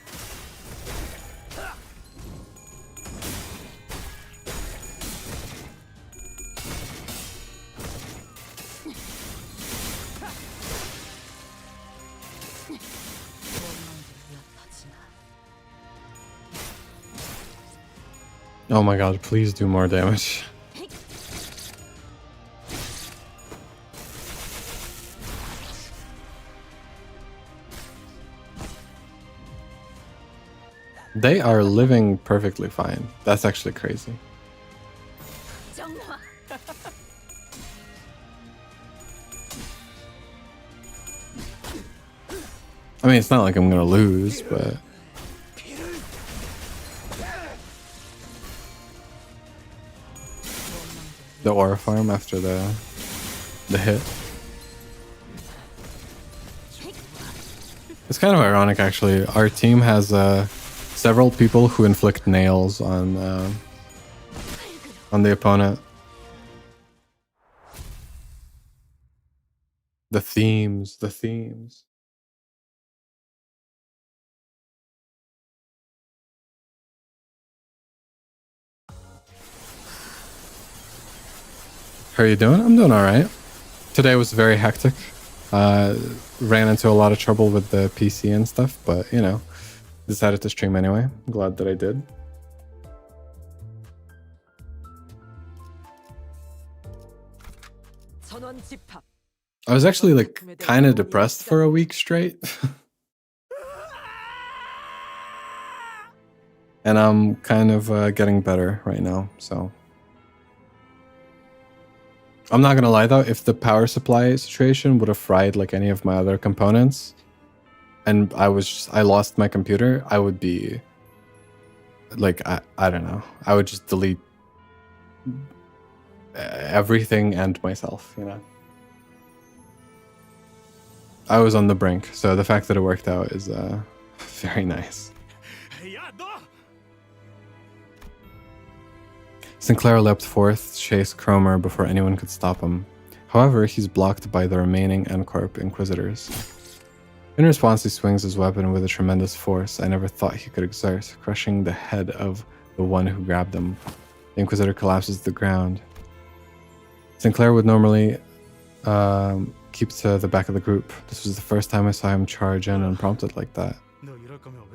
[SPEAKER 1] oh my god, please do more damage. They are living perfectly fine. That's actually crazy. I mean, it's not like I'm gonna lose, but the aura farm after the hit. It's kind of ironic, actually. Our team has several people who inflict nails on the opponent. The themes. How are you doing? I'm doing all right. Today was very hectic. Ran into a lot of trouble with the PC and stuff, but you know, decided to stream anyway. I'm glad that I did. I was actually like kind of depressed for a week straight. And I'm kind of getting better right now, so. I'm not gonna lie though, if the power supply situation would have fried like any of my other components and I lost my computer, I would be like, I don't know. I would just delete everything and myself, you know. I was on the brink, so the fact that it worked out is very nice. Sinclair leapt forth to chase Cromer before anyone could stop him. However, he's blocked by the remaining N-Corp Inquisitors. In response, he swings his weapon with a tremendous force I never thought he could exert, crushing the head of the one who grabbed him. The Inquisitor collapses to the ground. Sinclair would normally keep to the back of the group. This was the first time I saw him charge in unprompted like that.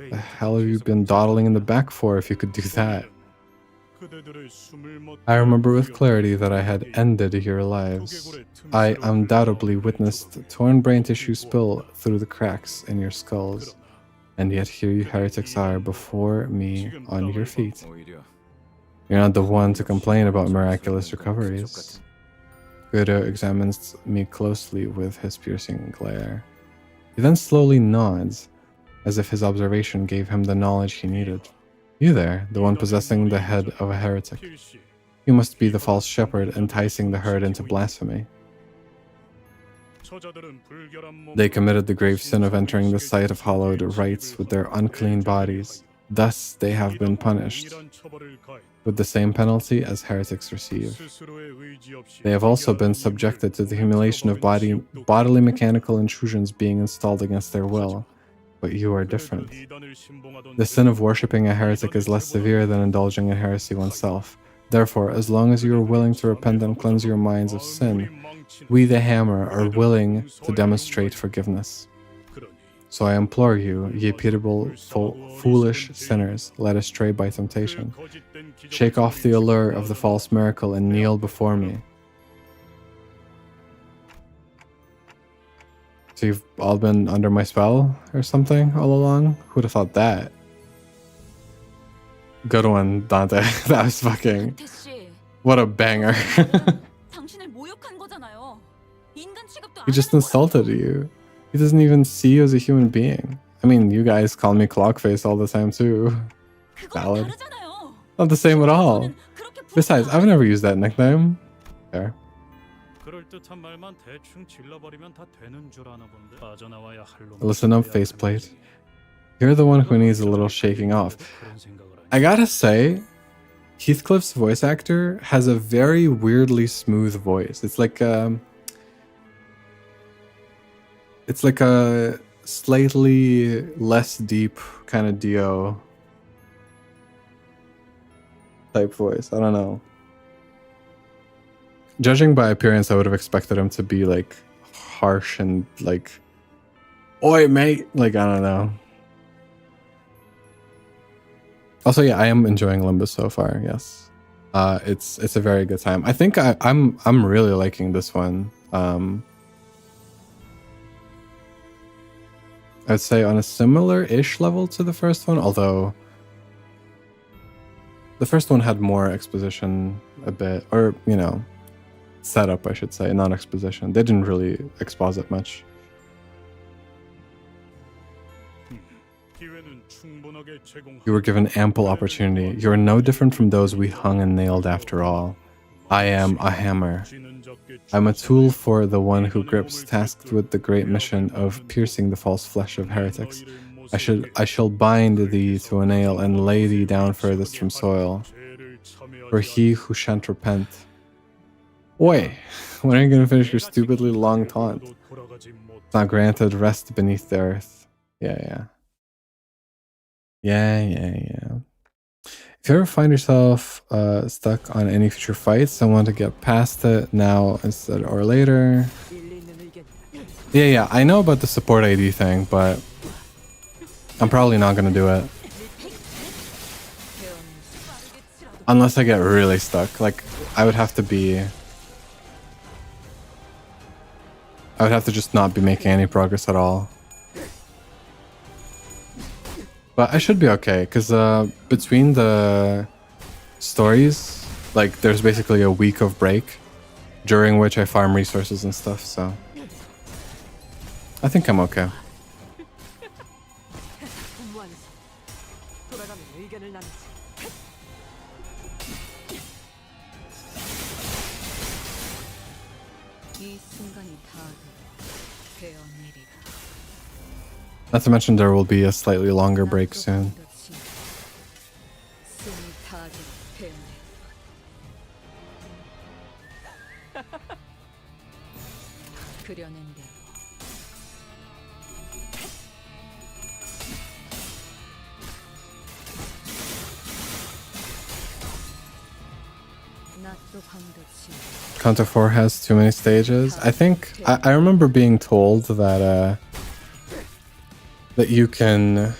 [SPEAKER 1] The hell have you been dawdling in the back for if you could do that? I remember with clarity that I had ended your lives. I undoubtedly witnessed torn brain tissue spill through the cracks in your skulls. And yet here you heretics are before me on your feet.
[SPEAKER 10] 오히려
[SPEAKER 1] You're not the one to complain about miraculous recoveries. Guido examines me closely with his piercing glare. He then slowly nods, as if his observation gave him the knowledge he needed. You there, the one possessing the head of a heretic. You must be the false shepherd enticing the herd into blasphemy. They committed the grave sin of entering the site of hallowed rites with their unclean bodies. Thus they have been punished with the same penalty as heretics receive. They have also been subjected to the humiliation of bodily mechanical intrusions being installed against their will. But you are different. The sin of worshipping a heretic is less severe than indulging in heresy oneself. Therefore, as long as you are willing to repent and cleanse your minds of sin, we the Hammer are willing to demonstrate forgiveness. So I implore you, ye pitiable, foolish sinners, led astray by temptation, shake off the allure of the false miracle and kneel before me. So you've all been under my spell or something all along? Who'd have thought that? Good one, Dante. That was fucking...
[SPEAKER 6] 태씨,
[SPEAKER 1] What a banger.
[SPEAKER 6] 당신을 모욕한 거잖아요. 인간 취급도
[SPEAKER 1] He
[SPEAKER 6] 안
[SPEAKER 1] just
[SPEAKER 6] 하는 거예요.
[SPEAKER 1] insulted you. He doesn't even see you as a human being. I mean, you guys call me Clockface all the time too.
[SPEAKER 6] 그건
[SPEAKER 1] Valid.
[SPEAKER 6] 다르잖아요.
[SPEAKER 1] Not the same at all.
[SPEAKER 6] 저는 그렇게 부르지
[SPEAKER 1] Besides, I've never used that nickname. There.
[SPEAKER 7] 그럴듯한 말만 대충 질러버리면 다 되는 줄 아나 본데. 빠져나와야 할 놈.
[SPEAKER 1] Listen up, faceplate. You're the one who needs a little shaking off.
[SPEAKER 7] 그런 생각을 하니.
[SPEAKER 1] I gotta say, Heathcliff's voice actor has a very weirdly smooth voice. It's like a slightly less deep kind of Dio type voice. I don't know. Judging by appearance, I would have expected him to be like harsh and like, "Oi, mate!" Like, I don't know. Also, yeah, I am enjoying Limbus so far. Yes, it's a very good time. I think I'm really liking this one. I'd say on a similar-ish level to the first one, although the first one had more exposition a bit, or you know, setup, I should say, not exposition. They didn't really exposit much. You were given ample opportunity. You are no different from those we hung and nailed after all. I am a hammer. I'm a tool for the one who grips, tasked with the great mission of piercing the false flesh of heretics. I shall bind thee to a nail and lay thee down furthest from soil. For he who shan't repent. Oi! When are you gonna finish your stupidly long taunt? It's not granted rest beneath the earth. Yeah. If you ever find yourself stuck on any future fights and want to get past it now instead or later. Yeah, I know about the support AD thing, but I'm probably not gonna do it. Unless I get really stuck. Like, I would have to just not be making any progress at all. But I should be okay, because between the stories, like, there's basically a week of break, during which I farm resources and stuff, so I think I'm okay.
[SPEAKER 8] 돌아가면 의견을 나누지.
[SPEAKER 4] 이 순간이 다 되어내리라.
[SPEAKER 1] Not to mention there will be a slightly longer break soon.
[SPEAKER 4] 숨이 다 되어내리라. 그려낸 대로 낮도 밤도 치
[SPEAKER 1] Canto 4 has too many stages. I think I remember being told that that you can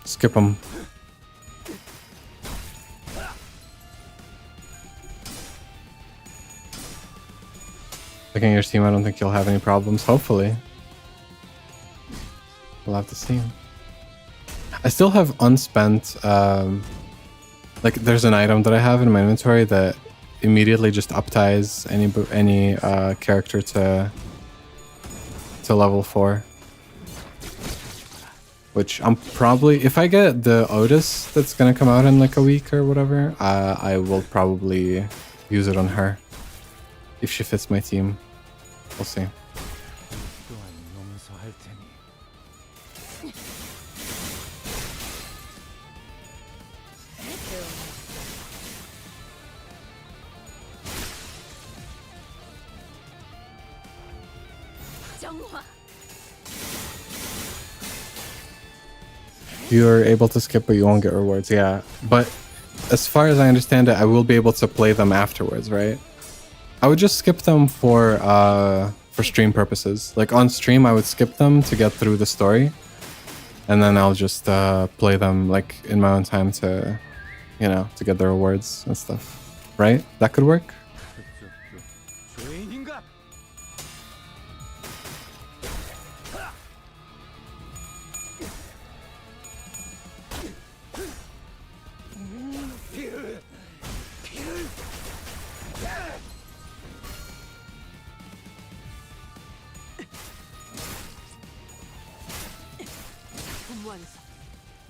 [SPEAKER 1] skip them. Looking at your team, I don't think you'll have any problems. Hopefully, we'll have to see. I still have unspent. Like, there's an item that I have in my inventory that immediately just upties any character to level 4. Which I'm probably, if I get the Otis that's gonna come out in like a week or whatever, I will probably use it on her if she fits my team. We'll see.
[SPEAKER 10] 또한 용서할 테니.
[SPEAKER 6] 정화.
[SPEAKER 1] You're able to skip, but you won't get rewards. Yeah, but as far as I understand it, I will be able to play them afterwards, right? I would just skip them for stream purposes. Like on stream, I would skip them to get through the story, and then I'll just play them like in my own time to, you know, to get the rewards and stuff. Right? That could work.
[SPEAKER 5] 죄인인가?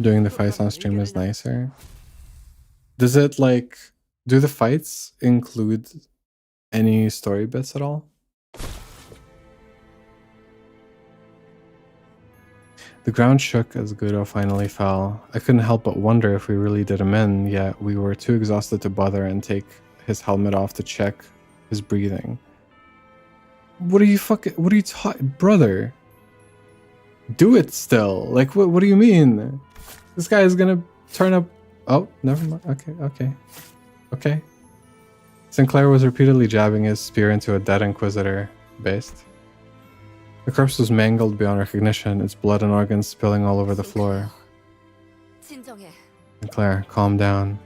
[SPEAKER 1] Doing the fights on stream is nicer. Does it like, do the fights include any story bits at all? The ground shook as Guido finally fell. I couldn't help but wonder if we really did him in, yet we were too exhausted to bother and take his helmet off to check his breathing. What are you talking, brother? Do it still. Like, what do you mean? This guy is gonna turn up. Oh, never mind. Okay. Sinclair was repeatedly jabbing his spear into a dead Inquisitor based. The corpse was mangled beyond recognition, its blood and organs spilling all over the floor.
[SPEAKER 6] 진정해.
[SPEAKER 1] Sinclair, calm down.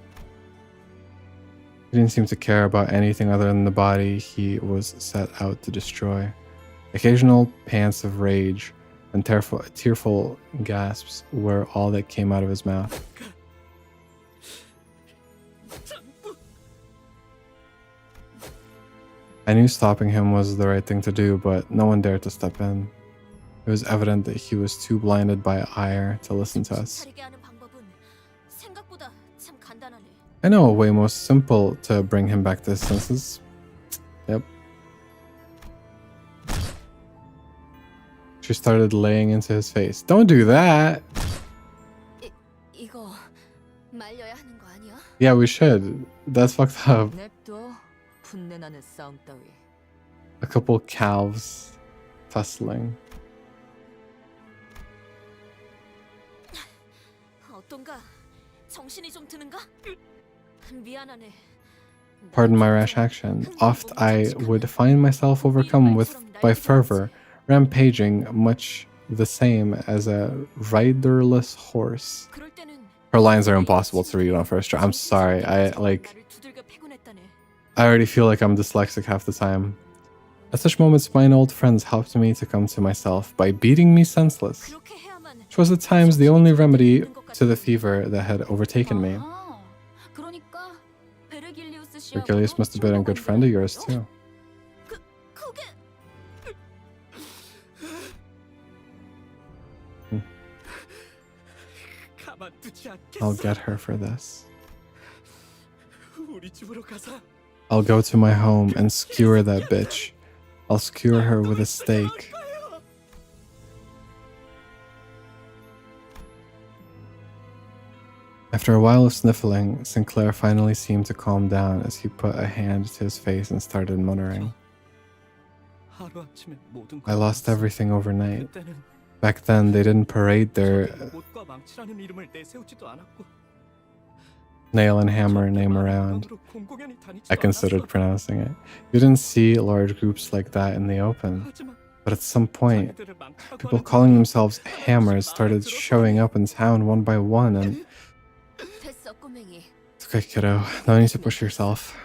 [SPEAKER 1] He didn't seem to care about anything other than the body he was set out to destroy. Occasional pants of rage and tearful gasps were all that came out of his mouth. I knew stopping him was the right thing to do, but no one dared to step in. It was evident that he was too blinded by ire to listen to us.
[SPEAKER 6] 차리게 하는 방법은 생각보다 참 간단하네.
[SPEAKER 1] I know a way most simple to bring him back to his senses. Yep. She started laying into his face. Don't do that!
[SPEAKER 6] 이거 말려야 하는 거 아니야?
[SPEAKER 1] Yeah, we should. That's fucked up.
[SPEAKER 8] 냅둬. 분내나는 싸움 따위.
[SPEAKER 1] A couple calves tussling.
[SPEAKER 6] 어떤가? 정신이 좀 드는가? 미안하네.
[SPEAKER 1] Pardon my rash action. Oft I would find myself overcome by fervor, rampaging much the same as a riderless horse.
[SPEAKER 6] 그럴 때는
[SPEAKER 1] Her lines are impossible to read on first try. I'm sorry. I
[SPEAKER 6] 두들겨 패곤 했다네.
[SPEAKER 1] I already feel like I'm dyslexic half the time. At such moments, mine old friends helped me to come to myself by beating me senseless.
[SPEAKER 6] 그렇게 해야만.
[SPEAKER 1] Which was at times the only remedy to the fever that had overtaken me.
[SPEAKER 6] 아, 그러니까 베르길리우스 씨하고
[SPEAKER 1] Virgilius must have been a good friend of yours too.
[SPEAKER 6] 그게
[SPEAKER 2] 가만두지
[SPEAKER 1] I'll
[SPEAKER 2] 않겠어.
[SPEAKER 1] get her for this.
[SPEAKER 2] 우리 집으로 가서
[SPEAKER 1] I'll go to my home and skewer that bitch. I'll skewer her with a stake. After a while of sniffling, Sinclair finally seemed to calm down as he put a hand to his face and started muttering.
[SPEAKER 2] 하루아침에 모든
[SPEAKER 1] I
[SPEAKER 2] 걸
[SPEAKER 1] lost
[SPEAKER 2] 잃었어.
[SPEAKER 1] everything overnight.
[SPEAKER 2] 그때는
[SPEAKER 1] Back then, they didn't parade their
[SPEAKER 2] 못과 망치라는 이름을 내세우지도 않았고
[SPEAKER 1] nail and hammer name around.
[SPEAKER 2] 마음으로 공공연히 다니지도
[SPEAKER 1] I considered
[SPEAKER 2] 않았어.
[SPEAKER 1] pronouncing it. You didn't see large groups like that in the open.
[SPEAKER 2] 하지만
[SPEAKER 1] But at some point,
[SPEAKER 2] 자기들을 망치라고
[SPEAKER 1] people
[SPEAKER 2] 하는
[SPEAKER 1] calling
[SPEAKER 2] 사람들은
[SPEAKER 1] themselves hammers started showing up in town one by one, and
[SPEAKER 6] 됐어 꼬맹이.
[SPEAKER 1] it's okay, kiddo. No need to push yourself.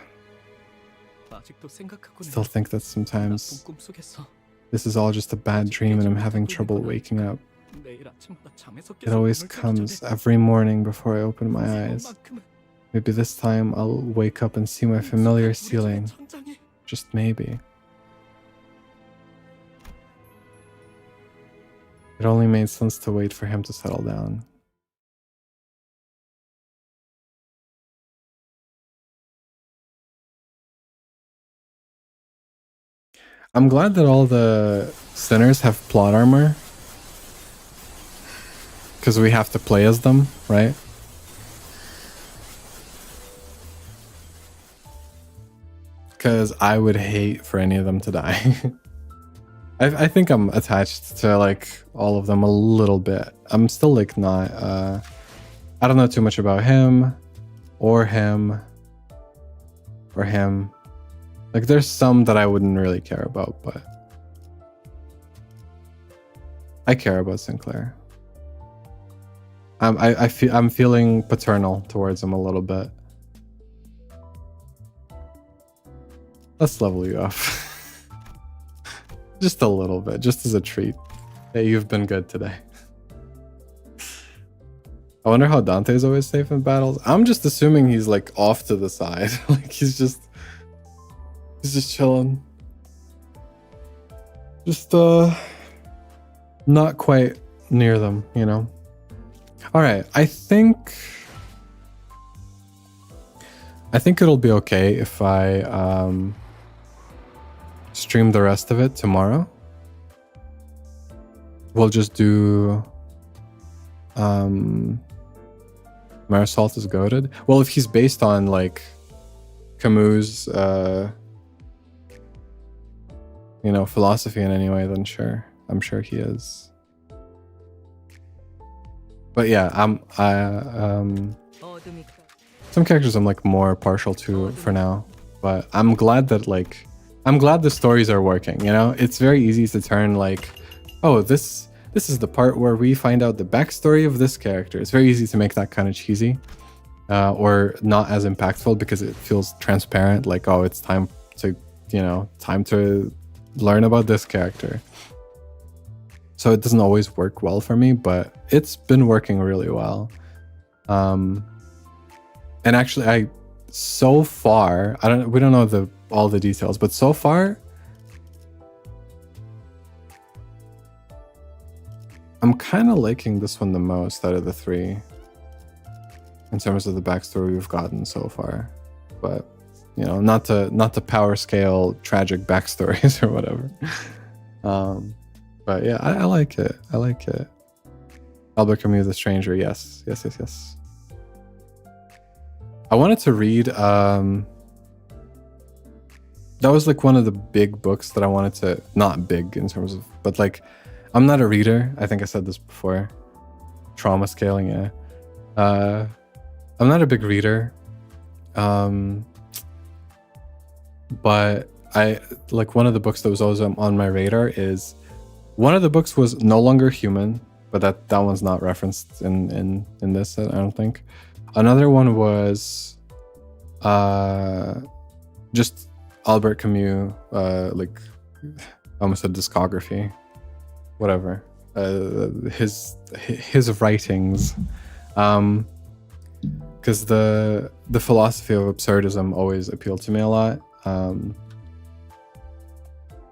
[SPEAKER 2] 아직도 생각하고는
[SPEAKER 1] Still think that sometimes
[SPEAKER 2] 나쁜 꿈속에서
[SPEAKER 1] this is all just a bad dream and I'm having trouble waking up.
[SPEAKER 2] 매일 아침마다 잠에서
[SPEAKER 1] It
[SPEAKER 2] 깨서
[SPEAKER 1] always
[SPEAKER 2] 눈을 뜨기
[SPEAKER 1] comes
[SPEAKER 2] 전에
[SPEAKER 1] every morning before I open my eyes.
[SPEAKER 2] 이번만큼은
[SPEAKER 1] Maybe this time I'll wake up and see my familiar
[SPEAKER 2] 우리 집의
[SPEAKER 1] ceiling.
[SPEAKER 2] 천장이
[SPEAKER 1] Just maybe. It only made sense to wait for him to settle down. I'm glad that all the sinners have plot armor. Because we have to play as them, right? Because I would hate for any of them to die. I think I'm attached to like all of them a little bit. I'm still like not I don't know too much about him. or him, or him. Like there's some that I wouldn't really care about, but I care about Sinclair. I'm feeling paternal towards him a little bit. Let's level you up. Just a little bit, just as a treat. Hey, you've been good today. I wonder how Dante's always safe in battles. I'm just assuming he's like off to the side. Like he's just chilling. Just not quite near them, you know. All right, I think it'll be okay if I stream the rest of it tomorrow. We'll just do Marisol is goated. Well, if he's based on like Camus' you know, philosophy in any way, then sure. I'm sure he is. But yeah, some characters I'm like more partial to for now. But I'm glad that the stories are working, you know? It's very easy to turn like, oh, this is the part where we find out the backstory of this character. It's very easy to make that kind of cheesy. Or not as impactful because it feels transparent, like, oh, it's time to learn about this character. So it doesn't always work well for me, but it's been working really well. And actually, so far, we don't know all the details, but so far, I'm kind of liking this one the most out of the three in terms of the backstory we've gotten so far. But you know, not to power scale tragic backstories or whatever. But yeah, I like it. I like it. Albert Camus, The Stranger. Yes. I wanted to read. That was like one of the big books that I wanted to. Not big in terms of, but like, I'm not a reader. I think I said this before. Trauma scaling. Yeah. I'm not a big reader. But I like one of the books that was always on my radar is one of the books was No Longer Human, but that one's not referenced in this, I don't think. Another one was just Albert Camus, like almost a discography, whatever, his writings, because the philosophy of absurdism always appealed to me a lot.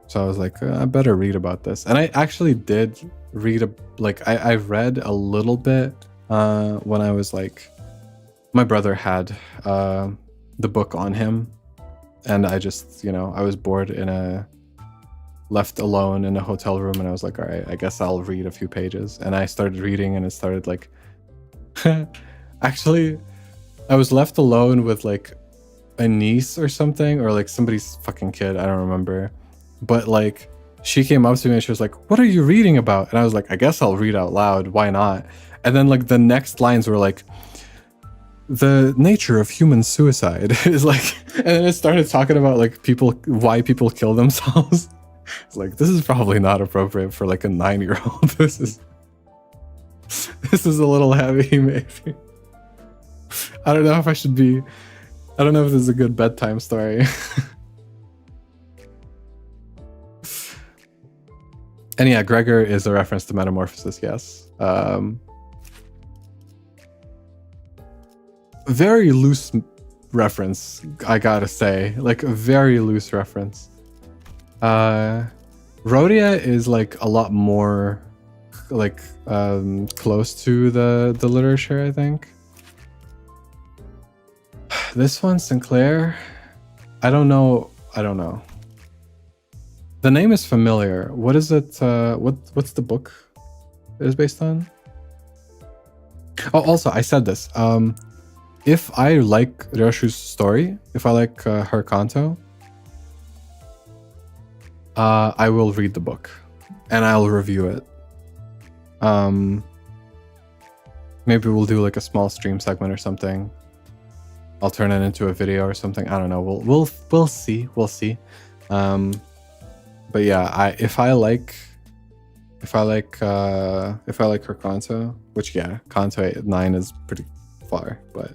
[SPEAKER 1] So I was like, I better read about this. And I actually did read I read a little bit when I was like, my brother had the book on him, and I just, you know, I was bored left alone in a hotel room, and I was like, all right, I guess I'll read a few pages. And I started reading, and it started like, actually, I was left alone with like a niece or something, or like somebody's fucking kid, I don't remember. But like, she came up to me and she was like, what are you reading about? And I was like, I guess I'll read out loud, why not? And then like the next lines were like, the nature of human suicide is like, and then it started talking about like why people kill themselves. It's like, this is probably not appropriate for like a 9-year-old. This is a little heavy, maybe. I don't know if this is a good bedtime story. And yeah, Gregor is a reference to Metamorphosis, yes. Very loose reference, I gotta say. Like, a very loose reference. Rhodia is like a lot more like close to the literature, I think. This one, Sinclair, I don't know. The name is familiar. What is it? What's the book it is based on? Oh, also, I said this. If I like Ryoshu's story, if I like her canto, I will read the book and I'll review it. Maybe we'll do like a small stream segment or something. I'll turn it into a video or something. I don't know. We'll see. We'll see. But yeah, if I like her canto, which yeah, canto 9 is pretty far, but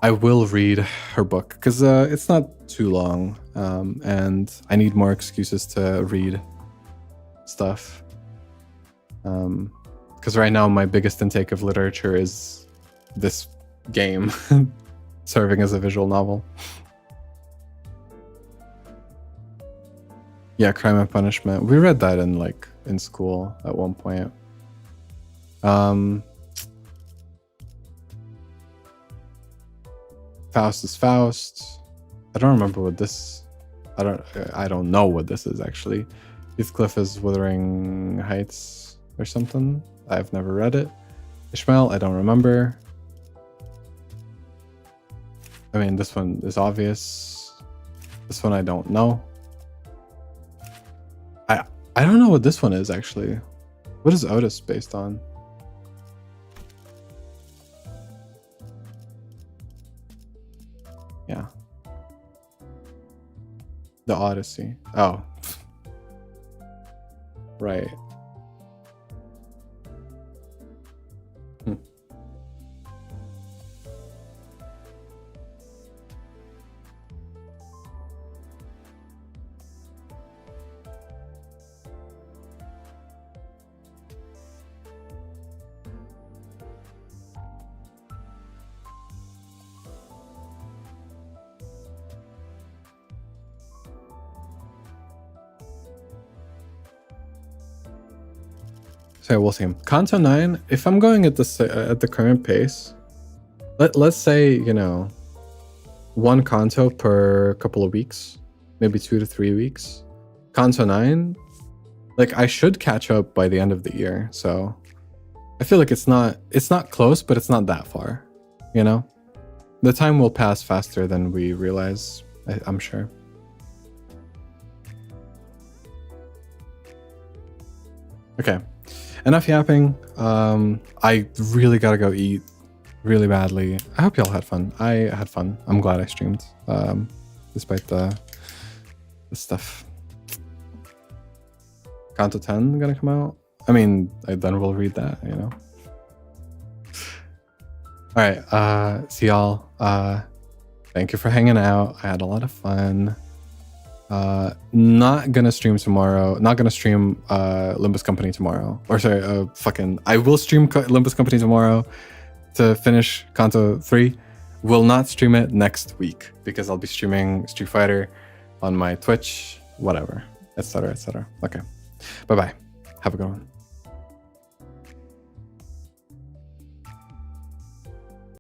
[SPEAKER 1] I will read her book because it's not too long, and I need more excuses to read stuff. Because right now my biggest intake of literature is this game serving as a visual novel. Yeah, Crime and Punishment. We read that in school at one point. Faust is Faust. I don't remember what this. I don't know what this is actually. Heathcliff is Wuthering Heights or something. I've never read it. Ishmael, I don't remember. I mean, this one is obvious. This one I don't know. I don't know what this one is actually. What is Otis based on? Yeah. The Odyssey. Oh. Right. So we'll see. Canto 9, if I'm going at the current pace, let's say, you know, one canto per couple of weeks, maybe 2 to 3 weeks. Canto 9, like I should catch up by the end of the year. So I feel like it's not close, but it's not that far, you know? The time will pass faster than we realize, I'm sure. Okay. Enough yapping. I really gotta go eat really badly. I hope y'all had fun. I had fun. I'm glad I streamed, despite the stuff. Canto 10 gonna come out? I mean, then we'll read that, you know? Alright, see y'all. Thank you for hanging out. I had a lot of fun. Not gonna stream tomorrow. Not gonna stream Limbus Company tomorrow. Or sorry, I will stream Limbus Company tomorrow to finish Canto 3. Will not stream it next week because I'll be streaming Street Fighter on my Twitch, whatever, etc., etc. Okay, bye bye. Have a good one.